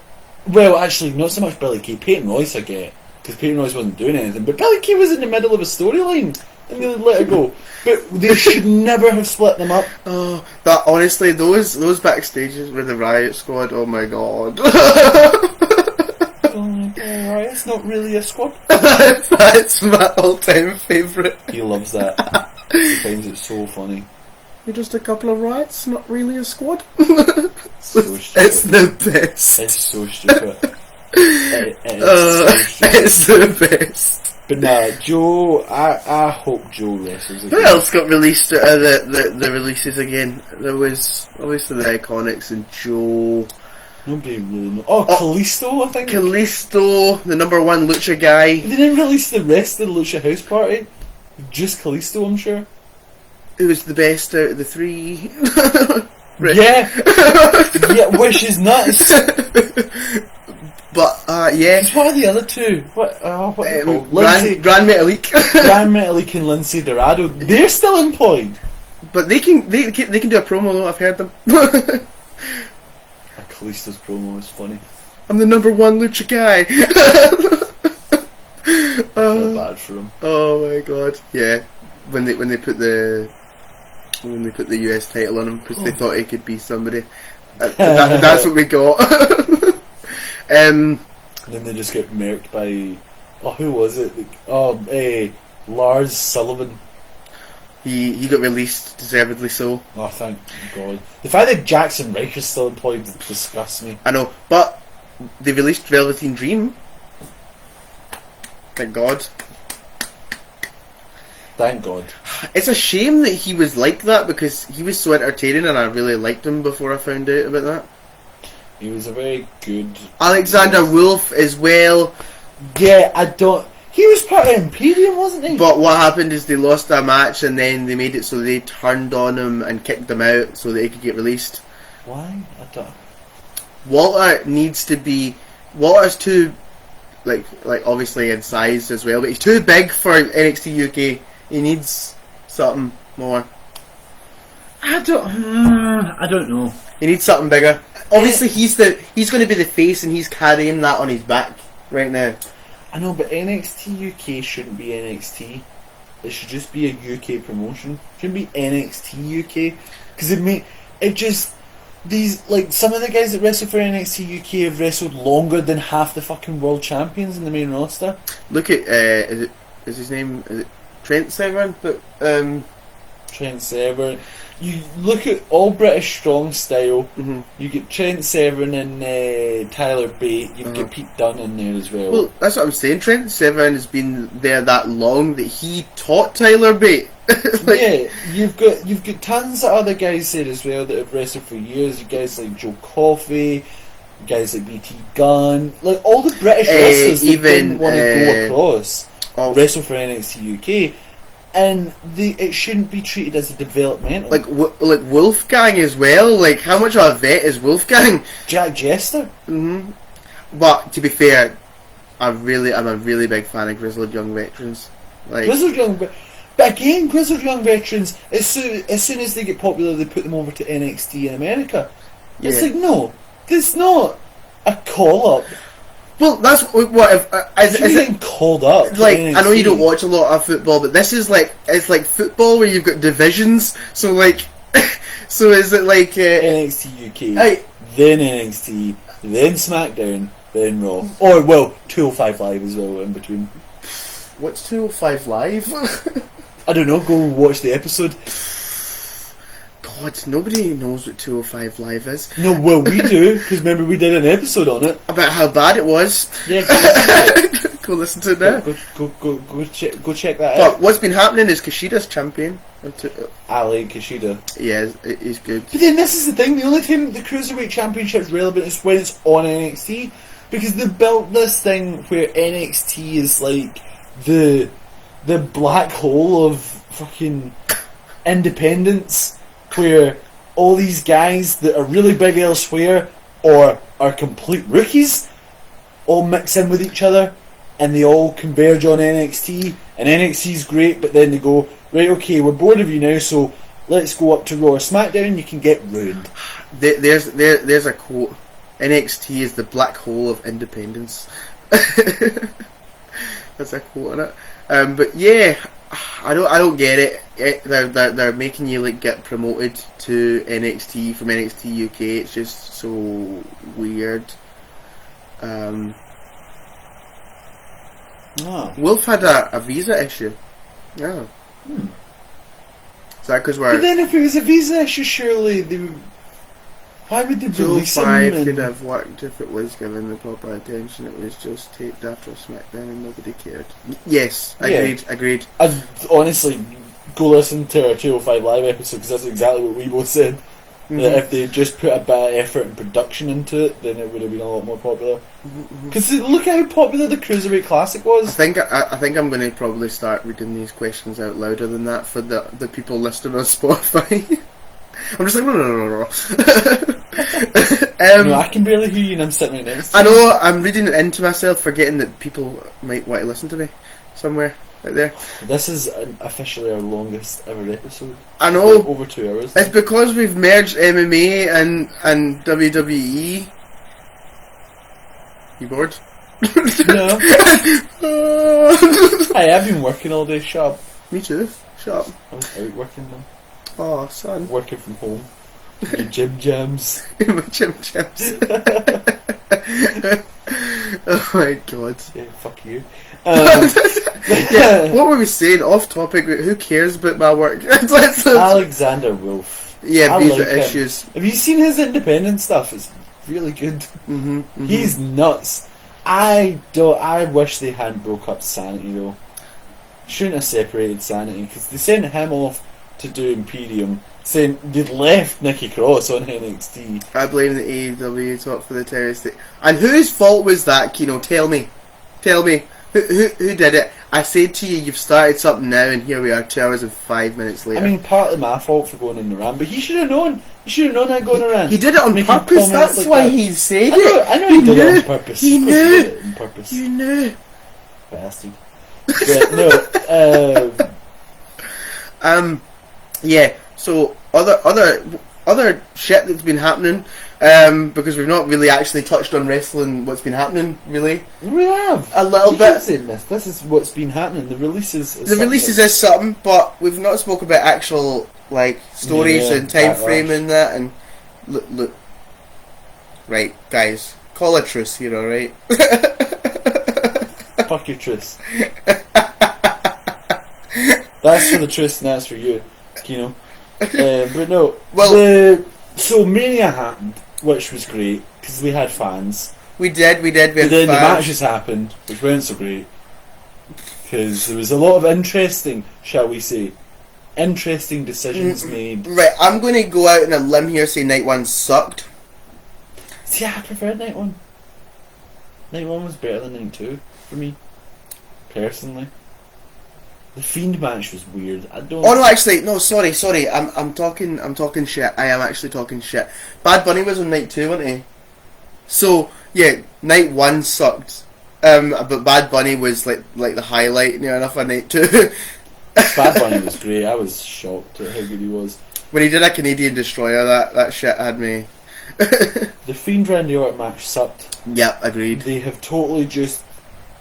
B: well, actually, not so much Billy Kay. Peyton Royce I get, because Peyton Royce wasn't doing anything, but Billy Kay was in the middle of a storyline, and they let it go. But they should never have split them up.
A: Oh, that honestly, those backstages with the Riot Squad, oh my god.
B: Alright, it's not really a squad.
A: That's my all-time favourite.
B: He loves that. He finds it so funny.
A: You're just a couple of riots, not really a squad.
B: So stupid.
A: It's the best.
B: It's so stupid. It's
A: the best.
B: But nah, Joe, I hope Joe wrestles again.
A: What else got released the releases again? There was obviously the Iconics and Joe.
B: Nobody really knows. Oh, Kalisto, I think.
A: Kalisto, the number 1 Lucha guy.
B: They didn't release the rest of the Lucha House Party. Just Kalisto, I'm sure.
A: It was the best out of the three.
B: Yeah, which is nuts.
A: But yeah,
B: What are the other two? What are they called?
A: Grand Metalik.
B: Grand Metalik and Lindsay Dorado. They're still employed.
A: But they can do a promo though. I've heard them.
B: Kalisto's promo is funny.
A: I'm the number one lucha guy.
B: Feel bad for him.
A: Oh my god! Yeah, when they put the US title on him because they thought he could be somebody. That's what we got.
B: And then they just get murked by who was it? Lars Sullivan.
A: He got released, deservedly so.
B: Oh, thank God. The fact that Jackson Riker's still employed disgusts me.
A: I know, but they released Velveteen Dream. Thank God.
B: Thank God.
A: It's a shame that he was like that because he was so entertaining and I really liked him before I found out about that.
B: He was a very good...
A: Alexander Wolf as well.
B: Yeah, he was part of Imperium, wasn't he?
A: But what happened is they lost a match and then they made it so they turned on him and kicked him out so that he could get released.
B: Why? I don't...
A: Walter's too, like obviously in size as well, but he's too big for NXT UK. He needs something more.
B: I don't know.
A: He needs something bigger. Obviously, he's going to be the face, and he's carrying that on his back right now.
B: I know, but NXT UK shouldn't be NXT. It should just be a UK promotion. It shouldn't be NXT UK because some of the guys that wrestle for NXT UK have wrestled longer than half the fucking world champions in the main roster.
A: Look at is his name Trent Severn? But
B: Trent Severn. You look at all British strong style.
A: Mm-hmm.
B: You get Trent Severn and Tyler Bate. You get Pete Dunne in there as well.
A: Well, that's what I'm saying. Trent Severn has been there that long that he taught Tyler Bate.
B: Yeah, you've got tons of other guys there as well that have wrestled for years. You guys like Joe Coffey, guys like BT Gunn, like all the British wrestlers that didn't want to go across wrestle for NXT UK. And it shouldn't be treated as a developmental.
A: Like Wolfgang as well. Like, how much of a vet is Wolfgang?
B: Jack Jester.
A: Mm-hmm. But to be fair, I'm a really big fan of Grizzled Young Veterans. Like
B: Grizzled Young, but again, Grizzled Young Veterans. As soon as they get popular, they put them over to NXT in America. Yeah. It's like no, it's not a call up.
A: Well, that's what if is it
B: called up?
A: Like, I know you don't watch a lot of football, but this is it's like football where you've got divisions. So like, so is it like
B: NXT UK, then NXT, then SmackDown, then Raw, or 205 Live as well in between.
A: What's 205 Live?
B: I don't know. Go watch the episode.
A: God, nobody knows what 205 Live is.
B: No, well, we do, because remember we did an episode on it.
A: About how bad it was.
B: Yeah,
A: go listen to it now.
B: Go check that
A: but
B: out.
A: But what's been happening is Kushida's champion.
B: Ali Kushida.
A: Yeah, he's good.
B: But then this is the thing, the only time the Cruiserweight Championship's relevant is when it's on NXT, because they've built this thing where NXT is like the black hole of fucking independence, where all these guys that are really big elsewhere or are complete rookies all mix in with each other and they all converge on NXT, and NXT's great, but then they go, right, okay, we're bored of you now, so let's go up to Raw or SmackDown, you can get ruined.
A: There's a quote. NXT is the black hole of independence. That's a quote on it. But yeah, I don't get it. They're making you like get promoted to NXT from NXT UK. It's just so weird. Wolf had a visa issue. Yeah. Is that because we're?
B: But then, if it was a visa issue, surely why would they release him?
A: 205 could have worked if it was given the proper attention. It was just taped after SmackDown and nobody cared. Yes, agreed.
B: Honestly, go listen to our 205 Live episode because that's exactly what we both said. That if they just put a bit of effort and production into it, then it would have been a lot more popular. Because look at how popular the Cruiserweight Classic was.
A: I think I'm going to probably start reading these questions out louder than that for the people listening on Spotify. I'm just like, no.
B: No, I can barely hear you and I'm sitting right next to
A: I
B: you.
A: know, I'm reading it into myself, forgetting that people might want to listen to me somewhere out there.
B: This is officially our longest ever episode.
A: I know.
B: Over 2 hours.
A: It's because we've merged MMA and WWE. You bored?
B: No. Hey, I've been working all day. Shut up.
A: Me too. Shut up.
B: I was out working though.
A: Oh, son.
B: Working from home. Your gym jams.
A: My gym jams. Oh my god.
B: Yeah, fuck you.
A: Yeah, what were we saying? Off topic. Who cares about my work?
B: Alexander Wolf.
A: Yeah,
B: I
A: visa
B: like him.
A: issues.
B: Have you seen his independent stuff? It's really good. He's nuts. I wish they hadn't broke up Sanity though. Shouldn't have separated Sanity because they sent him off to do Imperium, saying they'd left Nikki Cross on NXT.
A: I blame the AEW talk for the terrorist. And whose fault was that, Kino? Tell me. Who did it? I said to you, you've started something now, and here we are, 2 hours and 5 minutes later.
B: I mean, partly my fault for going in the rant, but he should have known. He should have known I'd gone around.
A: He did it on purpose. That's like why he said it.
B: I know he did it on purpose.
A: He knew.
B: He did it on purpose.
A: You knew.
B: Bastard. But no.
A: Yeah. So other shit that's been happening. Because we've not really actually touched on wrestling. What's been happening, really?
B: We have
A: a little bit.
B: This is what's been happening. The releases.
A: Is something, but we've not spoke about actual like stories and time frame and that. And look, right, guys, call a truce here, all right?
B: Fuck your truce. That's for the truce, and that's for you, Kino. But no, so Mania happened, which was great because we had fans. We had
A: but
B: then
A: fans.
B: The matches happened, which weren't so great because there was a lot of interesting decisions made.
A: Right, I'm going to go out on a limb here, say night one sucked.
B: See, I preferred night one. Night one was better than night two for me, personally. The Fiend match was weird. I don't.
A: Oh no, actually, no. Sorry. I'm talking shit. I am actually talking shit. Bad Bunny was on night 2, wasn't he? So yeah, night 1 sucked. But Bad Bunny was like the highlight near enough on night 2.
B: Bad Bunny was great. I was shocked at how good he was.
A: When he did a Canadian Destroyer, that shit had me.
B: The Fiend Randy Orton match sucked.
A: Yep, agreed.
B: They have totally just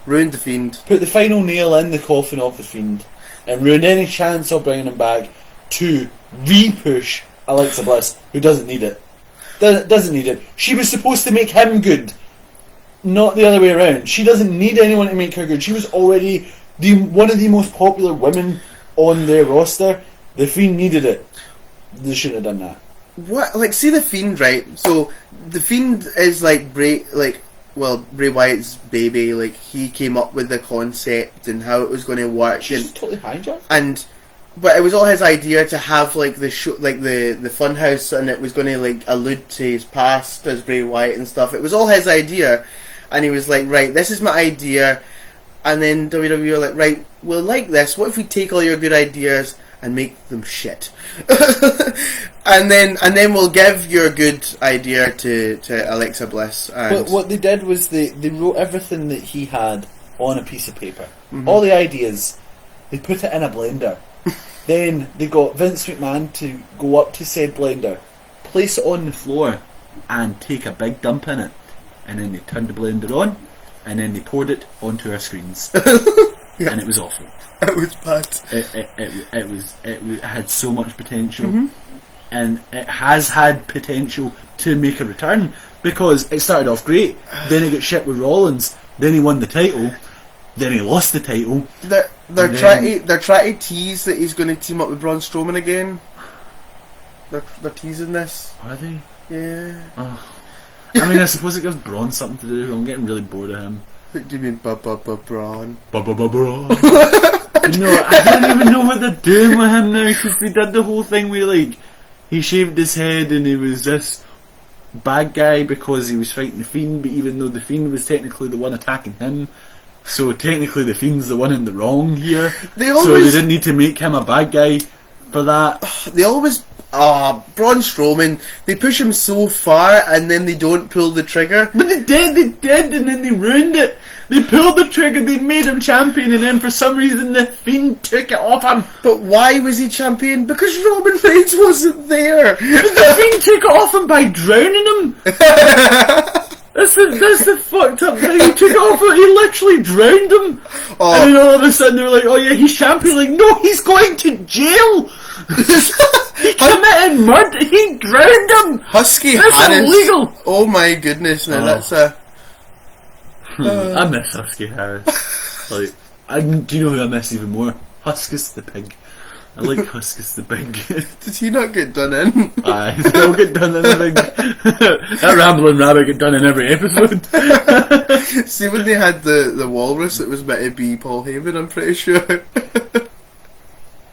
A: ruined the Fiend.
B: Put the final nail in the coffin of the Fiend and ruined any chance of bringing him back to re-push Alexa Bliss, who doesn't need it. Doesn't need it. She was supposed to make him good, not the other way around. She doesn't need anyone to make her good. She was already one of the most popular women on their roster. The Fiend needed it. They shouldn't have done that.
A: What? Like, see the Fiend, right? So the Fiend is like Bray Wyatt's baby. Like, he came up with the concept and how it was going to work.
B: She's totally hijacked.
A: But it was all his idea to have like the show, like the funhouse, and it was going to like allude to his past as Bray Wyatt and stuff. It was all his idea, and he was like, right, this is my idea. And then WWE were like, right, we'll like this. What if we take all your good ideas and make them shit? and then we'll give your good idea to Alexa Bliss. And
B: what they did was they wrote everything that he had on a piece of paper. All the ideas, they put it in a blender. Then they got Vince McMahon to go up to said blender, place it on the floor, and take a big dump in it. And then they turned the blender on, and then they poured it onto our screens.
A: Yeah.
B: And it was awful.
A: It was bad.
B: It had so much potential, and it has had potential to make a return because it started off great. Then he got shit with Rollins. Then he won the title. Then he lost the title.
A: They're trying to tease that he's going to team up with Braun Strowman again. They're teasing this.
B: Are they?
A: Yeah.
B: Oh. I mean, I suppose it gives Braun something to do. I'm getting really bored of him.
A: What do you mean, Braun?
B: Braun. No, I don't even know what they're doing with him now because they did the whole thing where like he shaved his head and he was this bad guy because he was fighting the Fiend, but even though the Fiend was technically the one attacking him, so technically the Fiend's the one in the wrong here. So they didn't need to make him a bad guy for that.
A: They always... Braun Strowman, they push him so far and then they don't pull the trigger.
B: But they did, and then they ruined it. They pulled the trigger, they made him champion, and then for some reason the Fiend took it off him.
A: But why was he champion? Because Roman Reigns wasn't there.
B: The Fiend took it off him by drowning him. That's the fucked up thing. He took it off him, he literally drowned him. Oh. And then all of a sudden they're like, oh yeah, he's champion. Like, no, he's going to jail. He committed murder. He drowned him.
A: Husky
B: That's
A: Harris.
B: illegal.
A: Oh my goodness! Now that's a.
B: I miss Husky Harris. Like, do you know who I miss even more? Huskus the pig. I like Huskus the pig.
A: Did he not get done in?
B: Aye, he'll get done in. That rambling rabbit get done in every episode.
A: See, when they had the walrus, it was meant to be Paul Heyman. I'm pretty sure.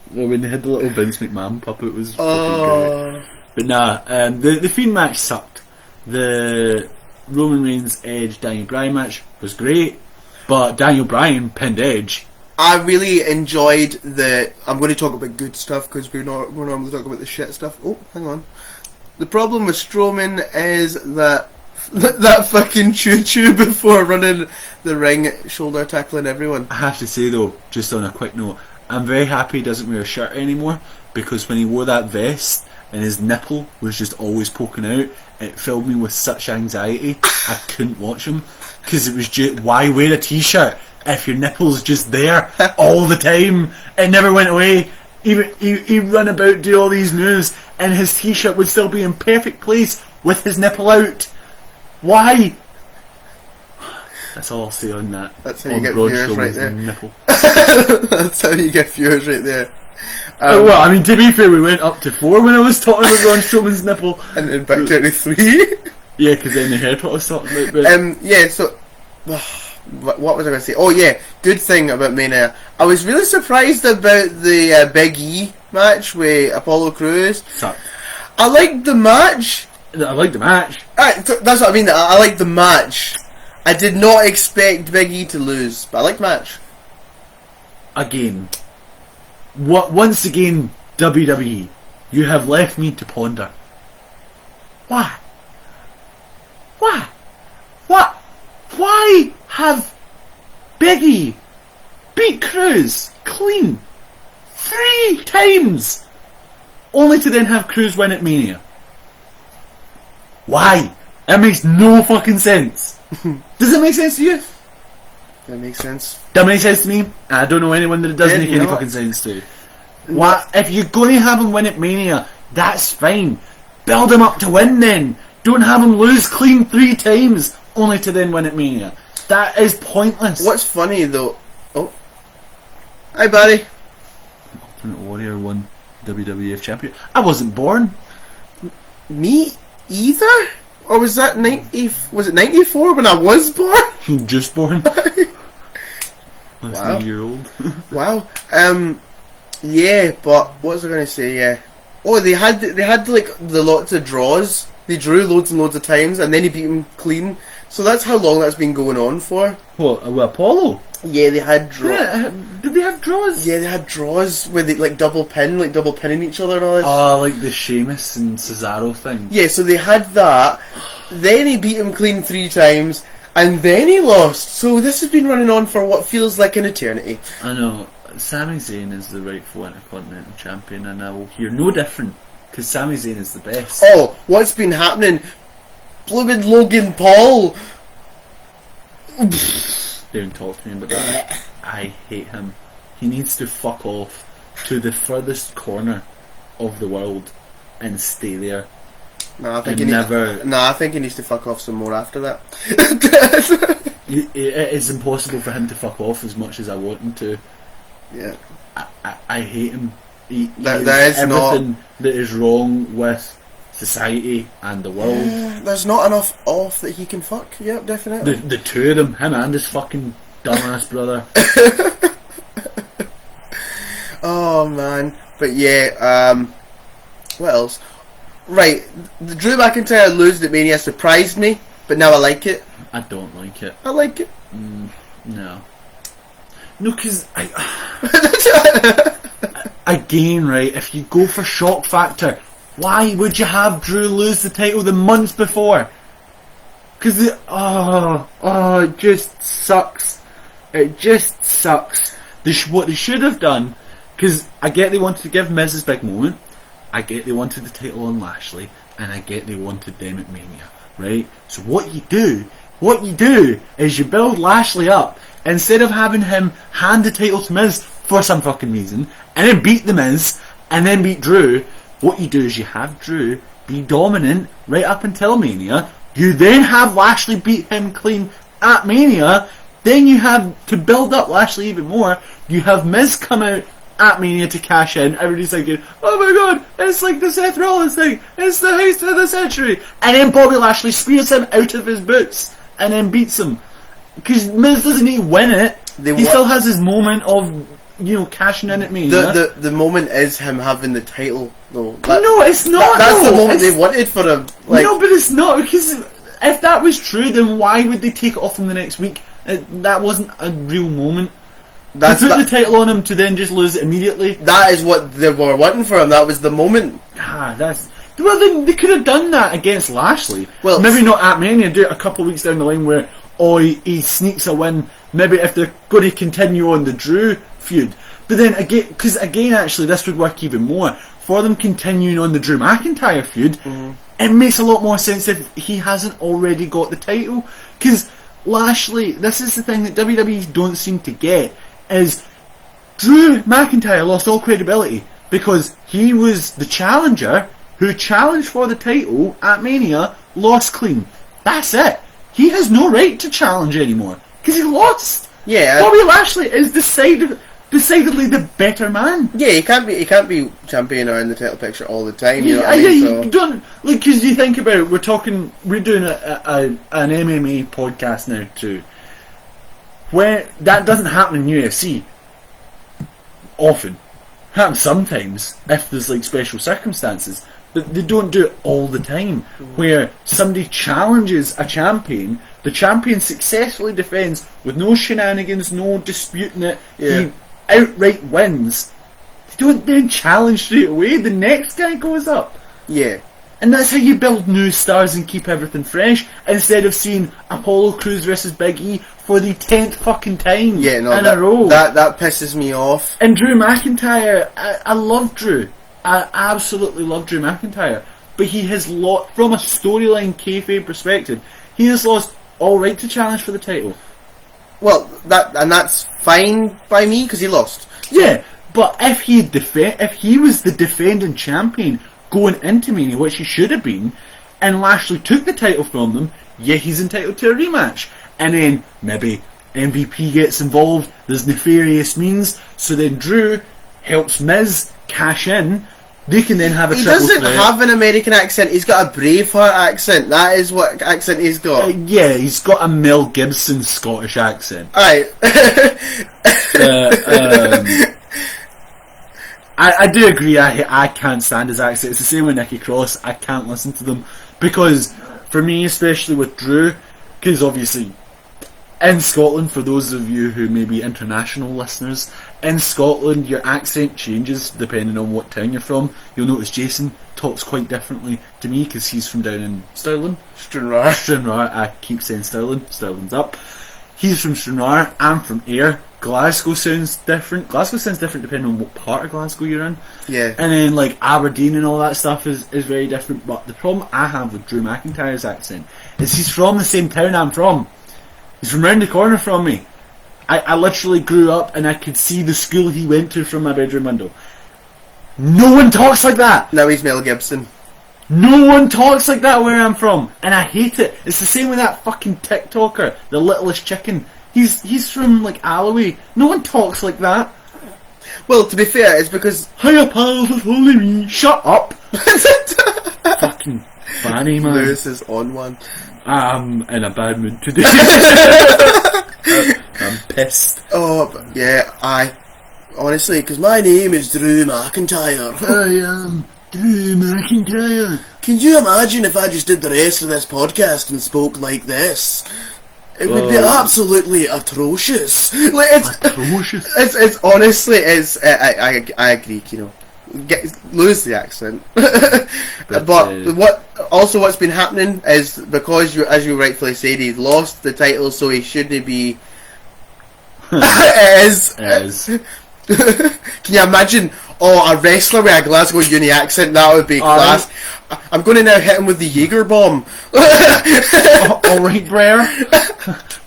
B: When they had the little Vince McMahon puppet, it was fucking great. But nah, the Fiend match sucked. The Roman Reigns Edge Daniel Bryan match was great, but Daniel Bryan pinned Edge.
A: I really enjoyed the. I'm going to talk about good stuff because we're normally talking about the shit stuff. Oh, hang on. The problem with Strowman is that fucking choo-choo before running the ring, shoulder tackling everyone.
B: I have to say though, just on a quick note, I'm very happy he doesn't wear a shirt anymore, because when he wore that vest and his nipple was just always poking out, it filled me with such anxiety I couldn't watch him, because it was just, why wear a t-shirt if your nipple's just there all the time? It never went away. He'd run about, do all these moves, and his t-shirt would still be in perfect place with his nipple out. Why? That's all I'll say on that.
A: That's how you get viewers right there.
B: Nipple.
A: That's how you get viewers right there.
B: Well, I mean, to be fair, we went up to 4 when I was talking about Braun Strowman's nipple.
A: And then back down to 3.
B: Yeah, because then they heard what I was talking about. But
A: yeah, so... What was I going to say? Oh yeah, good thing about Mania. I was really surprised about the Big E match with Apollo Crews.
B: Sucked.
A: I liked the match.
B: I liked the match.
A: That's what I mean. I liked the match. I did not expect Big E to lose, but I liked the match.
B: Again. Once again, WWE, you have left me to ponder. Why? Why? What? Why have Big E beat Crews clean 3 times, only to then have Crews win at Mania? Why? That makes no fucking sense. Does it make sense to you?
A: That makes sense.
B: That makes sense to me. I don't know anyone that it doesn't make any fucking sense to. What? If you're going to have him win at Mania, that's fine. Build him up to win then. Don't have him lose clean 3 times, only to then win at Mania. That is pointless.
A: What's funny though... Oh. Hi, Barry.
B: Ultimate Warrior won WWF champion. I wasn't born.
A: Me either? Or was that 90... Was it 94 when I was born?
B: Just born.
A: Wow.
B: 1 year old.
A: Wow. Yeah, but what was I going to say? Yeah. Oh, they had like the lots of draws. They drew loads and loads of times, and then he beat him clean. So that's how long that's been going on for.
B: What? Apollo?
A: Yeah, they had draws.
B: Yeah, did they have draws?
A: Yeah, they had draws where they like double pinning each other and all this.
B: Oh, like the Sheamus and Cesaro thing.
A: Yeah, so they had that. Then he beat him clean 3 times, and then he lost. So this has been running on for what feels like an eternity.
B: I know. Sami Zayn is the rightful Intercontinental Champion, and I will hear no different, because Sami Zayn is the best.
A: Oh, what's been happening? Blooming Logan Paul.
B: Don't talk to me about that. I hate him. He needs to fuck off to the furthest corner of the world and stay there.
A: No, I think I think he needs to fuck off some more after that.
B: It is impossible for him to fuck off as much as I want him to.
A: Yeah.
B: I hate him. He
A: that
B: is
A: is
B: everything that is wrong with society and the world.
A: There's not enough off that he can fuck. Yep, definitely.
B: The 2 of them, him and his fucking dumbass brother.
A: Oh man, but yeah. What else? Right, the Drew McIntyre losing at Mania surprised me, but now I like it.
B: I don't like it.
A: I like it.
B: No. No, because again, right, if you go for shock factor, why would you have Drew lose the title the months before? Because it just sucks. It just sucks. What they should have done, because I get they wanted to give Miz his big moment, I get they wanted the title on Lashley, and I get they wanted them at Mania, right? So what you do is you build Lashley up, instead of having him hand the title to Miz for some fucking reason, and then beat the Miz, and then beat Drew. What you do is you have Drew be dominant right up until Mania. You then have Lashley beat him clean at Mania. Then you have, to build up Lashley even more, you have Miz come out at Mania to cash in. Everybody's thinking, oh my god, it's like the Seth Rollins thing. It's the heist of the century. And then Bobby Lashley spears him out of his boots and then beats him. Because Miz doesn't need to win it. He still has his moment of, cashing in at Mania.
A: The moment is him having the title, though.
B: No, it's not.
A: That's the moment they wanted for him.
B: No, but it's not, because if that was true, then why would they take it off him the next week? That wasn't a real moment. They put the title on him to then just lose it immediately. That
A: is what they were wanting for him. That was the moment.
B: Well, they could have done that against Lashley. Well, maybe not at Mania. Do it a couple of weeks down the line where he sneaks a win. Maybe if they're going to continue on the Drew feud. But then again, because again, actually, this would work even more for them continuing on the Drew McIntyre feud. Mm-hmm. It makes a lot more sense if he hasn't already got the title, because Lashley, this is the thing that WWE don't seem to get, is Drew McIntyre lost all credibility because he was the challenger who challenged for the title at Mania, lost clean. That's it. He has no right to challenge anymore because he lost.
A: Yeah,
B: Bobby Lashley is decidedly the better man.
A: Yeah, he can't be champion or in the title picture all the time. You know what
B: I
A: mean?
B: You don't, like, because you think about it, we're doing an MMA podcast now too, where that doesn't happen in UFC often. Happens sometimes if there's like special circumstances, but they don't do it all the time. Where somebody challenges a champion, the champion successfully defends with no shenanigans, no disputing it. Yeah. He outright wins. They don't then challenge straight away. The next guy goes up.
A: Yeah.
B: And that's how you build new stars and keep everything fresh, instead of seeing Apollo Crews versus Big E for the 10th fucking time in a row.
A: That pisses me off.
B: And Drew McIntyre, I love Drew. I absolutely love Drew McIntyre. But he has lost, from a storyline kayfabe perspective, he has lost all right to challenge for the title.
A: Well, that's fine by me, because he lost.
B: Yeah, but if he was the defending champion going into Mania, which he should have been, and Lashley took the title from them, yeah, he's entitled to a rematch. And then maybe MVP gets involved, there's nefarious means, so then Drew helps Miz cash in. They can then have a triple threat. He doesn't
A: have an American accent, he's got a Braveheart accent. That is what accent he's got.
B: Yeah, he's got a Mel Gibson Scottish accent.
A: Alright.
B: I do agree, I can't stand his accent. It's the same with Nikki Cross. I can't listen to them. Because, for me, especially with Drew, because obviously, in Scotland, for those of you who may be international listeners, in Scotland your accent changes depending on what town you're from. You'll notice Jason talks quite differently to me because he's from down in Stirling. Stranraer. I keep saying Stirling. Stirling's up. He's from Stranraer. I'm from Ayr. Glasgow sounds different. Glasgow sounds different depending on what part of Glasgow you're in.
A: Yeah.
B: And then like Aberdeen and all that stuff is very different. But the problem I have with Drew McIntyre's accent is he's from the same town I'm from. He's from round the corner from me. I literally grew up and I could see the school he went to from my bedroom window. No one talks like that.
A: Now he's Mel Gibson.
B: No one talks like that where I'm from, and I hate it. It's the same with that fucking TikToker, the littlest chicken. He's from like Alloway. No one talks like that.
A: Well, to be fair, it's because
B: hiya pals, it's only me. Shut up. Fucking Fanny man.
A: Lewis is on one.
B: I'm in a bad mood today. I'm pissed.
A: Oh, yeah, honestly, because my name is Drew McIntyre.
B: I am Drew McIntyre.
A: Can you imagine if I just did the rest of this podcast and spoke like this? It would be absolutely atrocious. Like
B: Atrocious.
A: It's honestly, I agree. Lose the accent. But what's been happening is because as you rightfully said, he lost the title, so he shouldn't be. Can you imagine? Oh, a wrestler with a Glasgow Uni accent, that would be class. I'm going to now hit him with the Jaeger bomb.
B: Alright, Brer.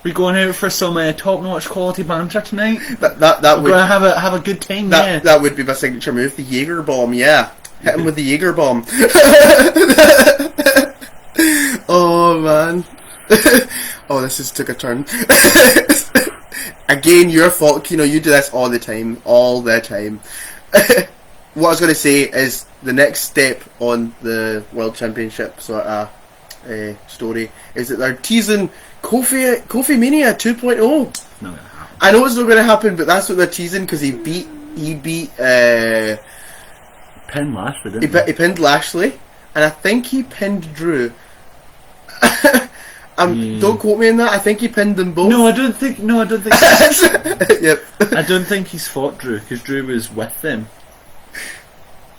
B: We're going out for some top-notch quality banter tonight.
A: We're
B: going to have a good time.
A: That would be my signature move, the Jaeger bomb. Yeah, hit him with the Jaeger bomb. Oh man. Oh, this just took a turn. Again, your fault. You do this all the time. What I was going to say is the next step on the World Championship sort of story is that they're teasing Kofi Mania 2.0.
B: No,
A: I know it's not going to happen, but that's what they're teasing because he beat
B: pinned Lashley, didn't he?
A: He pinned Lashley, and I think he pinned Drew. Don't quote me on that. I think he pinned them both.
B: No, I don't think.
A: Yep.
B: I don't think he's fought Drew because Drew was with them.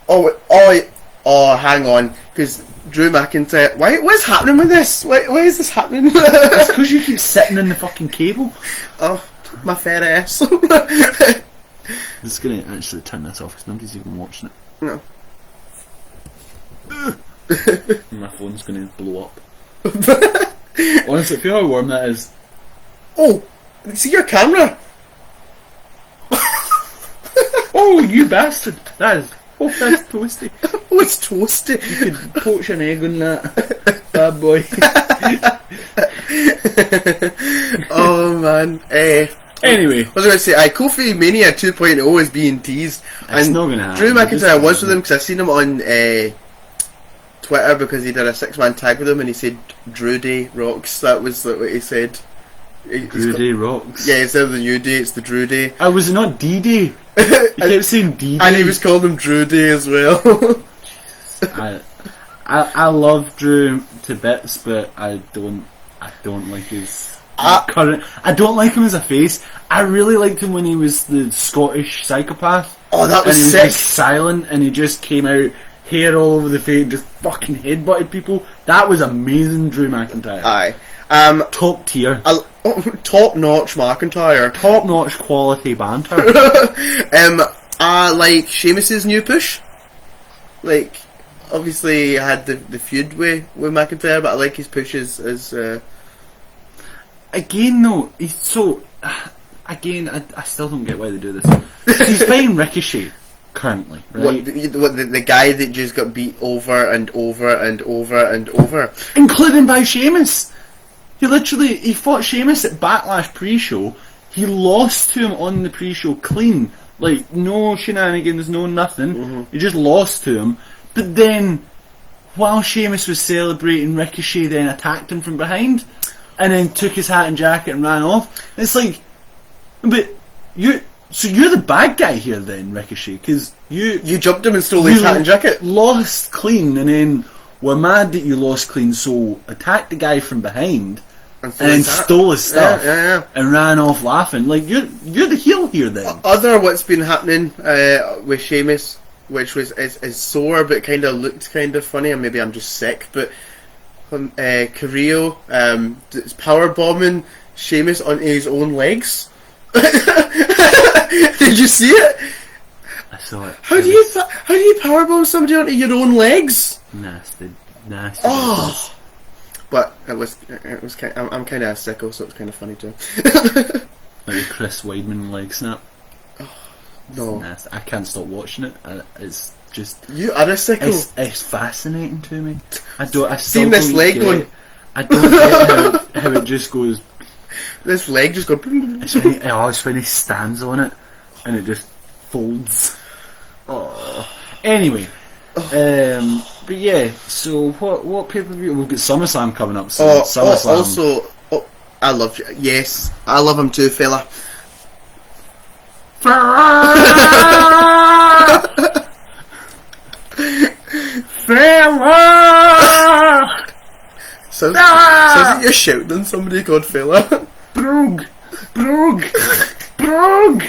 A: Oh, hang on, because Drew McIntyre. What's happening with this? Why is this happening?
B: It's because you keep sitting in the fucking cable.
A: Oh, my fair ass.
B: I'm just gonna actually turn this off because nobody's even watching it.
A: No.
B: My phone's gonna blow up. Honestly, feel how warm that is.
A: Oh, see your camera.
B: Oh, you bastard! That's toasty.
A: Oh, it's toasty.
B: You could poach an egg on that bad boy.
A: Oh man.
B: Anyway,
A: I was going to say, Kofi Mania 2.0 is being teased.
B: It's not going to happen.
A: Drew McIntyre was with him because I seen him on Twitter because he did a 6-man tag with him and he said Drew Day rocks. That was what he said.
B: Drew Day rocks.
A: Yeah, instead of the New Day, it's the Drew Day.
B: I was not D-Day. He kept saying D-Day.
A: And he was calling him Drew Day as well.
B: I love Drew to bits, but I don't like his current. I don't like him as a face. I really liked him when he was the Scottish psychopath.
A: Oh, that was
B: and he
A: sick.
B: was just silent, and he just came out, hair all over the face, just fucking headbutted people. That was amazing, Drew McIntyre.
A: Aye.
B: Top tier.
A: Top notch McIntyre.
B: Top notch quality banter.
A: I like Sheamus's new push. Like, obviously he had the feud with McIntyre, but I like his pushes as
B: Again though, he's so again, I still don't get why they do this. He's fighting Ricochet currently, right?
A: The guy that just got beat over and over and over and over,
B: including by Sheamus. He fought Sheamus at Backlash pre-show. He lost to him on the pre-show clean, like no shenanigans, no nothing.
A: Mm-hmm.
B: He just lost to him. But then, while Sheamus was celebrating, Ricochet then attacked him from behind, and then took his hat and jacket and ran off. It's like, but you're the bad guy here then, Ricochet, because you
A: jumped him and stole his hat and jacket.
B: Lost clean, and then were mad that you lost clean, so attacked the guy from behind. And then stole his stuff and ran off laughing. Like, you're the heel here then.
A: What's been happening with Sheamus, which is sore but kind of looked kind of funny, and maybe I'm just sick, but Carrillo power bombing Sheamus onto his own legs. Did you see it?
B: I saw it.
A: How do you powerbomb somebody onto your own legs?
B: Nasty.
A: Oh. But it was kind of, I'm kind of a sicko, so it's kind of funny too.
B: Like Chris Weidman leg snap.
A: Oh, no,
B: nasty. I can't stop watching it. It's just
A: you are a sicko.
B: It's fascinating to me. I
A: seen this leg going.
B: I don't get how it just goes.
A: This leg just goes.
B: It's when he stands on it and it just folds. Oh. Anyway. But yeah, so what pay-per-view? We've got SummerSlam coming up soon. SummerSlam.
A: I love him too, fella.
B: Fella!
A: Sounds like you're shouting on somebody called Fella.
B: Brog! Brog! Brog!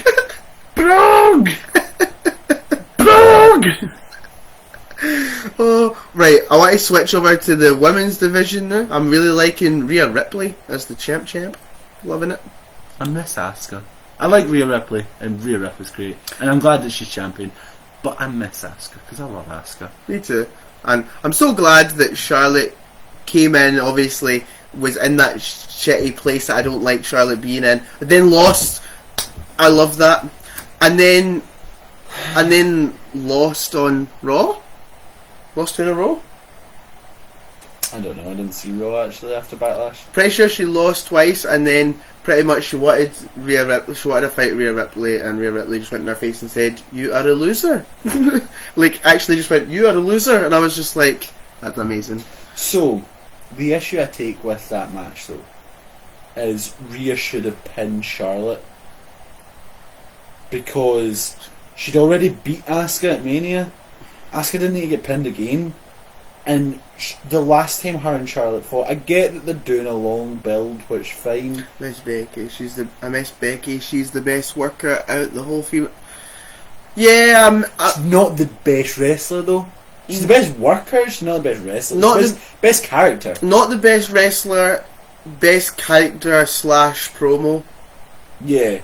B: Brog! Brog!
A: Oh, right. I want to switch over to the women's division now. I'm really liking Rhea Ripley as the champ. Loving it.
B: I miss Asuka. I like Rhea Ripley, and Rhea Ripley's great, and I'm glad that she's champion. But I miss Asuka because I love Asuka.
A: Me too. And I'm so glad that Charlotte came in. Obviously, was in that shitty place that I don't like Charlotte being in. And then lost. I love that. And then lost on Raw. Lost in a row.
B: I don't know. I didn't see Raw actually after Backlash.
A: Pretty sure she lost twice, and then pretty much she wanted Rhea Ripley. She wanted to fight Rhea Ripley, and Rhea Ripley just went in her face and said, "You are a loser." Like, actually, just went, "You are a loser," and I was just like, "That's amazing."
B: So, the issue I take with that match though is Rhea should have pinned Charlotte because she'd already beat Asuka at Mania. Asuka didn't need to get pinned again. And the last time her and Charlotte fought, I get that they're doing a long build, which fine.
A: Miss Becky, I miss Becky. She's the best worker out the whole field. Yeah,
B: she's not the best wrestler though. She's the best worker. She's not the best wrestler.
A: Not
B: the best character.
A: Not the best wrestler. Best character / promo.
B: Yeah.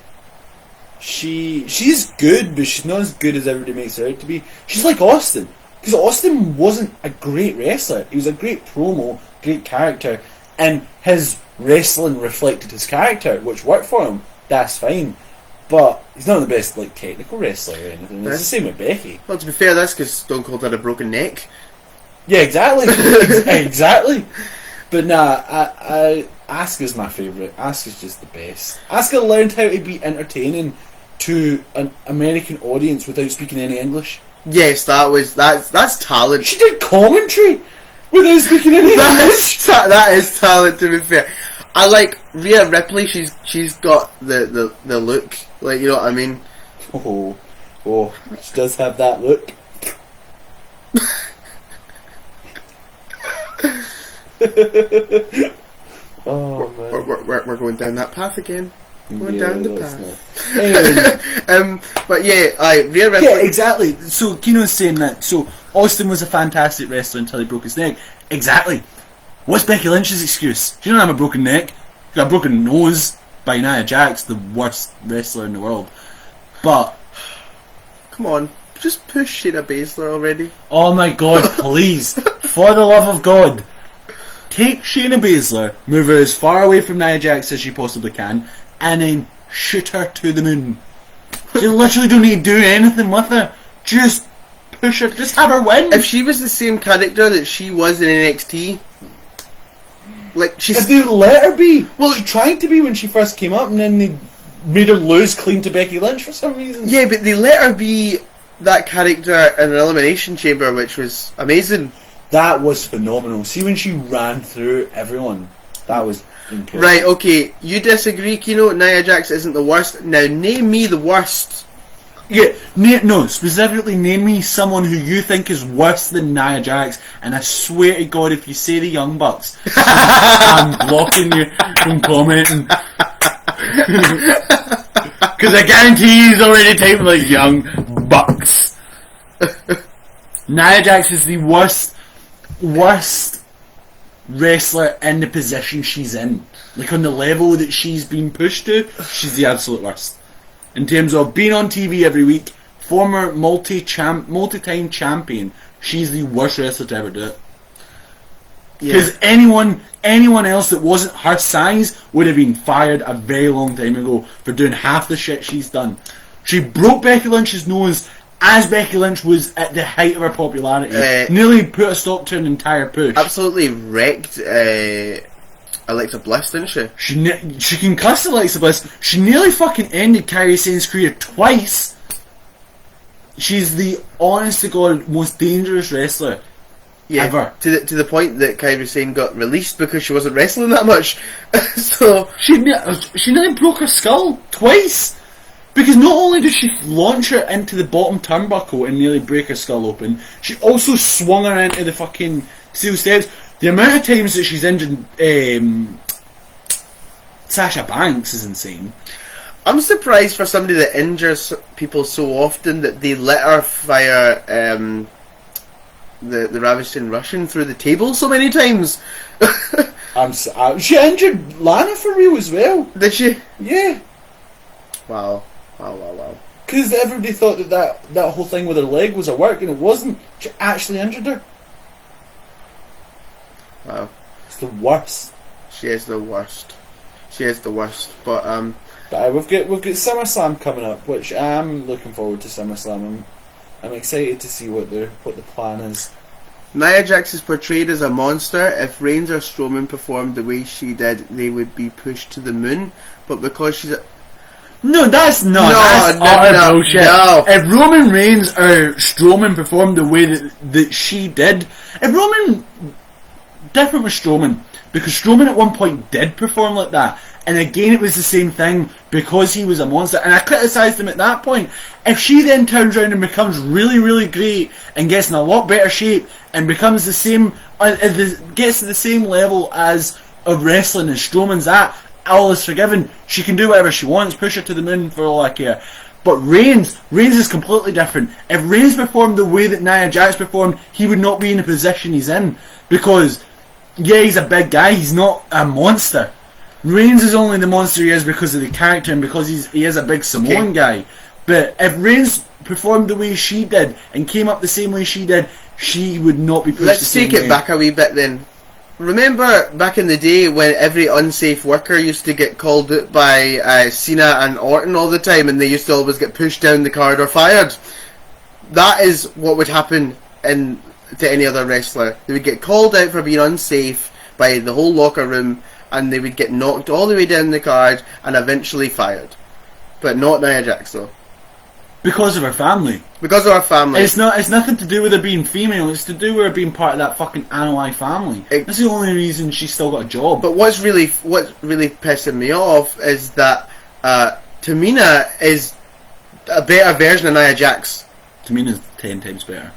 B: She's good, but she's not as good as everybody makes her out to be. She's like Austin. Because Austin wasn't a great wrestler. He was a great promo, great character, and his wrestling reflected his character, which worked for him. That's fine. But he's not the best like technical wrestler or anything. It's the same with Becky.
A: Well, to be fair, that's because Stone Cold had a broken neck.
B: Yeah, exactly. Exactly. But nah, Asuka's my favourite. Asuka's just the best. Asuka learned how to be entertaining to an American audience without speaking any English.
A: Yes, that's talent.
B: She did commentary without speaking any English.
A: That is talent, to be fair. I like Rhea Ripley. She's got the look, like, you know what I mean.
B: Oh, she does have that look. Oh man,
A: we're going down that path again. Going down the path.
B: Anyway.
A: But yeah, Rhea Ripley.
B: Yeah, exactly. So Kino's saying that. So Austin was a fantastic wrestler until he broke his neck. Exactly. What's Becky Lynch's excuse? She don't have a broken neck. She got a broken nose by Nia Jax, the worst wrestler in the world. But
A: come on, just push Shayna Baszler already.
B: Oh my God! Please, for the love of God, take Shayna Baszler, move her as far away from Nia Jax as you possibly can, and then shoot her to the moon. You literally don't need to do anything with her. Just push her. Just have her win.
A: If she was the same character that she was in NXT, like she's...
B: If they let her be. Well, she tried to be when she first came up, and then they made her lose clean to Becky Lynch for some reason.
A: Yeah, but they let her be that character in an Elimination Chamber, which was amazing.
B: That was phenomenal. See when she ran through everyone, that was incredible.
A: Right, okay, you disagree, Kino. Nia Jax isn't the worst. Now name me the worst.
B: Yeah, no, specifically name me someone who you think is worse than Nia Jax, and I swear to God, if you say the Young Bucks, I'm blocking you from commenting. Because I guarantee he's already typing like Young Bucks. Nia Jax is the worst wrestler in the position she's in. Like on the level that she's been pushed to, she's the absolute worst. In terms of being on TV every week, former multi-time champion, she's the worst wrestler to ever do it. Because anyone else that wasn't her size would have been fired a very long time ago for doing half the shit she's done. She broke Becky Lynch's nose as Becky Lynch was at the height of her popularity. Nearly put a stop to an entire push.
A: Absolutely wrecked Alexa Bliss, didn't she?
B: She concussed Alexa Bliss. She nearly fucking ended Kairi Sane's career twice. She's the honest to God most dangerous wrestler ever.
A: To the point that Kairi Sane got released because she wasn't wrestling that much. So
B: she nearly broke her skull twice. Because not only did she launch her into the bottom turnbuckle and nearly break her skull open, she also swung her into the fucking steel steps. The amount of times that she's injured Sasha Banks is insane.
A: I'm surprised for somebody that injures people so often that they let her fire the Ravishing Russian through the table so many times.
B: She injured Lana for real as well.
A: Did she?
B: Yeah.
A: Wow.
B: Because everybody thought that whole thing with her leg was a work, and it wasn't. She actually injured her.
A: Wow.
B: It's the worst.
A: She is the worst. But
B: we've got SummerSlam coming up, which I'm looking forward to. SummerSlam. I'm excited to see what the plan is.
A: Nia Jax is portrayed as a monster. If Reigns or Strowman performed the way she did, they would be pushed to the moon. But because she's
B: No, that's not. That's utter bullshit.
A: No.
B: If Roman Reigns or Strowman performed the way that she did, different with Strowman, because Strowman at one point did perform like that, and again it was the same thing because he was a monster, and I criticised him at that point. If she then turns around and becomes really, really great and gets in a lot better shape and becomes the same, gets to the same level of wrestling as Strowman's at, all is forgiven. She can do whatever she wants, push her to the moon for all I care. But Reigns is completely different. If Reigns performed the way that Nia Jax performed, he would not be in the position he's in. Because, yeah, he's a big guy, he's not a monster. Reigns is only the monster he is because of the character and because he is a big Samoan guy. But if Reigns performed the way she did and came up the same way she did, she would not be pushed the same way.
A: Let's take it back a wee bit then. Remember back in the day when every unsafe worker used to get called out by Cena and Orton all the time, and they used to always get pushed down the card or fired? That is what would happen to any other wrestler. They would get called out for being unsafe by the whole locker room, and they would get knocked all the way down the card and eventually fired. But not Nia Jax though.
B: Because of her family.
A: Because of her family.
B: It's nothing to do with her being female, it's to do with her being part of that fucking Anoa'i family. That's the only reason she's still got a job.
A: But what's really pissing me off is that Tamina is a better version of Nia Jax.
B: Tamina's 10 times better.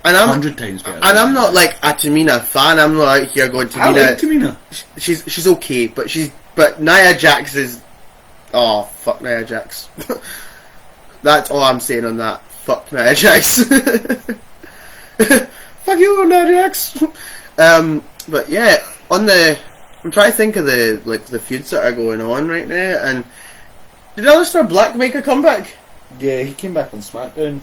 A: And
B: 100 times better.
A: And I'm not like a Tamina fan. I'm not out here going Tamina.
B: I like Tamina.
A: She's okay, but Nia Jax is. Oh fuck Nia Jax. That's all I'm saying on that. Fuck Nia Jax. Fuck you, Nia Jax. But yeah, I'm trying to think of the feuds that are going on right now. And did Aleister Black make a comeback?
B: Yeah, he came back on SmackDown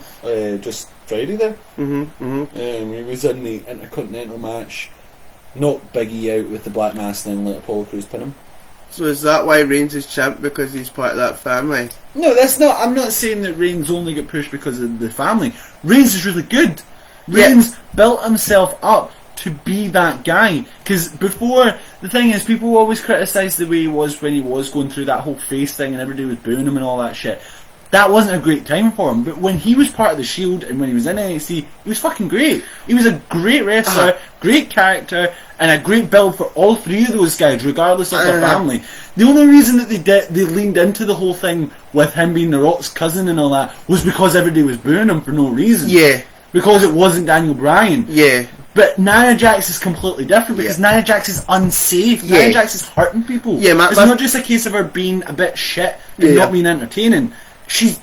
B: just Friday there. He was in the Intercontinental match. Knocked Biggie out with the Black Mass and then let Apollo Crews pin him.
A: So is that why Reigns is champ, because he's part of that family?
B: No, that's not. I'm not saying that Reigns only got pushed because of the family. Reigns is really good. Reigns built himself up to be that guy. Because before, the thing is, people always criticise the way he was when he was going through that whole face thing and everybody was booing him and all that shit. That wasn't a great time for him. But when he was part of the Shield and when he was in NXT, he was fucking great. He was a great wrestler, great character, and a great build for all three of those guys, regardless of their family. The only reason that they leaned into the whole thing with him being The Rock's cousin and all that was because everybody was booing him for no reason.
A: Yeah.
B: Because it wasn't Daniel Bryan.
A: Yeah.
B: But Nia Jax is completely different because Nia Jax is unsafe. Nia Jax is hurting people. Yeah, it's not just a case of her being a bit shit and not being entertaining. She's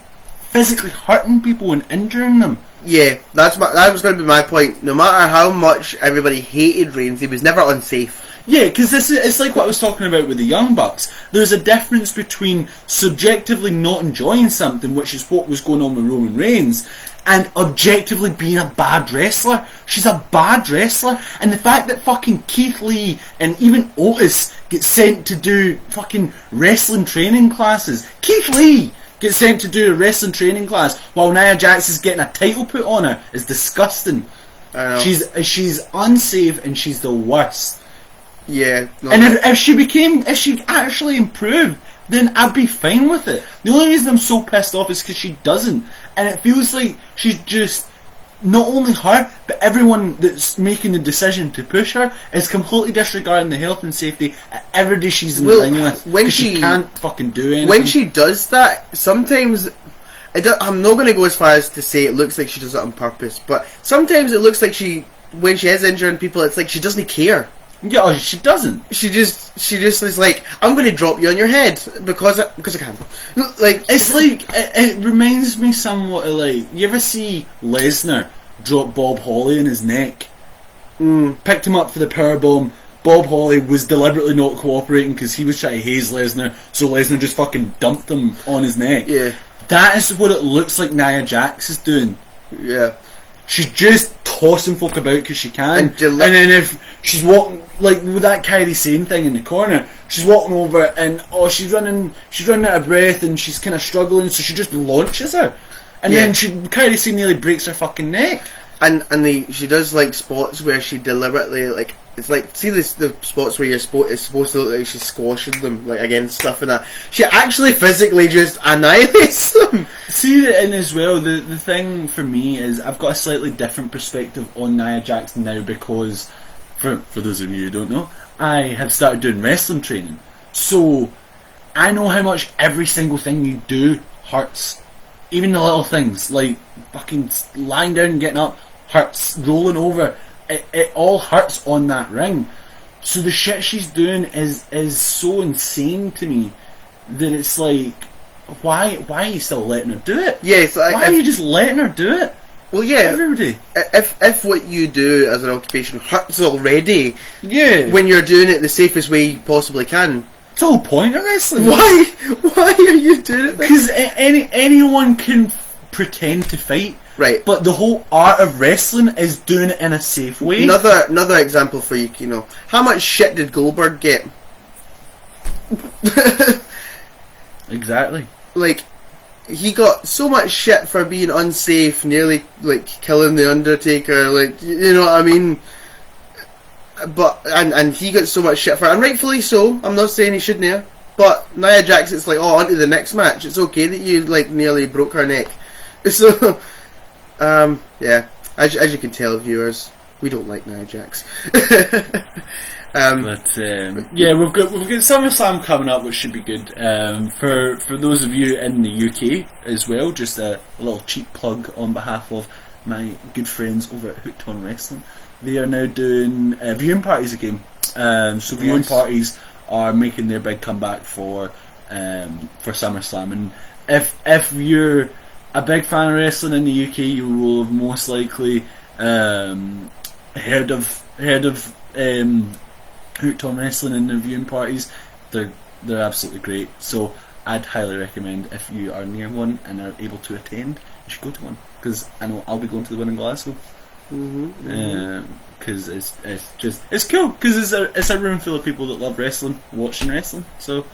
B: physically hurting people and injuring them.
A: Yeah, that was going to be my point. No matter how much everybody hated Reigns, he was never unsafe.
B: Yeah, because it's like what I was talking about with the Young Bucks. There's a difference between subjectively not enjoying something, which is what was going on with Roman Reigns, and objectively being a bad wrestler. She's a bad wrestler, and the fact that fucking Keith Lee and even Otis get sent to do fucking wrestling training classes. Keith Lee gets sent to do a wrestling training class while Nia Jax is getting a title put on her is disgusting. She's unsafe and she's the worst.
A: Yeah. No,
B: and if she actually improved, then I'd be fine with it. The only reason I'm so pissed off is because she doesn't. And it feels like she's just not only her, but everyone that's making the decision to push her is completely disregarding the health and safety of everybody she's in the ring with.
A: When
B: 'cause she can't fucking do anything.
A: When she does that, sometimes I'm not going to go as far as to say it looks like she does it on purpose, but sometimes it looks like when she is injuring people, it's like she doesn't care.
B: Yeah, she doesn't.
A: She just is like, I'm going to drop you on your head because I can. Like,
B: It's like it reminds me somewhat of, like, you ever see Lesnar drop Bob Holly in his neck? Picked him up for the powerbomb. Bob Holly was deliberately not cooperating because he was trying to haze Lesnar, so Lesnar just fucking dumped him on his neck.
A: Yeah.
B: That is what it looks like Nia Jax is doing.
A: Yeah.
B: She's just tossing folk about because she can.
A: And
B: then if she's walking, like with that Kairi Sane thing in the corner, she's walking over and she's running out of breath and she's kind of struggling, so she just launches her. And then Kairi Sane nearly breaks her fucking neck.
A: And she does like spots where she deliberately, like, it's like, see the spots where it's supposed to look like she's squashing them, like, against stuff and that. She actually physically just annihilates them.
B: See, and as well, the thing for me is I've got a slightly different perspective on Nia Jax now because, for those of you who don't know, I have started doing wrestling training. So, I know how much every single thing you do hurts. Even the little things, like fucking lying down and getting up, hurts, rolling over, it all hurts on that ring. So the shit she's doing is so insane to me that it's like, why are you still letting her do it?
A: Yeah, it's like,
B: why are you just letting her do it?
A: Well, yeah,
B: everybody.
A: If what you do as an occupation hurts already,
B: yeah,
A: when you're doing it the safest way you possibly can,
B: it's the whole point of wrestling.
A: Why are you doing it?
B: Because anyone can pretend to fight.
A: Right.
B: But the whole art of wrestling is doing it in a safe way.
A: Another example for you, how much shit did Goldberg get?
B: Exactly.
A: Like, he got so much shit for being unsafe, nearly, like, killing The Undertaker, like, you know what I mean? But, and he got so much shit for it, and rightfully so, I'm not saying he shouldn't have, but Nia Jax, it's like, on to the next match, it's okay that you, like, nearly broke her neck. So, yeah, as you can tell, viewers, we don't like Nia Jax.
B: Yeah, we've got SummerSlam coming up, which should be good. For those of you in the UK as well, just a little cheap plug on behalf of my good friends over at Hooked on Wrestling. They are now doing viewing parties again. So viewing parties are making their big comeback for SummerSlam, and if you're a big fan of wrestling in the UK, you will have most likely heard of Hooked on Wrestling and their viewing parties. They're absolutely great. So I'd highly recommend, if you are near one and are able to attend, you should go to one, because I know I'll be going to the one in Glasgow. Because it's cool, because it's a room full of people that love wrestling, watching wrestling. So.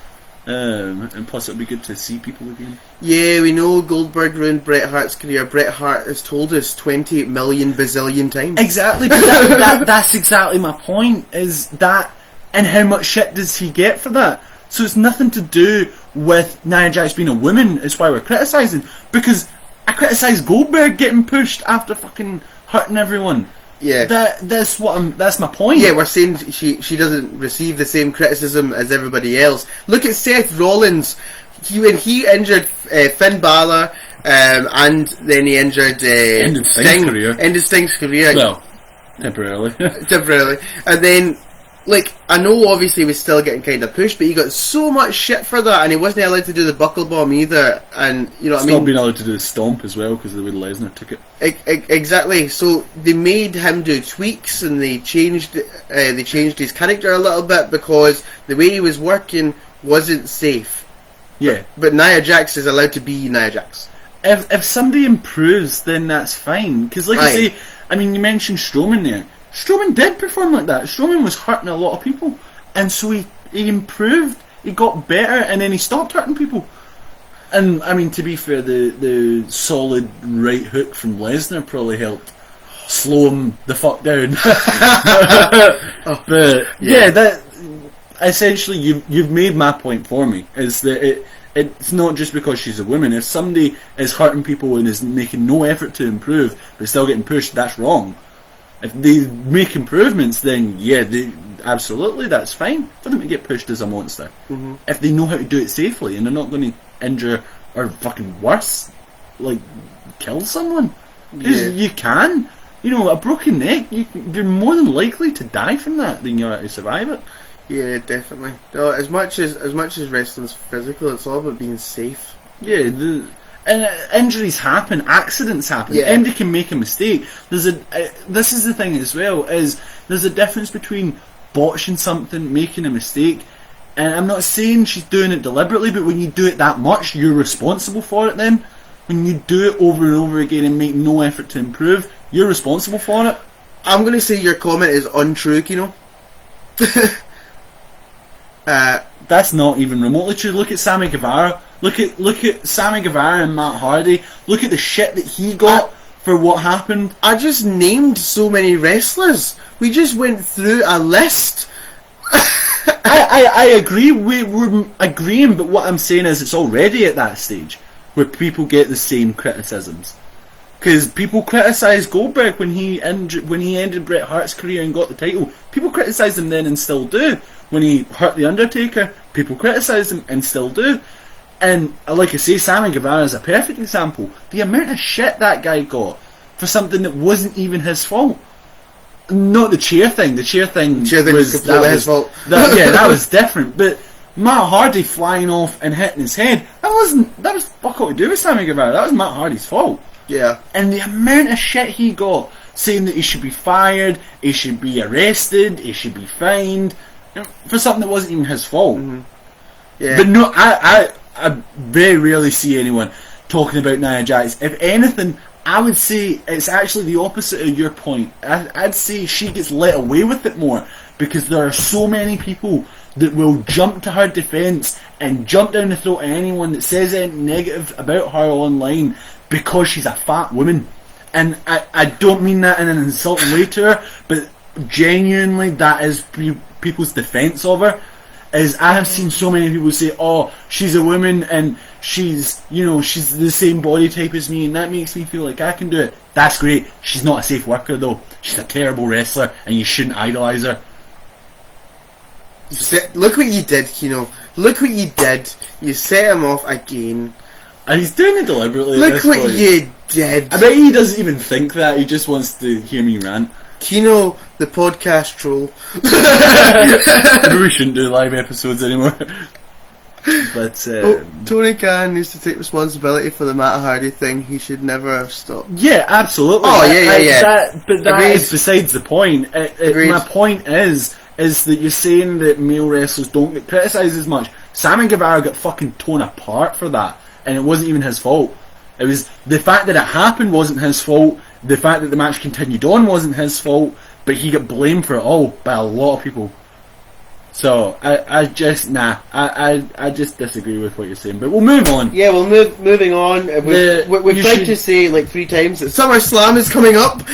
B: And plus it'll be good to see people again. Yeah,
A: we know Goldberg ruined Bret Hart's career. Bret Hart has told us 20 million bazillion times.
B: Exactly, but that's exactly my point, is that, and how much shit does he get for that? So it's nothing to do with Nia Jax being a woman, it's why we're criticising. Because I criticise Goldberg getting pushed after fucking hurting everyone.
A: Yeah,
B: that's my point.
A: Yeah, we're saying she doesn't receive the same criticism as everybody else. Look at Seth Rollins. When he injured Finn Balor, and then he injured
B: ended
A: Sting's career.
B: Well, temporarily,
A: and then, like, I know obviously he was still getting kind of pushed, but he got so much shit for that, and he wasn't allowed to do the buckle bomb either. And you know what I mean?
B: Not being allowed to do the stomp as well because of the way Lesnar took it.
A: Exactly. So they made him do tweaks, and they changed his character a little bit because the way he was working wasn't safe.
B: Yeah.
A: But Nia Jax is allowed to be Nia Jax.
B: If somebody improves, then that's fine. Because, like I say, I mean, you mentioned Strowman there. Strowman did perform like that. Strowman was hurting a lot of people, and so he improved. He got better, and then he stopped hurting people. And I mean, to be fair, the solid right hook from Lesnar probably helped slow him the fuck down. But yeah, that essentially you've made my point for me. Is that It's not just because she's a woman. If somebody is hurting people and is making no effort to improve but still getting pushed, that's wrong. If they make improvements, then yeah, absolutely, that's fine for them to get pushed as a monster.
A: Mm-hmm.
B: If they know how to do it safely and they're not going to injure or fucking worse, like kill someone.
A: Yeah.
B: You can. You know, a broken neck, you're more than likely to die from that than you are to survive it.
A: Yeah, definitely. No, as much as wrestling's physical, it's all about being safe.
B: Yeah, and injuries happen, accidents happen.
A: Yeah.
B: Anybody can make a mistake. This is the thing as well, is there's a difference between botching something, making a mistake, and I'm not saying she's doing it deliberately, but when you do it that much, you're responsible for it then. When you do it over and over again and make no effort to improve, you're responsible for it.
A: I'm going to say your comment is untrue, Kino.
B: That's not even remotely true. Look at Sammy Guevara. Look at Sammy Guevara and Matt Hardy. Look at the shit that he got for what happened.
A: I just named so many wrestlers. We just went through a list.
B: I agree. We're agreeing, but what I'm saying is it's already at that stage where people get the same criticisms. Because people criticise Goldberg when he ended Bret Hart's career and got the title. People criticise him then and still do. When he hurt The Undertaker, people criticise him and still do. And like I say, Sammy Guevara is a perfect example. The amount of shit that guy got for something that wasn't even his fault. Not the chair thing. The chair thing was
A: completely his fault.
B: That was different. But Matt Hardy flying off and hitting his head, that was fuck all to do with Sammy Guevara. That was Matt Hardy's fault.
A: Yeah.
B: And the amount of shit he got, saying that he should be fired, he should be arrested, he should be fined, for something that wasn't even his fault.
A: Mm-hmm. Yeah.
B: But no, I very rarely see anyone talking about Nia Jax. If anything, I would say it's actually the opposite of your point. I'd say she gets let away with it more because there are so many people that will jump to her defence and jump down the throat of anyone that says anything negative about her online because she's a fat woman. And I don't mean that in an insulting way to her, but genuinely that is people's defence of her. Is I have seen so many people say, oh, she's a woman and she's the same body type as me and that makes me feel like I can do it. That's great. She's not a safe worker though. She's a terrible wrestler and you shouldn't idolise her.
A: Look what you did, Kino. Look what you did. You set him off again.
B: And he's doing it deliberately.
A: Look what you did.
B: I bet he doesn't even think that. He just wants to hear me rant.
A: Kino, the podcast troll.
B: Maybe we shouldn't do live episodes anymore. But
A: Tony Khan needs to take responsibility for the Matt Hardy thing. He should never have stopped.
B: Yeah, absolutely.
A: Oh, yeah.
B: But that is besides the point. My point is that you're saying that male wrestlers don't get criticised as much. Sammy Guevara got fucking torn apart for that, and it wasn't even his fault. It was the fact that it happened wasn't his fault. The fact that the match continued on wasn't his fault, but he got blamed for it all by a lot of people. So I just disagree with what you're saying. But we'll move on.
A: Yeah, we'll moving on. We've tried to say like 3 times that SummerSlam is coming up.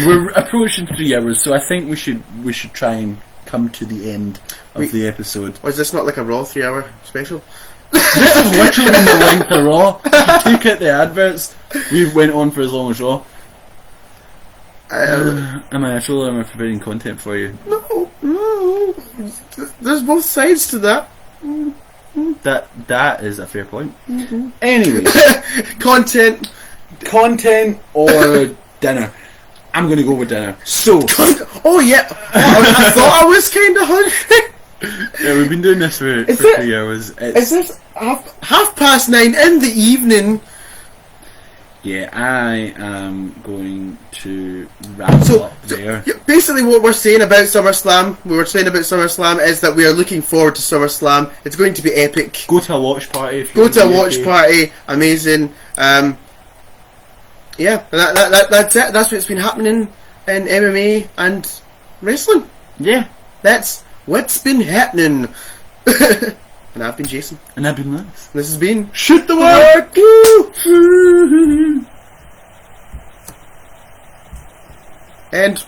B: We're approaching 3 hours, so I think we should try and come to the end of the episode.
A: Or is this not like a Raw 3-hour special?
B: This is literally the length of Raw. If you take out the adverts, we went on for as long as Raw. Am I providing content for you?
A: No. There's both sides to that.
B: That is a fair point.
A: Mm-hmm.
B: Anyway, content or dinner. I'm going to go with dinner. So,
A: oh yeah, I thought I was kind of hungry.
B: Yeah, we've been doing this for 3 hours.
A: Is this 9:30 in the evening?
B: Yeah, I am going to wrap up there.
A: Basically what we're saying about SummerSlam, is that we are looking forward to SummerSlam. It's going to be epic.
B: Go to a watch party.
A: Party, amazing. Yeah, that's it. That's what's been happening in MMA and wrestling.
B: Yeah.
A: That's what's been happening. And I've been Jason.
B: And I've been Lance.
A: This has been
B: Shoot the Work!
A: And